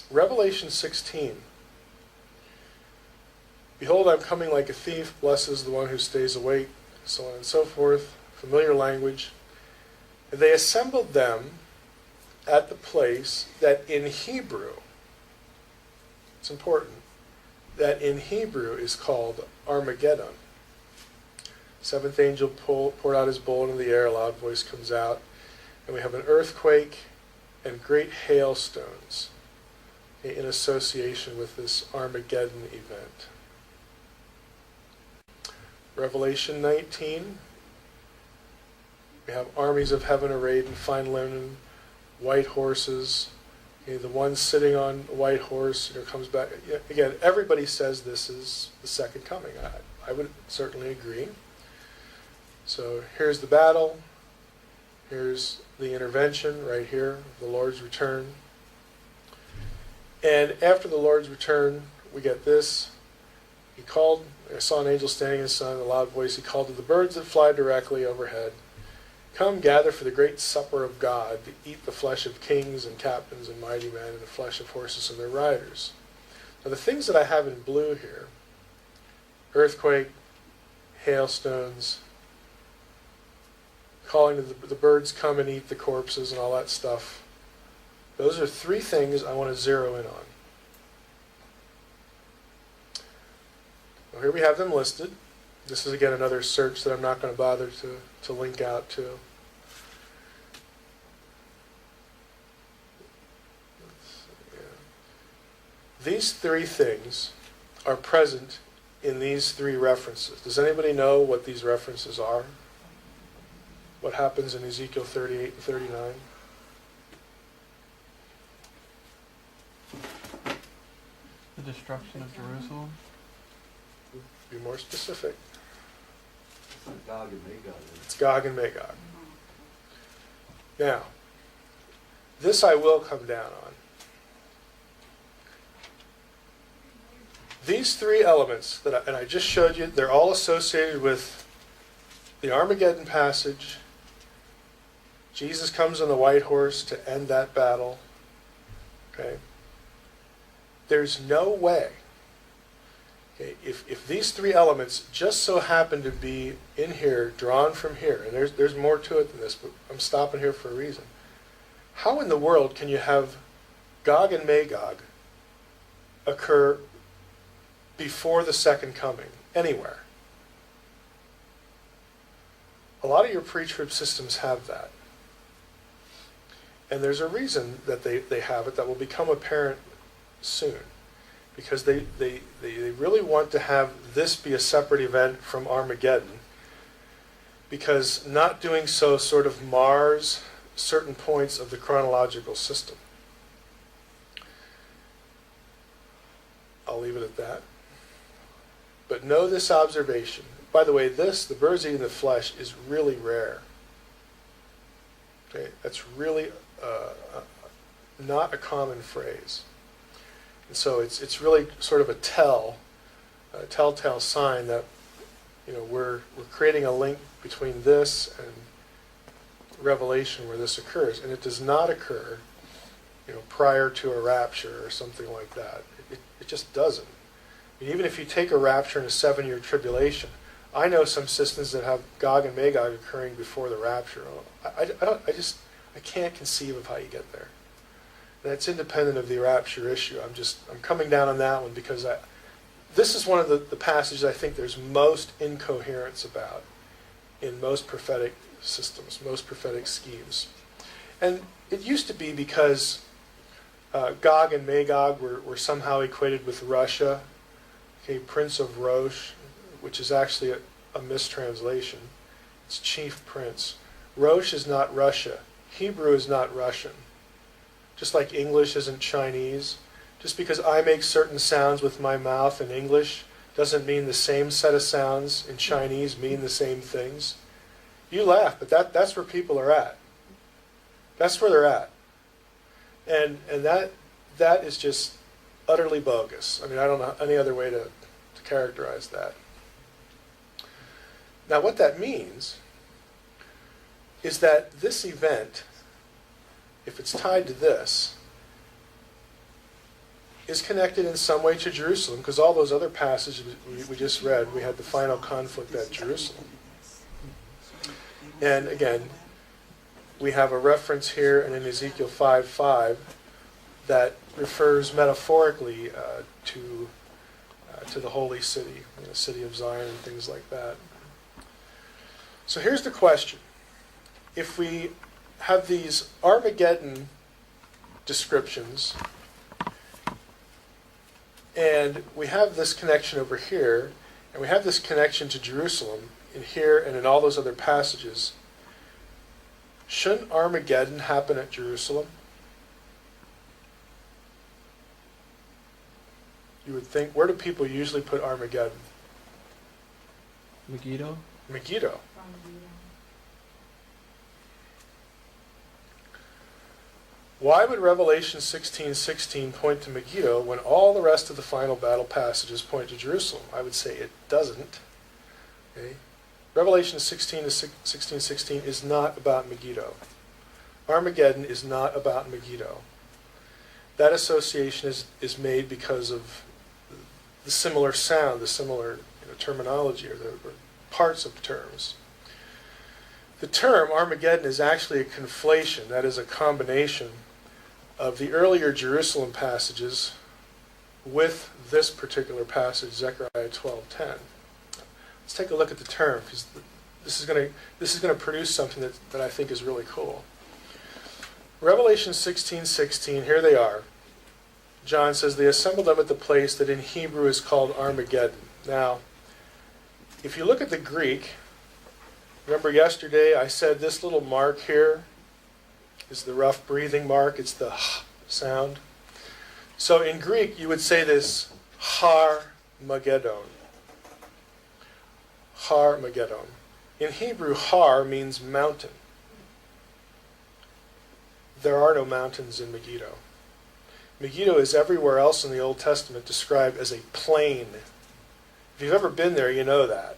Revelation 16. Behold, I'm coming like a thief. Blessed is the one who stays awake, so on and so forth. Familiar language. And they assembled them at the place that in Hebrew, it's important, that in Hebrew is called Armageddon. Seventh angel poured out his bowl into the air, a loud voice comes out, and we have an earthquake and great hailstones in association with this Armageddon event. Revelation 19, we have armies of heaven arrayed in fine linen, white horses. The one sitting on a white horse comes back. Again, everybody says this is the second coming. I would certainly agree. So here's the battle. Here's the intervention right here, the Lord's return. And after the Lord's return, we get this. He called, I saw an angel standing in the sun, a loud voice. He called to the birds that fly directly overhead. Come, gather for the great supper of God, to eat the flesh of kings and captains and mighty men, and the flesh of horses and their riders. Now the things that I have in blue here, earthquake, hailstones, calling to the birds come and eat the corpses and all that stuff, those are three things I want to zero in on. Well, here we have them listed. This is again another search that I'm not going to bother to link out to. These three things are present in these three references. Does anybody know what these references are? What happens in Ezekiel 38 and 39? The destruction of Jerusalem. Be more specific. It's like Gog and Magog. It's Gog and Magog. Now, this I will come down on. These three elements that I just showed you, they're all associated with the Armageddon passage. Jesus comes on the white horse to end that battle. Okay? There's no way, okay, if these three elements just so happen to be in here, drawn from here, and there's more to it than this, but I'm stopping here for a reason. How in the world can you have Gog and Magog occur before the second coming, anywhere? A lot of your pre-trib systems have that. And there's a reason that they have it that will become apparent soon. Because they really want to have this be a separate event from Armageddon. Because not doing so sort of mars certain points of the chronological system. I'll leave it at that. But know this observation. By the way, the birds eating the flesh, is really rare. Okay, that's really not a common phrase. And so it's really sort of a telltale sign that we're creating a link between this and Revelation where this occurs, and it does not occur prior to a rapture or something like that. It just doesn't. I mean, even if you take a rapture and a 7-year tribulation, I know some systems that have Gog and Magog occurring before the rapture. I can't conceive of how you get there. That's independent of the rapture issue. I'm coming down on that one because this is one of the passages I think there's most incoherence about in most prophetic systems, most prophetic schemes. And it used to be because Gog and Magog were somehow equated with Russia, okay, Prince of Rosh, which is actually a mistranslation. It's chief prince. Rosh is not Russia. Hebrew is not Russian. Just like English isn't Chinese. Just because I make certain sounds with my mouth in English doesn't mean the same set of sounds in Chinese mean the same things. You laugh, but that's where people are at. That's where they're at. And that is just utterly bogus. I mean, I don't know any other way to characterize that. Now, what that means is that this event, if it's tied to this, is connected in some way to Jerusalem, because all those other passages we just read, we had the final conflict at Jerusalem. And again, we have a reference here in Ezekiel 5:5 that refers metaphorically to the holy city, the city of Zion and things like that. So here's the question. If we have these Armageddon descriptions, and we have this connection over here, and we have this connection to Jerusalem in here and in all those other passages, shouldn't Armageddon happen at Jerusalem? You would think, where do people usually put Armageddon? Megiddo? Megiddo. Why would Revelation 16:16 point to Megiddo when all the rest of the final battle passages point to Jerusalem? I would say it doesn't. Okay? Revelation 16:16 is not about Megiddo. Armageddon is not about Megiddo. That association is made because of the similar sound, the similar terminology, or parts of terms. The term Armageddon is actually a conflation, that is a combination of the earlier Jerusalem passages with this particular passage, Zechariah 12:10. Let's take a look at the term, because this is going to produce something that I think is really cool. Revelation 16:16, here they are. John says, they assembled them at the place that in Hebrew is called Armageddon. Now, if you look at the Greek, remember yesterday I said this little mark here is the rough breathing mark. It's the h sound. So in Greek, you would say this Har-Mageddon. Har-Mageddon. In Hebrew, Har means mountain. There are no mountains in Megiddo. Megiddo is everywhere else in the Old Testament described as a plain. If you've ever been there, you know that.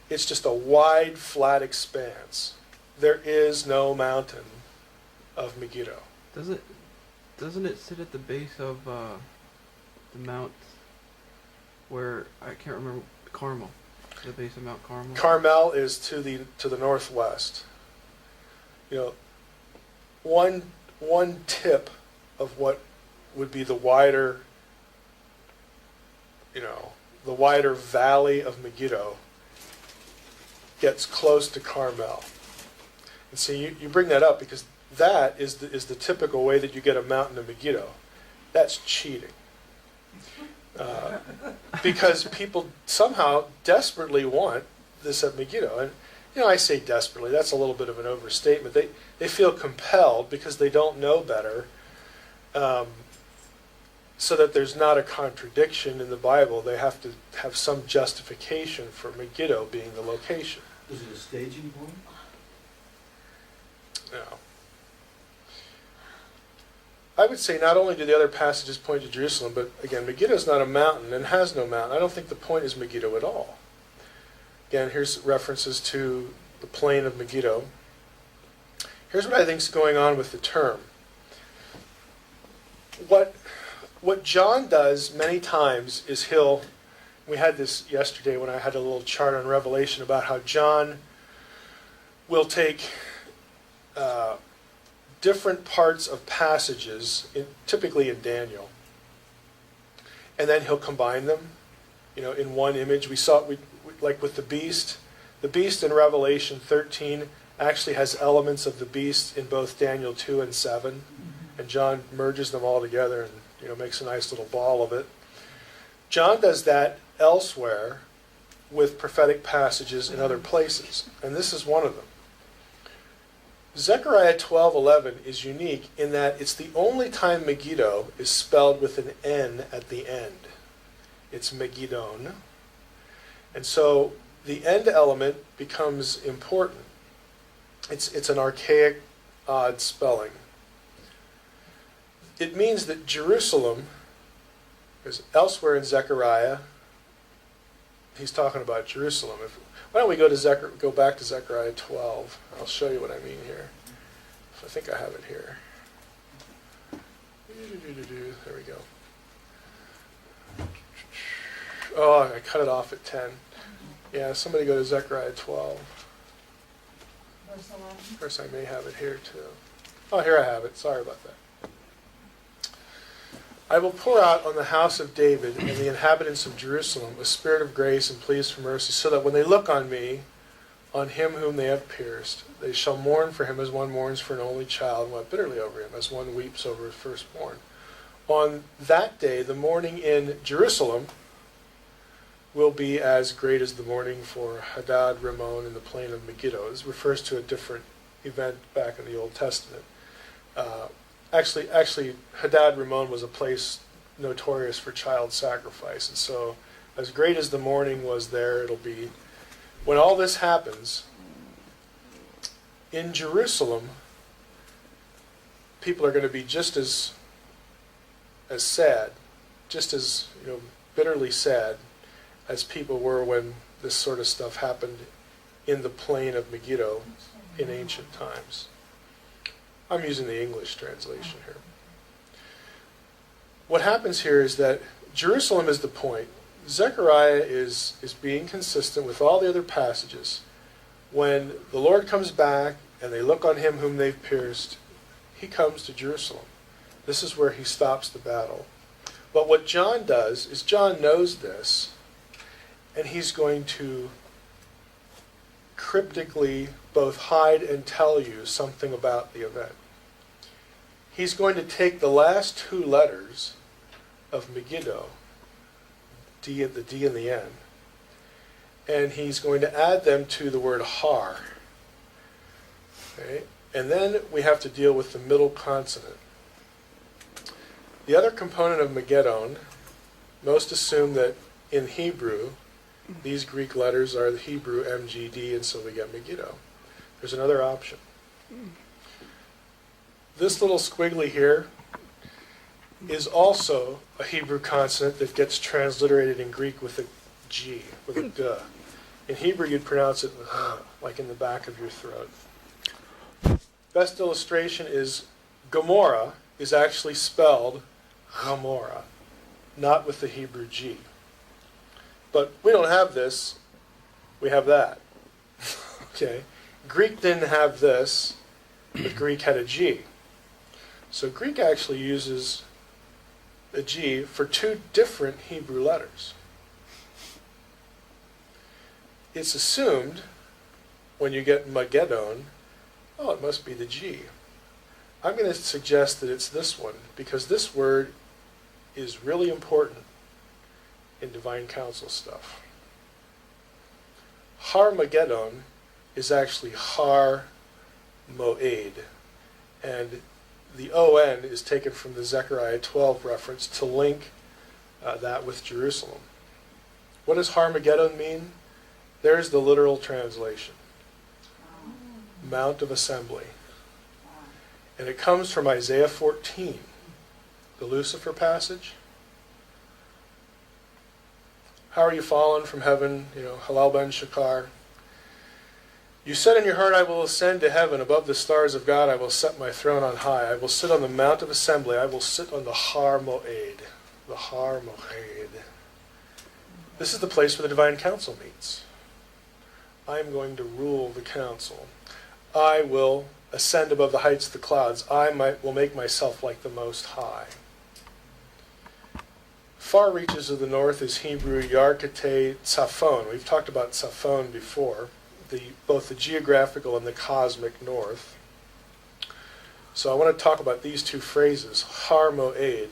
It's just a wide, flat expanse. There is no mountain of Megiddo. Doesn't it sit at the base of the mount where I can't remember, Carmel? The base of Mount Carmel. Carmel is to the northwest. One tip of what would be the wider valley of Megiddo gets close to Carmel. And so you bring that up because that is the typical way that you get a mountain of Megiddo. That's cheating. Because people somehow desperately want this at Megiddo. And I say desperately, that's a little bit of an overstatement. They feel compelled because they don't know better, so that there's not a contradiction in the Bible. They have to have some justification for Megiddo being the location. Is it a staging point? No. I would say not only do the other passages point to Jerusalem, but again, Megiddo is not a mountain and has no mountain. I don't think the point is Megiddo at all. Again, here's references to the plain of Megiddo. Here's what I think is going on with the term. What John does many times is we had this yesterday when I had a little chart on Revelation about how John will take different parts of passages, typically in Daniel, and then he'll combine them, in one image. We saw it, like with the beast. The beast in Revelation 13 actually has elements of the beast in both Daniel 2 and 7, and John merges them all together and makes a nice little ball of it. John does that elsewhere with prophetic passages in other places, and this is one of them. Zechariah 12:11 is unique in that it's the only time Megiddo is spelled with an N at the end. It's Megiddon. And so the end element becomes important. It's an archaic, odd spelling. It means that Jerusalem, because elsewhere in Zechariah, he's talking about Jerusalem. Why don't we go back to Zechariah 12? I'll show you what I mean here. I think I have it here. There we go. Oh, I cut it off at 10. Yeah, somebody go to Zechariah 12. Verse 11. Of course, I may have it here too. Oh, here I have it. Sorry about that. I will pour out on the house of David and the inhabitants of Jerusalem a spirit of grace and pleas for mercy, so that when they look on me, on him whom they have pierced, they shall mourn for him as one mourns for an only child, and weep bitterly over him as one weeps over his firstborn. On that day, the mourning in Jerusalem will be as great as the mourning for Hadad Rimmon in the plain of Megiddo. This refers to a different event back in the Old Testament. Actually, Hadad Rimmon was a place notorious for child sacrifice, and so as great as the mourning was there, it'll be when all this happens in Jerusalem. People are going to be just as sad, just as bitterly sad as people were when this sort of stuff happened in the plain of Megiddo in ancient times. I'm using the English translation here. What happens here is that Jerusalem is the point. Zechariah is being consistent with all the other passages. When the Lord comes back and they look on him whom they've pierced, he comes to Jerusalem. This is where he stops the battle. But what John does is John knows this, and he's going to cryptically both hide and tell you something about the event. He's going to take the last two letters of Megiddo, the D and the N, and he's going to add them to the word har. Okay? And then we have to deal with the middle consonant. The other component of Megiddon, most assume that in Hebrew, these Greek letters are the Hebrew MGD, and so we get Megiddo. There's another option. This little squiggly here is also a Hebrew consonant that gets transliterated in Greek with a G, with a G. In Hebrew, you'd pronounce it like in the back of your throat. Best illustration is Gomorrah is actually spelled Gomorrah, not with the Hebrew G. But we don't have this, we have that. Okay? Greek didn't have this, but Greek had a G. So Greek actually uses a G for two different Hebrew letters. It's assumed when you get Mageddon, oh, it must be the G. I'm going to suggest that it's this one, because this word is really important in divine counsel stuff. Har-Mageddon is actually Har Moed, and the O-N is taken from the Zechariah 12 reference to link that with Jerusalem. What does Har-Mageddon mean? There's the literal translation. Mount of Assembly. And it comes from Isaiah 14, the Lucifer passage. How are you fallen from heaven, Halal ben Shakar? You said in your heart, I will ascend to heaven. Above the stars of God, I will set my throne on high. I will sit on the Mount of Assembly. I will sit on the Har Moed. The Har Moed. This is the place where the divine council meets. I am going to rule the council. I will ascend above the heights of the clouds. I will make myself like the Most High. Far reaches of the north is Hebrew Yarkate Tzafon. We've talked about Tzafon before, both the geographical and the cosmic north. So I want to talk about these two phrases, Har Moed.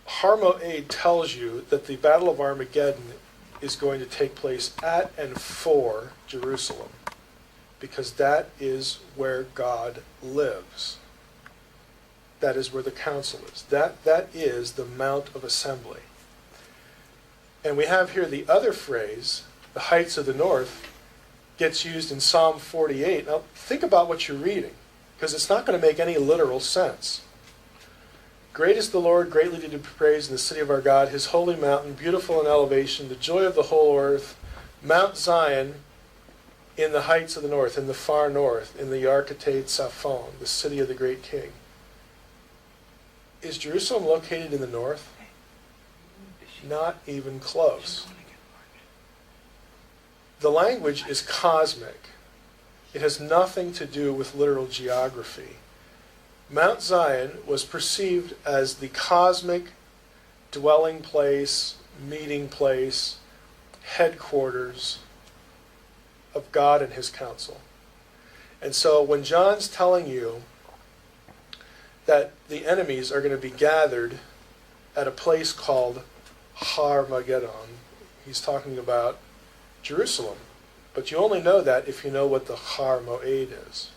Har Moed tells you that the Battle of Armageddon is going to take place at and for Jerusalem, because that is where God lives. That is where the council is. That is the Mount of Assembly. And we have here the other phrase, the heights of the north, gets used in Psalm 48. Now think about what you're reading, because it's not going to make any literal sense. Great is the Lord, greatly to be praised in the city of our God, his holy mountain, beautiful in elevation, the joy of the whole earth, Mount Zion in the heights of the north, in the far north, in the Yarkate Tzafon, the city of the great king. Is Jerusalem located in the north? Not even close. The language is cosmic. It has nothing to do with literal geography. Mount Zion was perceived as the cosmic dwelling place, meeting place, headquarters of God and his council. And so when John's telling you that the enemies are going to be gathered at a place called Har Magedon, he's talking about Jerusalem. But you only know that if you know what the Har Moed is.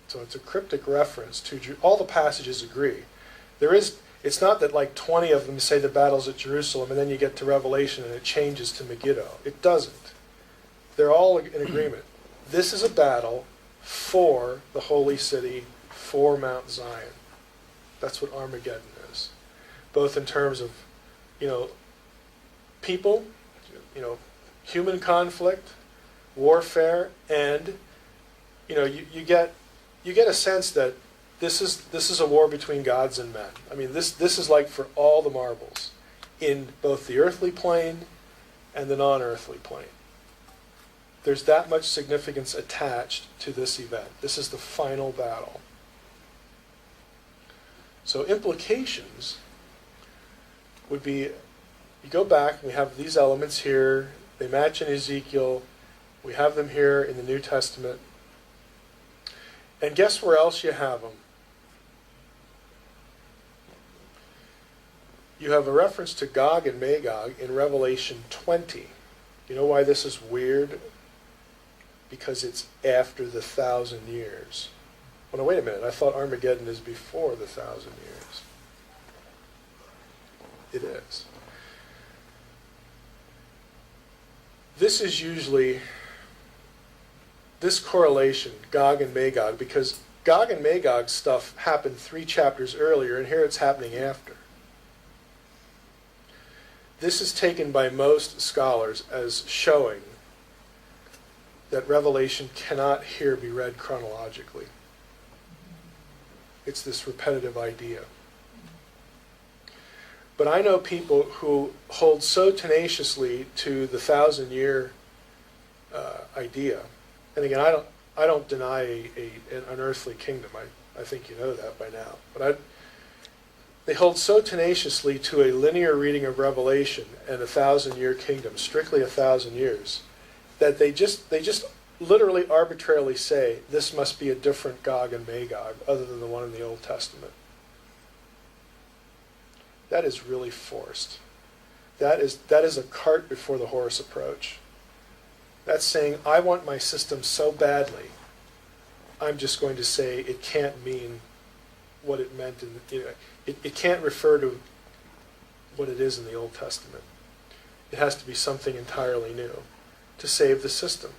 So it's a cryptic reference to all the passages agree. It's not that like 20 of them say the battle's at Jerusalem and then you get to Revelation and it changes to Megiddo. It doesn't. They're all in agreement. This is a battle for the holy city, for Mount Zion. That's what Armageddon is. Both in terms of, people, human conflict, warfare, and, you get a sense that this is a war between gods and men. I mean, this is like for all the marbles in both the earthly plane and the non-earthly plane. There's that much significance attached to this event. This is the final battle. So implications would be, you go back, we have these elements here, they match in Ezekiel, we have them here in the New Testament. And guess where else you have them? You have a reference to Gog and Magog in Revelation 20. You know why this is weird? Because it's after the 1,000 years. Well, no, wait a minute. I thought Armageddon is before the 1,000 years. It is. This is usually, this correlation, Gog and Magog, because Gog and Magog stuff happened 3 chapters earlier, and here it's happening after. This is taken by most scholars as showing that Revelation cannot here be read chronologically. It's this repetitive idea. But I know people who hold so tenaciously to the 1,000-year idea. And again, I don't deny an earthly kingdom. I think you know that by now. But they hold so tenaciously to a linear reading of Revelation and a 1,000-year kingdom, strictly 1,000 years, that they just literally arbitrarily say this must be a different Gog and Magog other than the one in the Old Testament. That is really forced. That is a cart before the horse approach. That's saying, I want my system so badly, I'm just going to say it can't mean what it meant it can't refer to what it is in the Old Testament. It has to be something entirely new to save the system.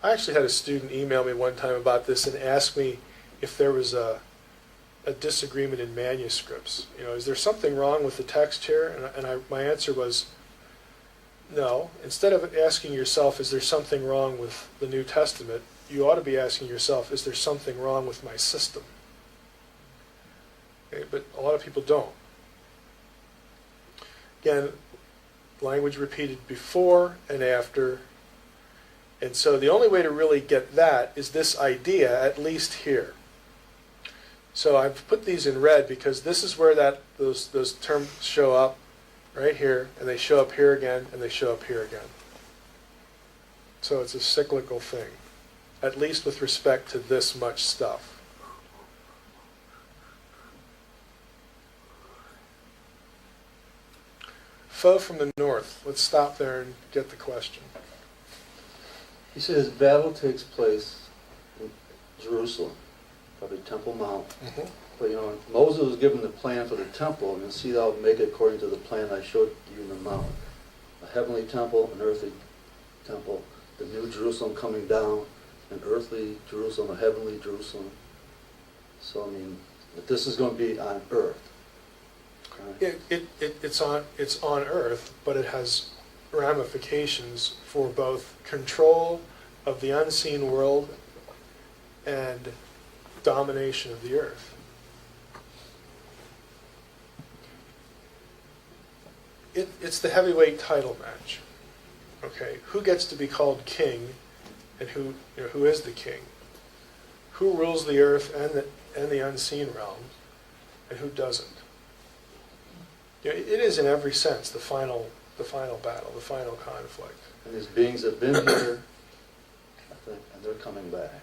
I actually had a student email me one time about this and ask me if there was a disagreement in manuscripts. Is there something wrong with the text here? And my answer was no. Instead of asking yourself, is there something wrong with the New Testament, you ought to be asking yourself, is there something wrong with my system? Okay, but a lot of people don't. Again, language repeated before and after. And so the only way to really get that is this idea, at least here. So I've put these in red because this is where those terms show up, right here, and they show up here again, and they show up here again. So it's a cyclical thing, at least with respect to this much stuff. Foe from the north. Let's stop there and get the question. He says battle takes place in Jerusalem, probably Temple Mount. Mm-hmm. But Moses was given the plan for the temple, and see thou make it according to the plan I showed you in the mount. A heavenly temple, an earthly temple, the new Jerusalem coming down, an earthly Jerusalem, a heavenly Jerusalem. So if this is going to be on earth. It's on earth, but it has ramifications for both control of the unseen world and domination of the earth. It's the heavyweight title match. Okay, who gets to be called king, and who is the king? Who rules the earth and the unseen realm, and who doesn't? It is in every sense the final battle, the final conflict. And these beings have been here, I think, and they're coming back.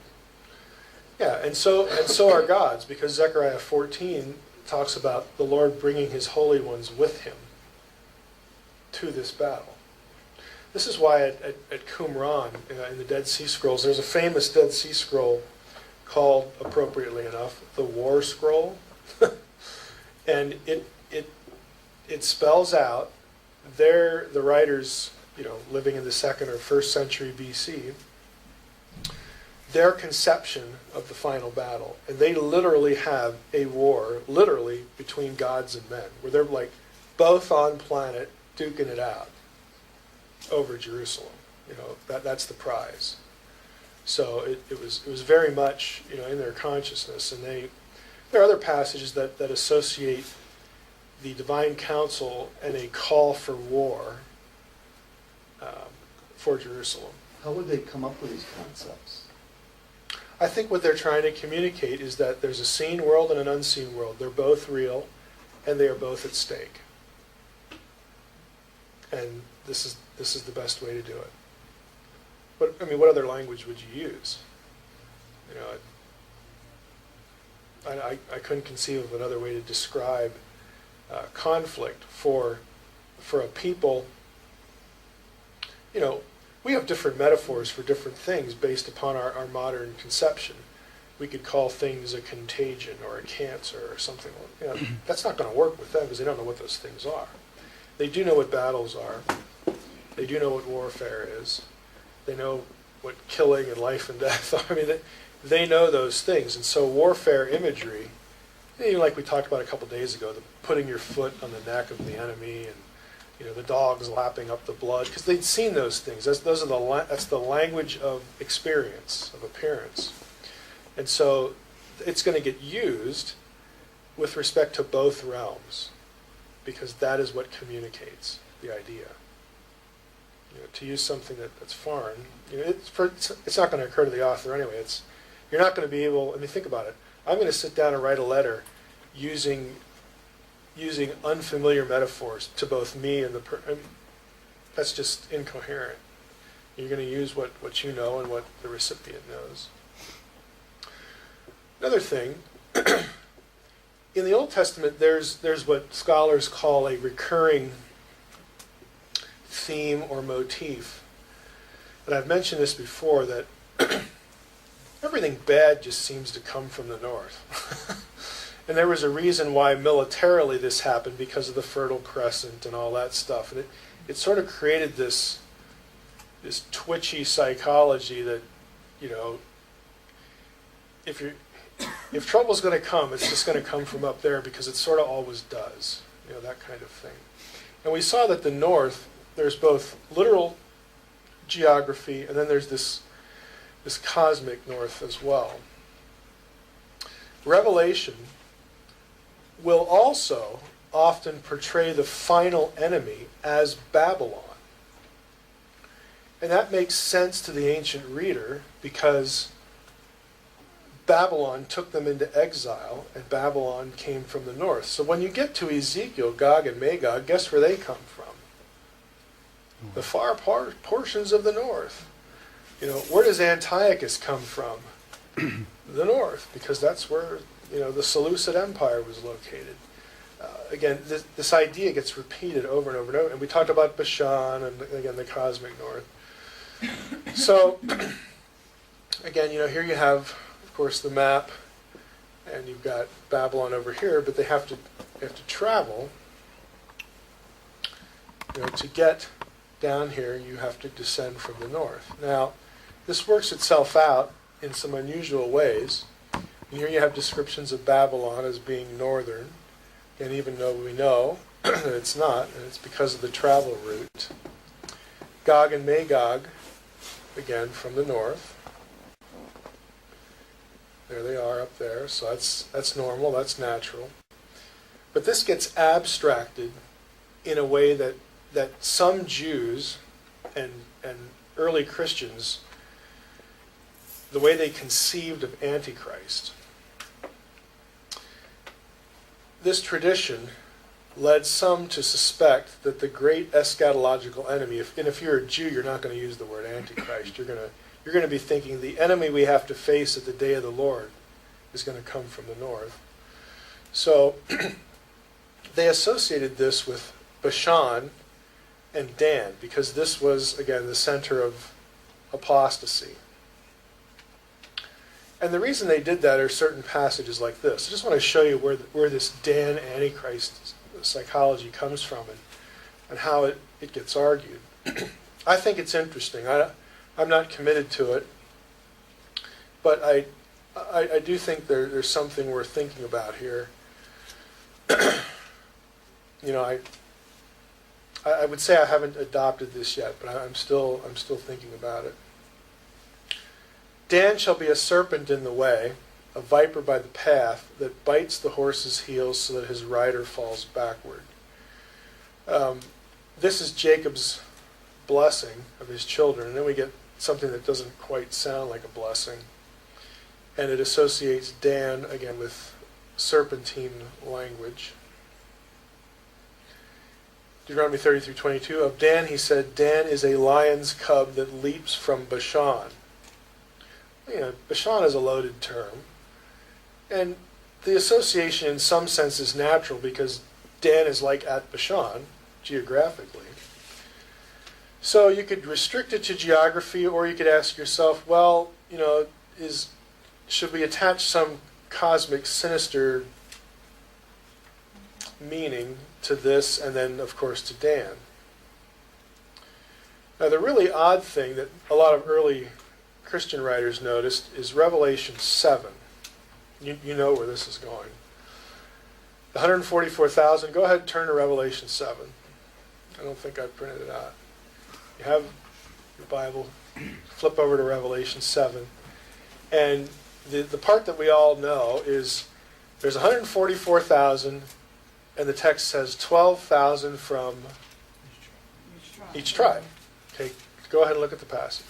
Yeah, and so are God's, because Zechariah 14 talks about the Lord bringing his holy ones with him to this battle. This is why at Qumran, in the Dead Sea Scrolls, there's a famous Dead Sea Scroll called, appropriately enough, the War Scroll. And it spells out the writers, living in the 2nd or 1st century BC, their conception of the final battle. And they literally have a war, literally, between gods and men, where they're like both on planet duking it out over Jerusalem. That's the prize. So it was very much, in their consciousness. And there are other passages that associate the divine council and a call for war for Jerusalem. How would they come up with these concepts? I think what they're trying to communicate is that there's a seen world and an unseen world. They're both real, and they are both at stake. And this is the best way to do it. What other language would you use? I couldn't conceive of another way to describe conflict for a people. We have different metaphors for different things based upon our modern conception. We could call things a contagion or a cancer or something. That's not going to work with them because they don't know what those things are. They do know what battles are. They do know what warfare is. They know what killing and life and death are. They know those things. And so warfare imagery, like we talked about a couple days ago, the putting your foot on the neck of the enemy and the dogs lapping up the blood, because they'd seen those things. That's the language of experience, of appearance. And so it's going to get used with respect to both realms, because that is what communicates the idea. To use something that's foreign, it's not going to occur to the author anyway. You're not going to be able. Think about it. I'm going to sit down and write a letter using unfamiliar metaphors to both me and that's just incoherent. You're going to use what you know and what the recipient knows. Another thing, in the Old Testament, there's what scholars call a recurring theme or motif. And I've mentioned this before, that everything bad just seems to come from the north. And there was a reason why militarily this happened, because of the Fertile Crescent and all that stuff. And it sort of created this twitchy psychology that, if trouble's going to come, it's just going to come from up there, because it sort of always does. That kind of thing. And we saw that the north, there's both literal geography, and then there's this cosmic north as well. Revelation will also often portray the final enemy as Babylon. And that makes sense to the ancient reader, because Babylon took them into exile, and Babylon came from the north. So when you get to Ezekiel, Gog and Magog, guess where they come from? The far portions of the north. Where does Antiochus come from? The north, because that's where the Seleucid Empire was located. Again, this idea gets repeated over and over and over. And we talked about Bashan and, again, the cosmic north. So, again, here you have, of course, the map, and you've got Babylon over here, but they have to travel. To get down here, you have to descend from the north. Now, this works itself out in some unusual ways. And here you have descriptions of Babylon as being northern, and even though we know that it's not, and it's because of the travel route. Gog and Magog, again, from the north. There they are up there. So that's normal, that's natural. But this gets abstracted in a way that some Jews and early Christians, the way they conceived of Antichrist. This tradition led some to suspect that the great eschatological enemy, if you're a Jew, you're not going to use the word Antichrist. You're going to be thinking the enemy we have to face at the day of the Lord is going to come from the north. So they associated this with Bashan and Dan, because this was, again, the center of apostasy. And the reason they did that are certain passages like this. I just want to show you where this Dan Antichrist psychology comes from and how it gets argued. I think it's interesting. I'm not committed to it, but I do think there's something worth thinking about here. You know, I would say I haven't adopted this yet, but I'm still thinking about it. Dan shall be a serpent in the way, a viper by the path, that bites the horse's heels so that his rider falls backward. This is Jacob's blessing of his children, and then we get something that doesn't quite sound like a blessing. And it associates Dan, again, with serpentine language. Deuteronomy 30-22, of Dan he said, Dan is a lion's cub that leaps from Bashan. You know, Bashan is a loaded term. And the association in some sense is natural because Dan is like at Bashan, geographically. So you could restrict it to geography, or you could ask yourself, well, you know, should we attach some cosmic sinister meaning to this, and then, of course, to Dan? Now, the really odd thing that a lot of early Christian writers noticed is Revelation 7. You know where this is going. The 144,000, go ahead and turn to Revelation 7. I don't think I printed it out. You have your Bible, flip over to Revelation 7. And the part that we all know is there's 144,000, and the text says 12,000 from each tribe. Okay, go ahead and look at the passage.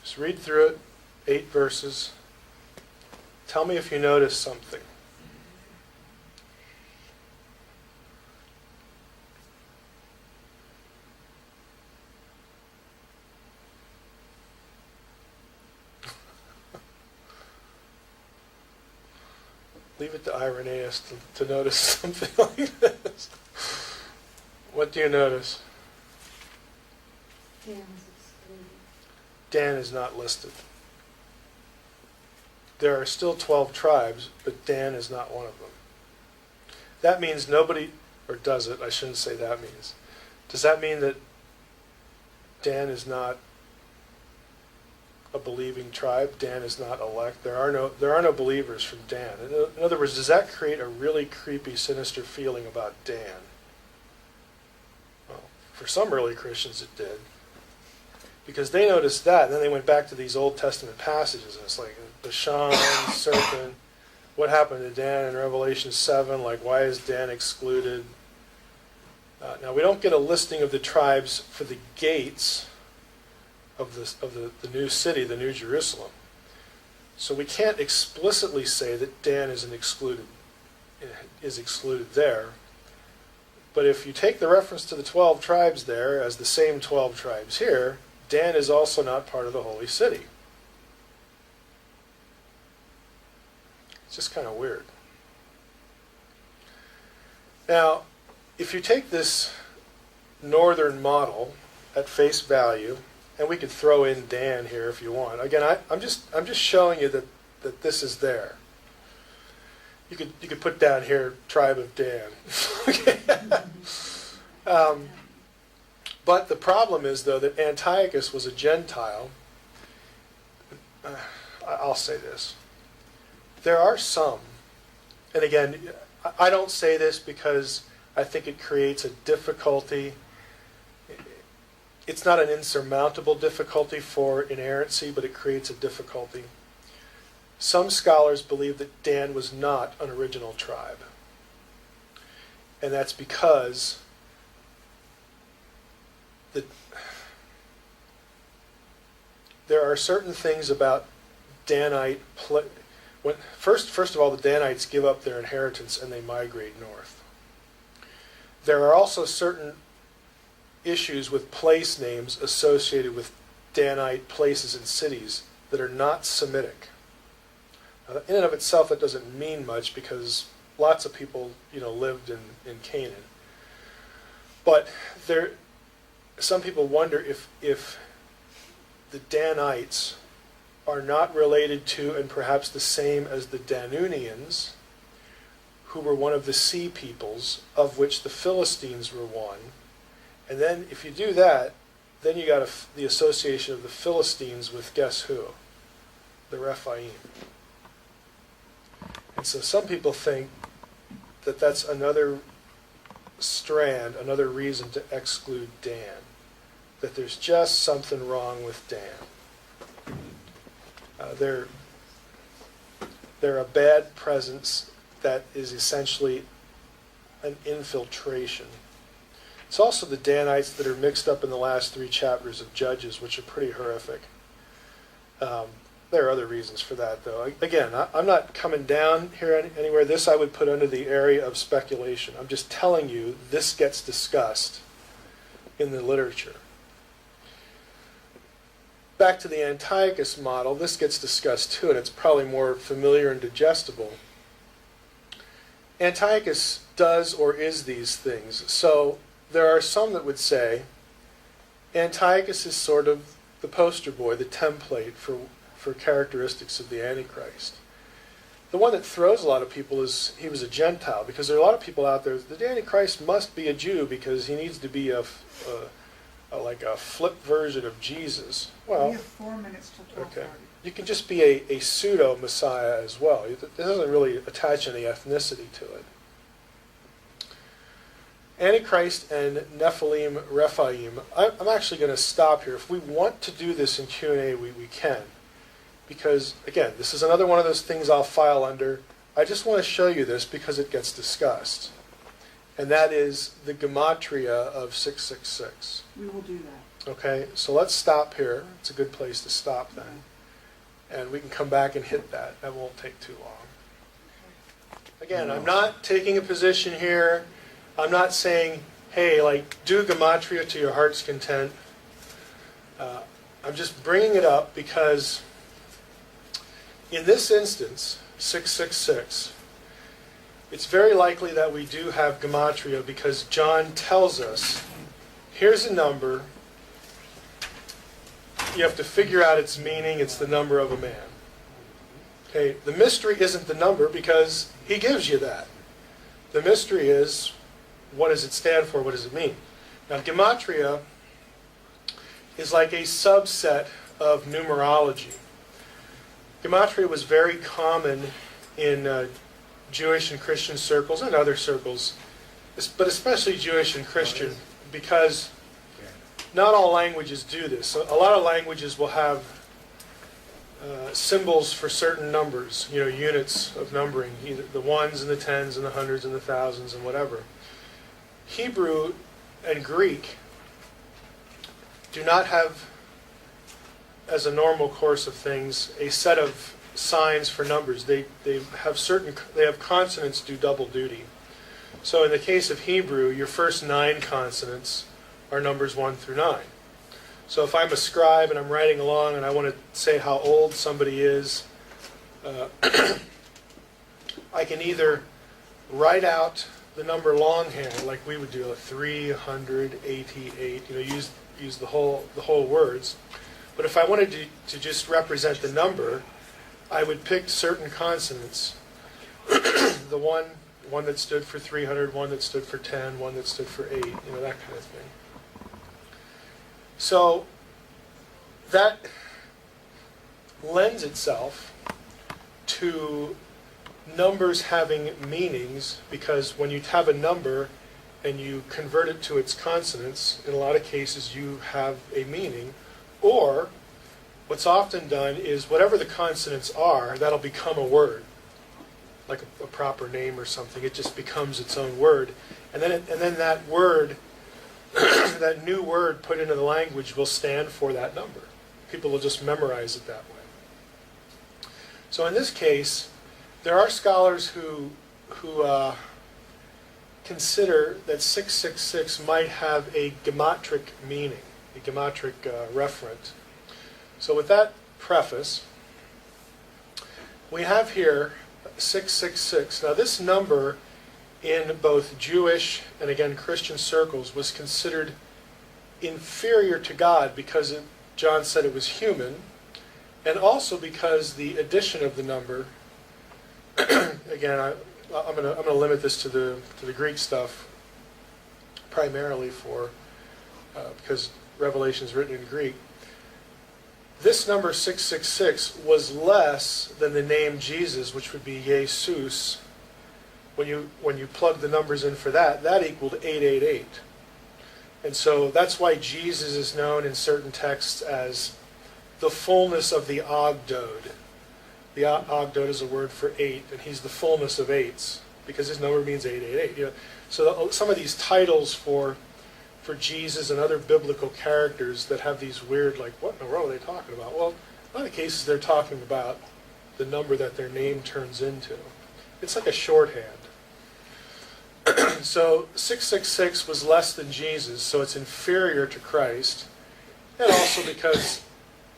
Just read through it, 8 verses. Tell me if you notice something. Leave it to Irenaeus to notice something like this. What do you notice? Dan is not listed. There are still 12 tribes, but Dan is not one of them. That means nobody, or does it? I shouldn't say that means. Does that mean that Dan is not a believing tribe? Dan is not elect? There are no believers from Dan. In other words, does that create a really creepy, sinister feeling about Dan? Well, for some early Christians it did. Because they noticed that, and then they went back to these Old Testament passages, and it's like Bashan, serpent, what happened to Dan in Revelation 7? Like, why is Dan excluded? Now, we don't get a listing of the tribes for the gates of the new city, the New Jerusalem. So we can't explicitly say that Dan is excluded there. But if you take the reference to the 12 tribes there as the same 12 tribes here, Dan is also not part of the holy city. It's just kind of weird. Now, if you take this northern model at face value, and we could throw in Dan here if you want. Again, I'm just showing you that this is there. You could put down here tribe of Dan. Okay. But the problem is, though, that Antiochus was a Gentile. I'll say this. There are some and again, I don't say this because I think it creates a difficulty. It's not an insurmountable difficulty for inerrancy, but it creates a difficulty. Some scholars believe that Dan was not an original tribe. And that's because there are certain things about Danite. First of all, the Danites give up their inheritance and they migrate north. There are also certain issues with place names associated with Danite places and cities that are not Semitic. In and of itself, that doesn't mean much because lots of people, lived in Canaan. But some people wonder if the Danites are not related to and perhaps the same as the Danunians, who were one of the sea peoples, of which the Philistines were one. And then if you do that, then you got the association of the Philistines with guess who? The Rephaim. And so some people think that that's another strand, another reason to exclude Dan. That there's just something wrong with Dan. They're a bad presence that is essentially an infiltration. It's also the Danites that are mixed up in the last 3 chapters of Judges, which are pretty horrific. There are other reasons for that, though. Again, I'm not coming down here anywhere. This I would put under the area of speculation. I'm just telling you this gets discussed in the literature. Back to the Antiochus model, this gets discussed too, and it's probably more familiar and digestible. Antiochus does or is these things. So there are some that would say Antiochus is sort of the poster boy, the template for characteristics of the Antichrist. The one that throws a lot of people is he was a Gentile, because there are a lot of people out there, the Antichrist must be a Jew because he needs to be like a flip version of Jesus. Well, We have 4 minutes till 12:30. okay. You can just be a pseudo-Messiah as well. It doesn't really attach any ethnicity to it. Antichrist and Nephilim, Rephaim. I'm actually going to stop here. If we want to do this in Q&A, we can. Because, again, this is another one of those things I'll file under. I just want to show you this because it gets discussed. And that is the gematria of 666. We will do that. Okay, so let's stop here. It's a good place to stop then. And we can come back and hit that. That won't take too long. Again, I'm not taking a position here. I'm not saying, hey, do gematria to your heart's content. I'm just bringing it up because in this instance, 666, it's very likely that we do have gematria because John tells us, here's a number. You have to figure out its meaning. It's the number of a man. Okay, the mystery isn't the number because he gives you that. The mystery is, what does it stand for? What does it mean? Now, gematria is like a subset of numerology. Gematria was very common in Jewish and Christian circles and other circles, but especially Jewish and Christian, because not all languages do this. So a lot of languages will have symbols for certain numbers, units of numbering, either the ones and the tens and the hundreds and the thousands and whatever. Hebrew and Greek do not have, as a normal course of things, a set of signs for numbers. They have consonants do double duty. So in the case of Hebrew, your first 9 consonants are numbers 1 through 9. So if I'm a scribe and I'm writing along and I want to say how old somebody is, I can either write out the number longhand like we would do, like 388, use the whole words. But if I wanted to just represent the number, I would pick certain consonants. The one that stood for 300, one that stood for 10, one that stood for 8, that kind of thing. So that lends itself to numbers having meanings, because when you have a number and you convert it to its consonants, in a lot of cases you have a meaning. Or what's often done is whatever the consonants are, that'll become a word, like a proper name or something. It just becomes its own word. And then that word, that new word put into the language will stand for that number. People will just memorize it that way. So in this case, there are scholars who consider that 666 might have a gematria meaning, a gematria referent. So with that preface, we have here 666. Now this number in both Jewish and again Christian circles was considered inferior to God because John said it was human, and also because the addition of the number, again I'm going to limit this to the Greek stuff primarily because Revelation is written in Greek. This number 666 was less than the name Jesus, which would be Jesus. When you plug the numbers in for that equaled 888. And so that's why Jesus is known in certain texts as the fullness of the Ogdod. The Ogdod is a word for 8, and he's the fullness of eights, because his number means 888. You know, so some of these titles for Jesus and other biblical characters that have these weird, like, what in the world are they talking about? Well, in a lot of cases they're talking about the number that their name turns into. It's like a shorthand. So 666 was less than Jesus, so it's inferior to Christ, and also because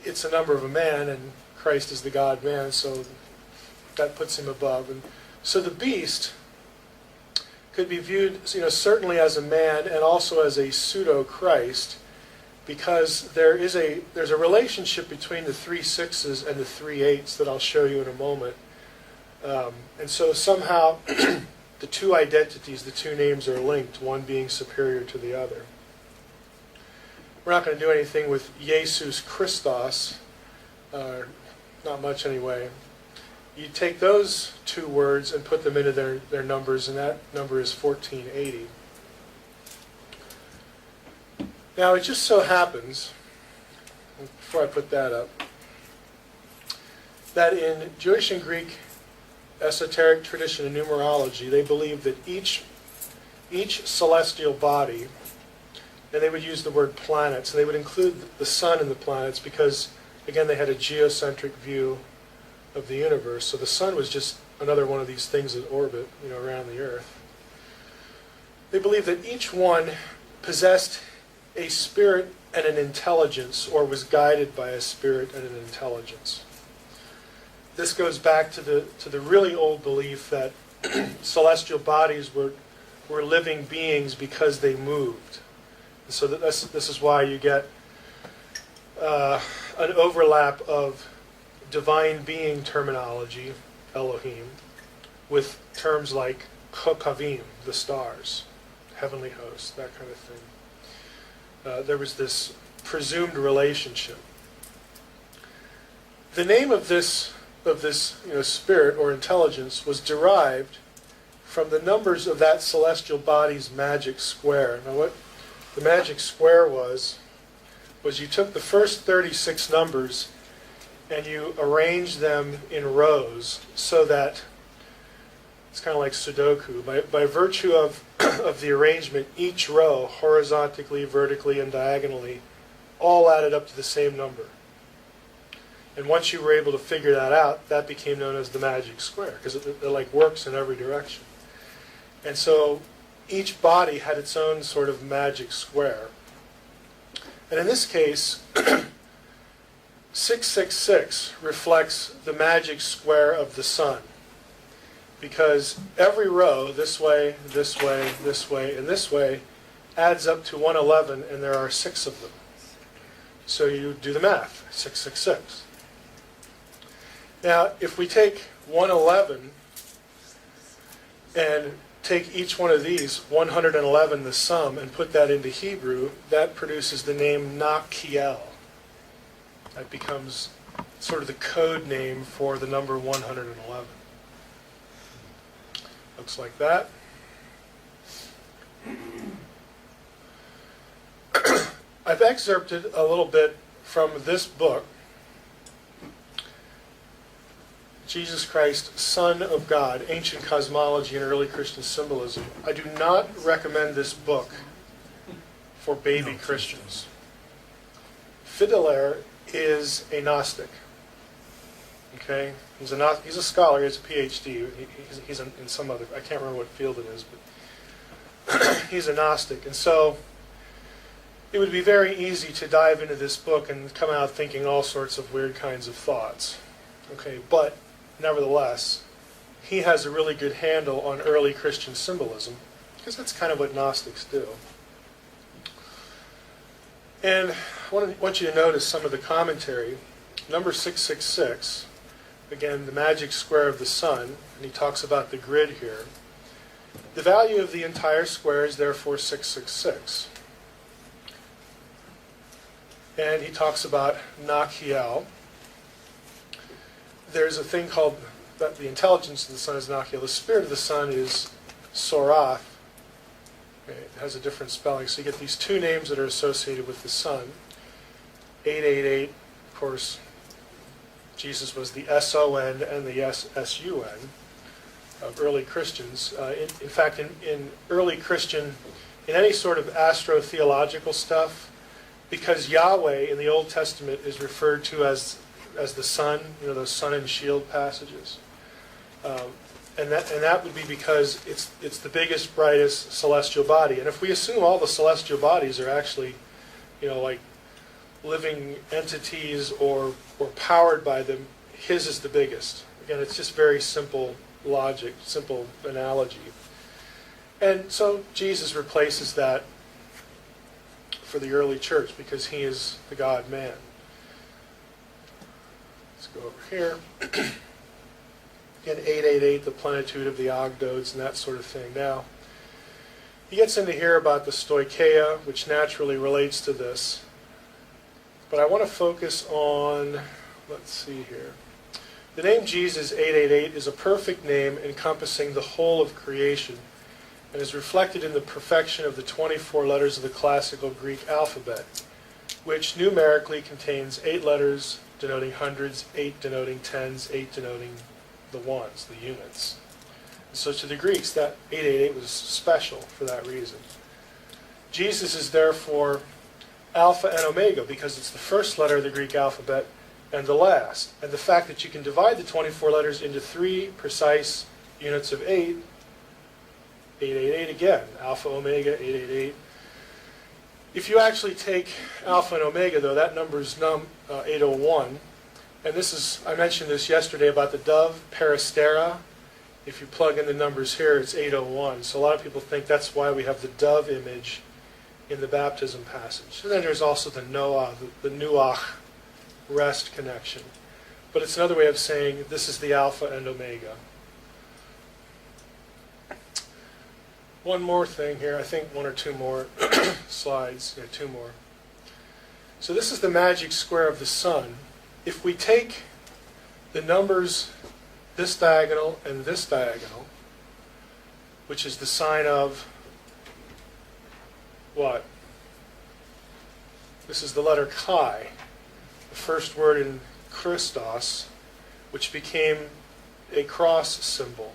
it's a number of a man, and Christ is the God-man, so that puts him above. And so the beast could be viewed, certainly as a man and also as a pseudo-Christ, because there's a relationship between the 3 6s and the 3 8s that I'll show you in a moment. And so somehow the two identities, the two names are linked, one being superior to the other. We're not going to do anything with Jesus Christos, not much anyway. You take those two words and put them into their numbers, and that number is 1480. Now, it just so happens, before I put that up, that in Jewish and Greek esoteric tradition and numerology, they believe that each celestial body, and they would use the word planets, and they would include the sun in the planets because, again, they had a geocentric view of the universe. So the sun was just another one of these things that orbit, around the earth. They believe that each one possessed a spirit and an intelligence, or was guided by a spirit and an intelligence. This goes back to the really old belief that celestial bodies were living beings because they moved. And so this is why you get an overlap of divine being terminology, Elohim, with terms like Chokavim, the stars, heavenly hosts, that kind of thing. There was this presumed relationship. The name of this spirit or intelligence was derived from the numbers of that celestial body's magic square. Now, what the magic square was you took the first 36 numbers and you arrange them in rows so that it's kind of like Sudoku. By virtue of the arrangement, each row, horizontally, vertically, and diagonally, all added up to the same number. And once you were able to figure that out, that became known as the magic square, because it like works in every direction. And so each body had its own sort of magic square. And in this case, 666 reflects the magic square of the sun, because every row, this way, this way, this way, and this way, adds up to 111, and there are 6 of them. So you do the math, 666. Now, if we take 111 and take each one of these, 111, the sum, and put that into Hebrew, that produces the name Nakiel. That becomes sort of the code name for the number 111. Looks like that. I've excerpted a little bit from this book, Jesus Christ, Son of God, Ancient Cosmology and Early Christian Symbolism. I do not recommend this book for baby Christians. Fiedler is a Gnostic. Okay? He's a scholar, he has a PhD. He's in some other, I can't remember what field it is, but he's a Gnostic. And so it would be very easy to dive into this book and come out thinking all sorts of weird kinds of thoughts. Okay, but nevertheless, he has a really good handle on early Christian symbolism, because that's kind of what Gnostics do. And I want you to notice some of the commentary. Number 666, again, the magic square of the sun, and he talks about the grid here. The value of the entire square is therefore 666. And he talks about Nachiel. There's a thing called, that the intelligence of the sun is Nachiel. The spirit of the sun is Sorath. Okay, it has a different spelling. So you get these two names that are associated with the sun. 888, of course, Jesus was the S-O-N and the S-U-N of early Christians. In fact, in early Christian, in any sort of astro-theological stuff, because Yahweh in the Old Testament is referred to as the sun, those sun and shield passages. And that would be because it's the biggest, brightest celestial body. And if we assume all the celestial bodies are actually, like living entities or powered by them, his is the biggest. Again, it's just very simple logic, simple analogy. And so Jesus replaces that for the early church because he is the God-man. Let's go over here. Again, 888, the plenitude of the Ogdoads and that sort of thing. Now, he gets into here about the stoicheia, which naturally relates to this. But I want to focus on, let's see here. The name Jesus, 888, is a perfect name encompassing the whole of creation and is reflected in the perfection of the 24 letters of the classical Greek alphabet, which numerically contains 8 letters denoting hundreds, 8 denoting tens, 8 denoting the ones, the units. And so to the Greeks, that 888 was special for that reason. Jesus is therefore Alpha and Omega because it's the first letter of the Greek alphabet and the last. And the fact that you can divide the 24 letters into 3 precise units of 8, 888 again, Alpha, Omega, 888. If you actually take Alpha and Omega, though, that number is 801. And this is, I mentioned this yesterday about the dove, Peristera. If you plug in the numbers here, it's 801. So a lot of people think that's why we have the dove image in the baptism passage. And then there's also the Noah, the Nuach rest connection. But it's another way of saying this is the Alpha and Omega. One more thing here, I think 1 or 2 more slides. Yeah, 2 more. So this is the magic square of the sun. If we take the numbers, this diagonal and this diagonal, which is the sign of what? This is the letter Chi, the first word in Christos, which became a cross symbol.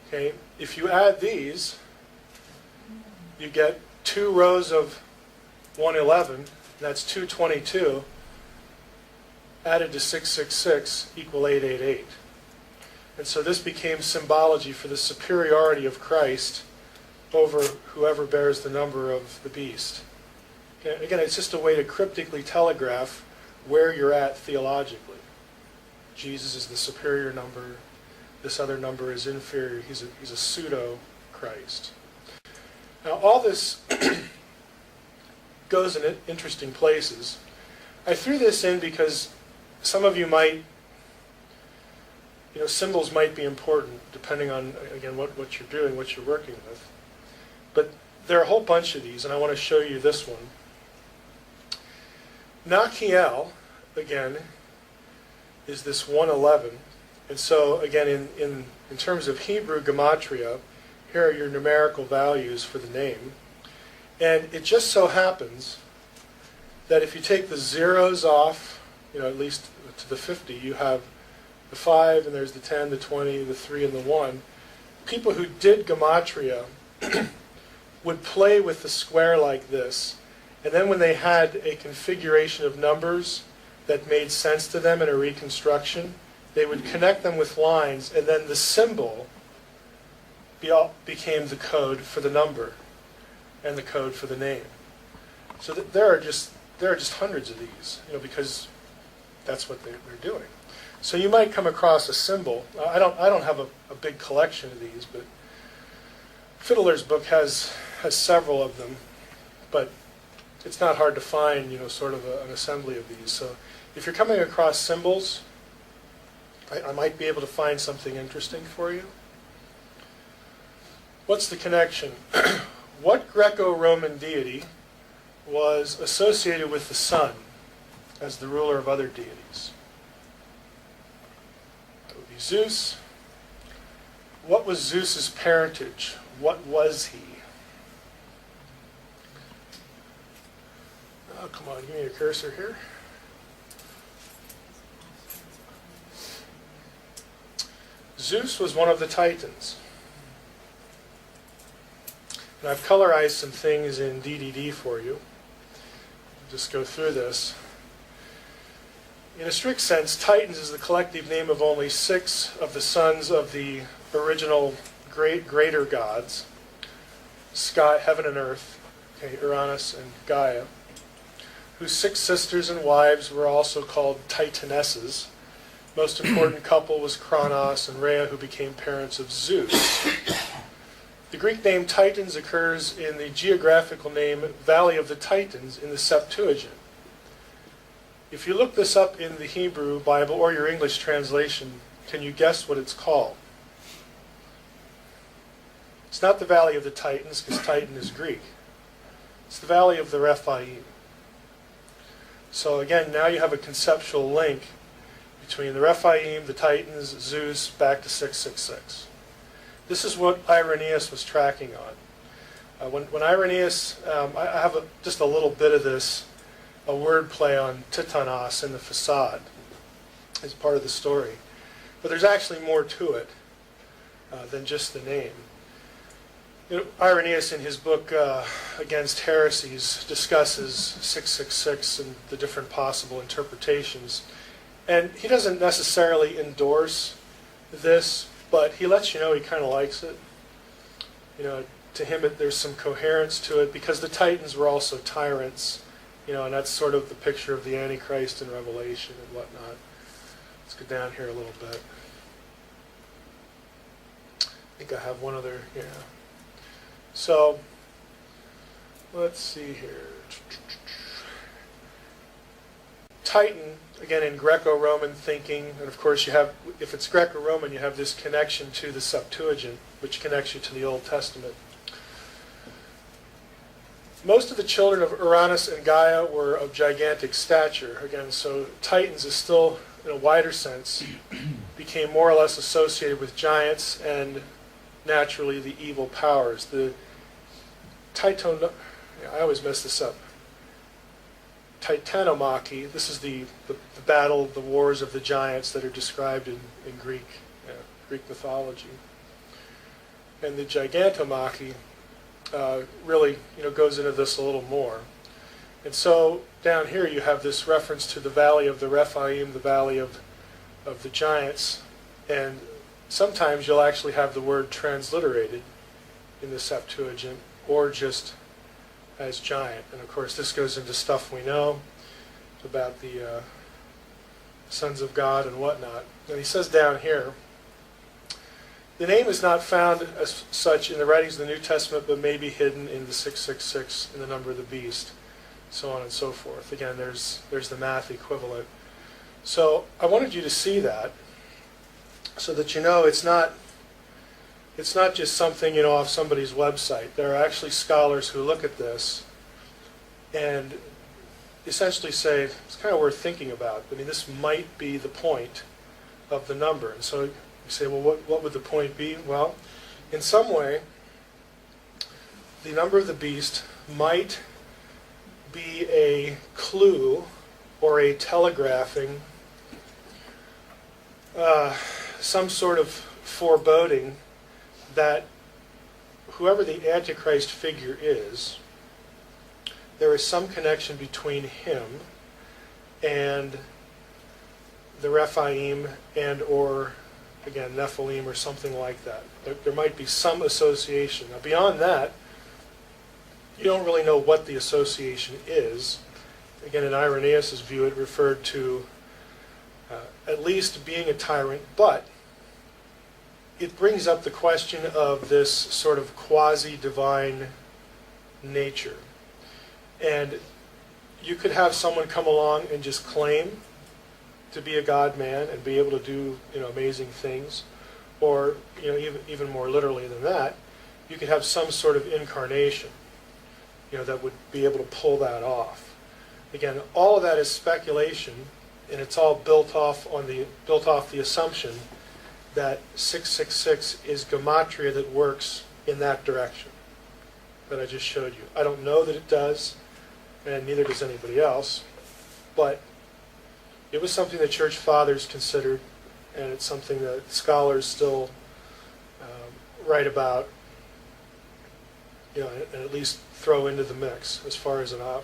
Okay, if you add these, you get 2 rows of 111, that's 222, added to 666 equal 888. And so this became symbology for the superiority of Christ over whoever bears the number of the beast. Okay, again, it's just a way to cryptically telegraph where you're at theologically. Jesus is the superior number. This other number is inferior. He's a pseudo-Christ. Now, all this goes in interesting places. I threw this in because some of you might, symbols might be important depending on, again, what you're doing, what you're working with. But there are a whole bunch of these, and I want to show you this one. Nachiel, again, is this 111. And so, again, in terms of Hebrew gematria, here are your numerical values for the name. And it just so happens that if you take the zeros off, at least to the 50, you have the 5, and there's the 10, the 20, the 3, and the 1. People who did gematria would play with the square like this, and then when they had a configuration of numbers that made sense to them in a reconstruction, they would connect them with lines, and then the symbol became the code for the number and the code for the name. So there are just hundreds of these, because that's what they're doing. So you might come across a symbol. I don't have a big collection of these, but Fiddler's book has several of them, but it's not hard to find, sort of an assembly of these. So if you're coming across symbols, I might be able to find something interesting for you. What's the connection? What Greco-Roman deity was associated with the sun as the ruler of other deities? That would be Zeus. What was Zeus's parentage? What was he? Oh, come on, give me your cursor here. Zeus was one of the Titans. And I've colorized some things in DDD for you. Just go through this. In a strict sense, Titans is the collective name of only 6 of the sons of the original greater gods, sky, heaven and earth, Uranus and Gaia, whose 6 sisters and wives were also called Titanesses. Most important couple was Kronos and Rhea, who became parents of Zeus. The Greek name Titans occurs in the geographical name Valley of the Titans in the Septuagint. If you look this up in the Hebrew Bible or your English translation, can you guess what it's called? It's not the Valley of the Titans, because Titan is Greek. It's the Valley of the Rephaim. So again, now you have a conceptual link between the Rephaim, the Titans, Zeus, back to 666. This is what Irenaeus was tracking on. When Irenaeus, I have just a little bit of this, a word play on Titanos in the facade as part of the story. But there's actually more to it than just the name. Irenaeus, in his book Against Heresies, discusses 666 and the different possible interpretations. And he doesn't necessarily endorse this, but he lets you know he kind of likes it. To him there's some coherence to it, because the Titans were also tyrants, and that's sort of the picture of the Antichrist in Revelation and whatnot. Let's go down here a little bit. I think I have one other, So, let's see here. Titan, again, in Greco-Roman thinking, and of course you have, if it's Greco-Roman, you have this connection to the Septuagint, which connects you to the Old Testament. Most of the children of Uranus and Gaia were of gigantic stature. Again, so Titans is still, in a wider sense, became more or less associated with giants and naturally the evil powers. The I always mess this up. Titanomachy, this is the battle, the wars of the giants that are described in Greek mythology. And the Gigantomachy really goes into this a little more. And so down here you have this reference to the Valley of the Rephaim, the Valley of the Giants, and sometimes you'll actually have the word transliterated in the Septuagint, or just as giant. And of course this goes into stuff we know about the sons of God and whatnot. And he says down here, the name is not found as such in the writings of the New Testament, but may be hidden in the 666, in the number of the beast, so on and so forth. Again, there's the math equivalent. So I wanted you to see that, so that it's not just something off somebody's website. There are actually scholars who look at this and essentially say it's kind of worth thinking about. I mean, this might be the point of the number. And so you say, well, what would the point be? Well, in some way, the number of the beast might be a clue or a telegraphing, some sort of foreboding that whoever the Antichrist figure is, there is some connection between him and the Rephaim and or, again, Nephilim or something like that. There might be some association. Now, beyond that, you don't really know what the association is. Again, in Irenaeus' view, it referred to at least being a tyrant, but it brings up the question of this sort of quasi-divine nature. And you could have someone come along and just claim to be a God-man and be able to do, amazing things, or, even more literally than that, you could have some sort of incarnation, that would be able to pull that off. Again, all of that is speculation, and it's all built off the assumption that 666 is gematria that works in that direction that I just showed you. I don't know that it does, and neither does anybody else, but it was something that church fathers considered, and it's something that scholars still write about, and at least throw into the mix as far as an option.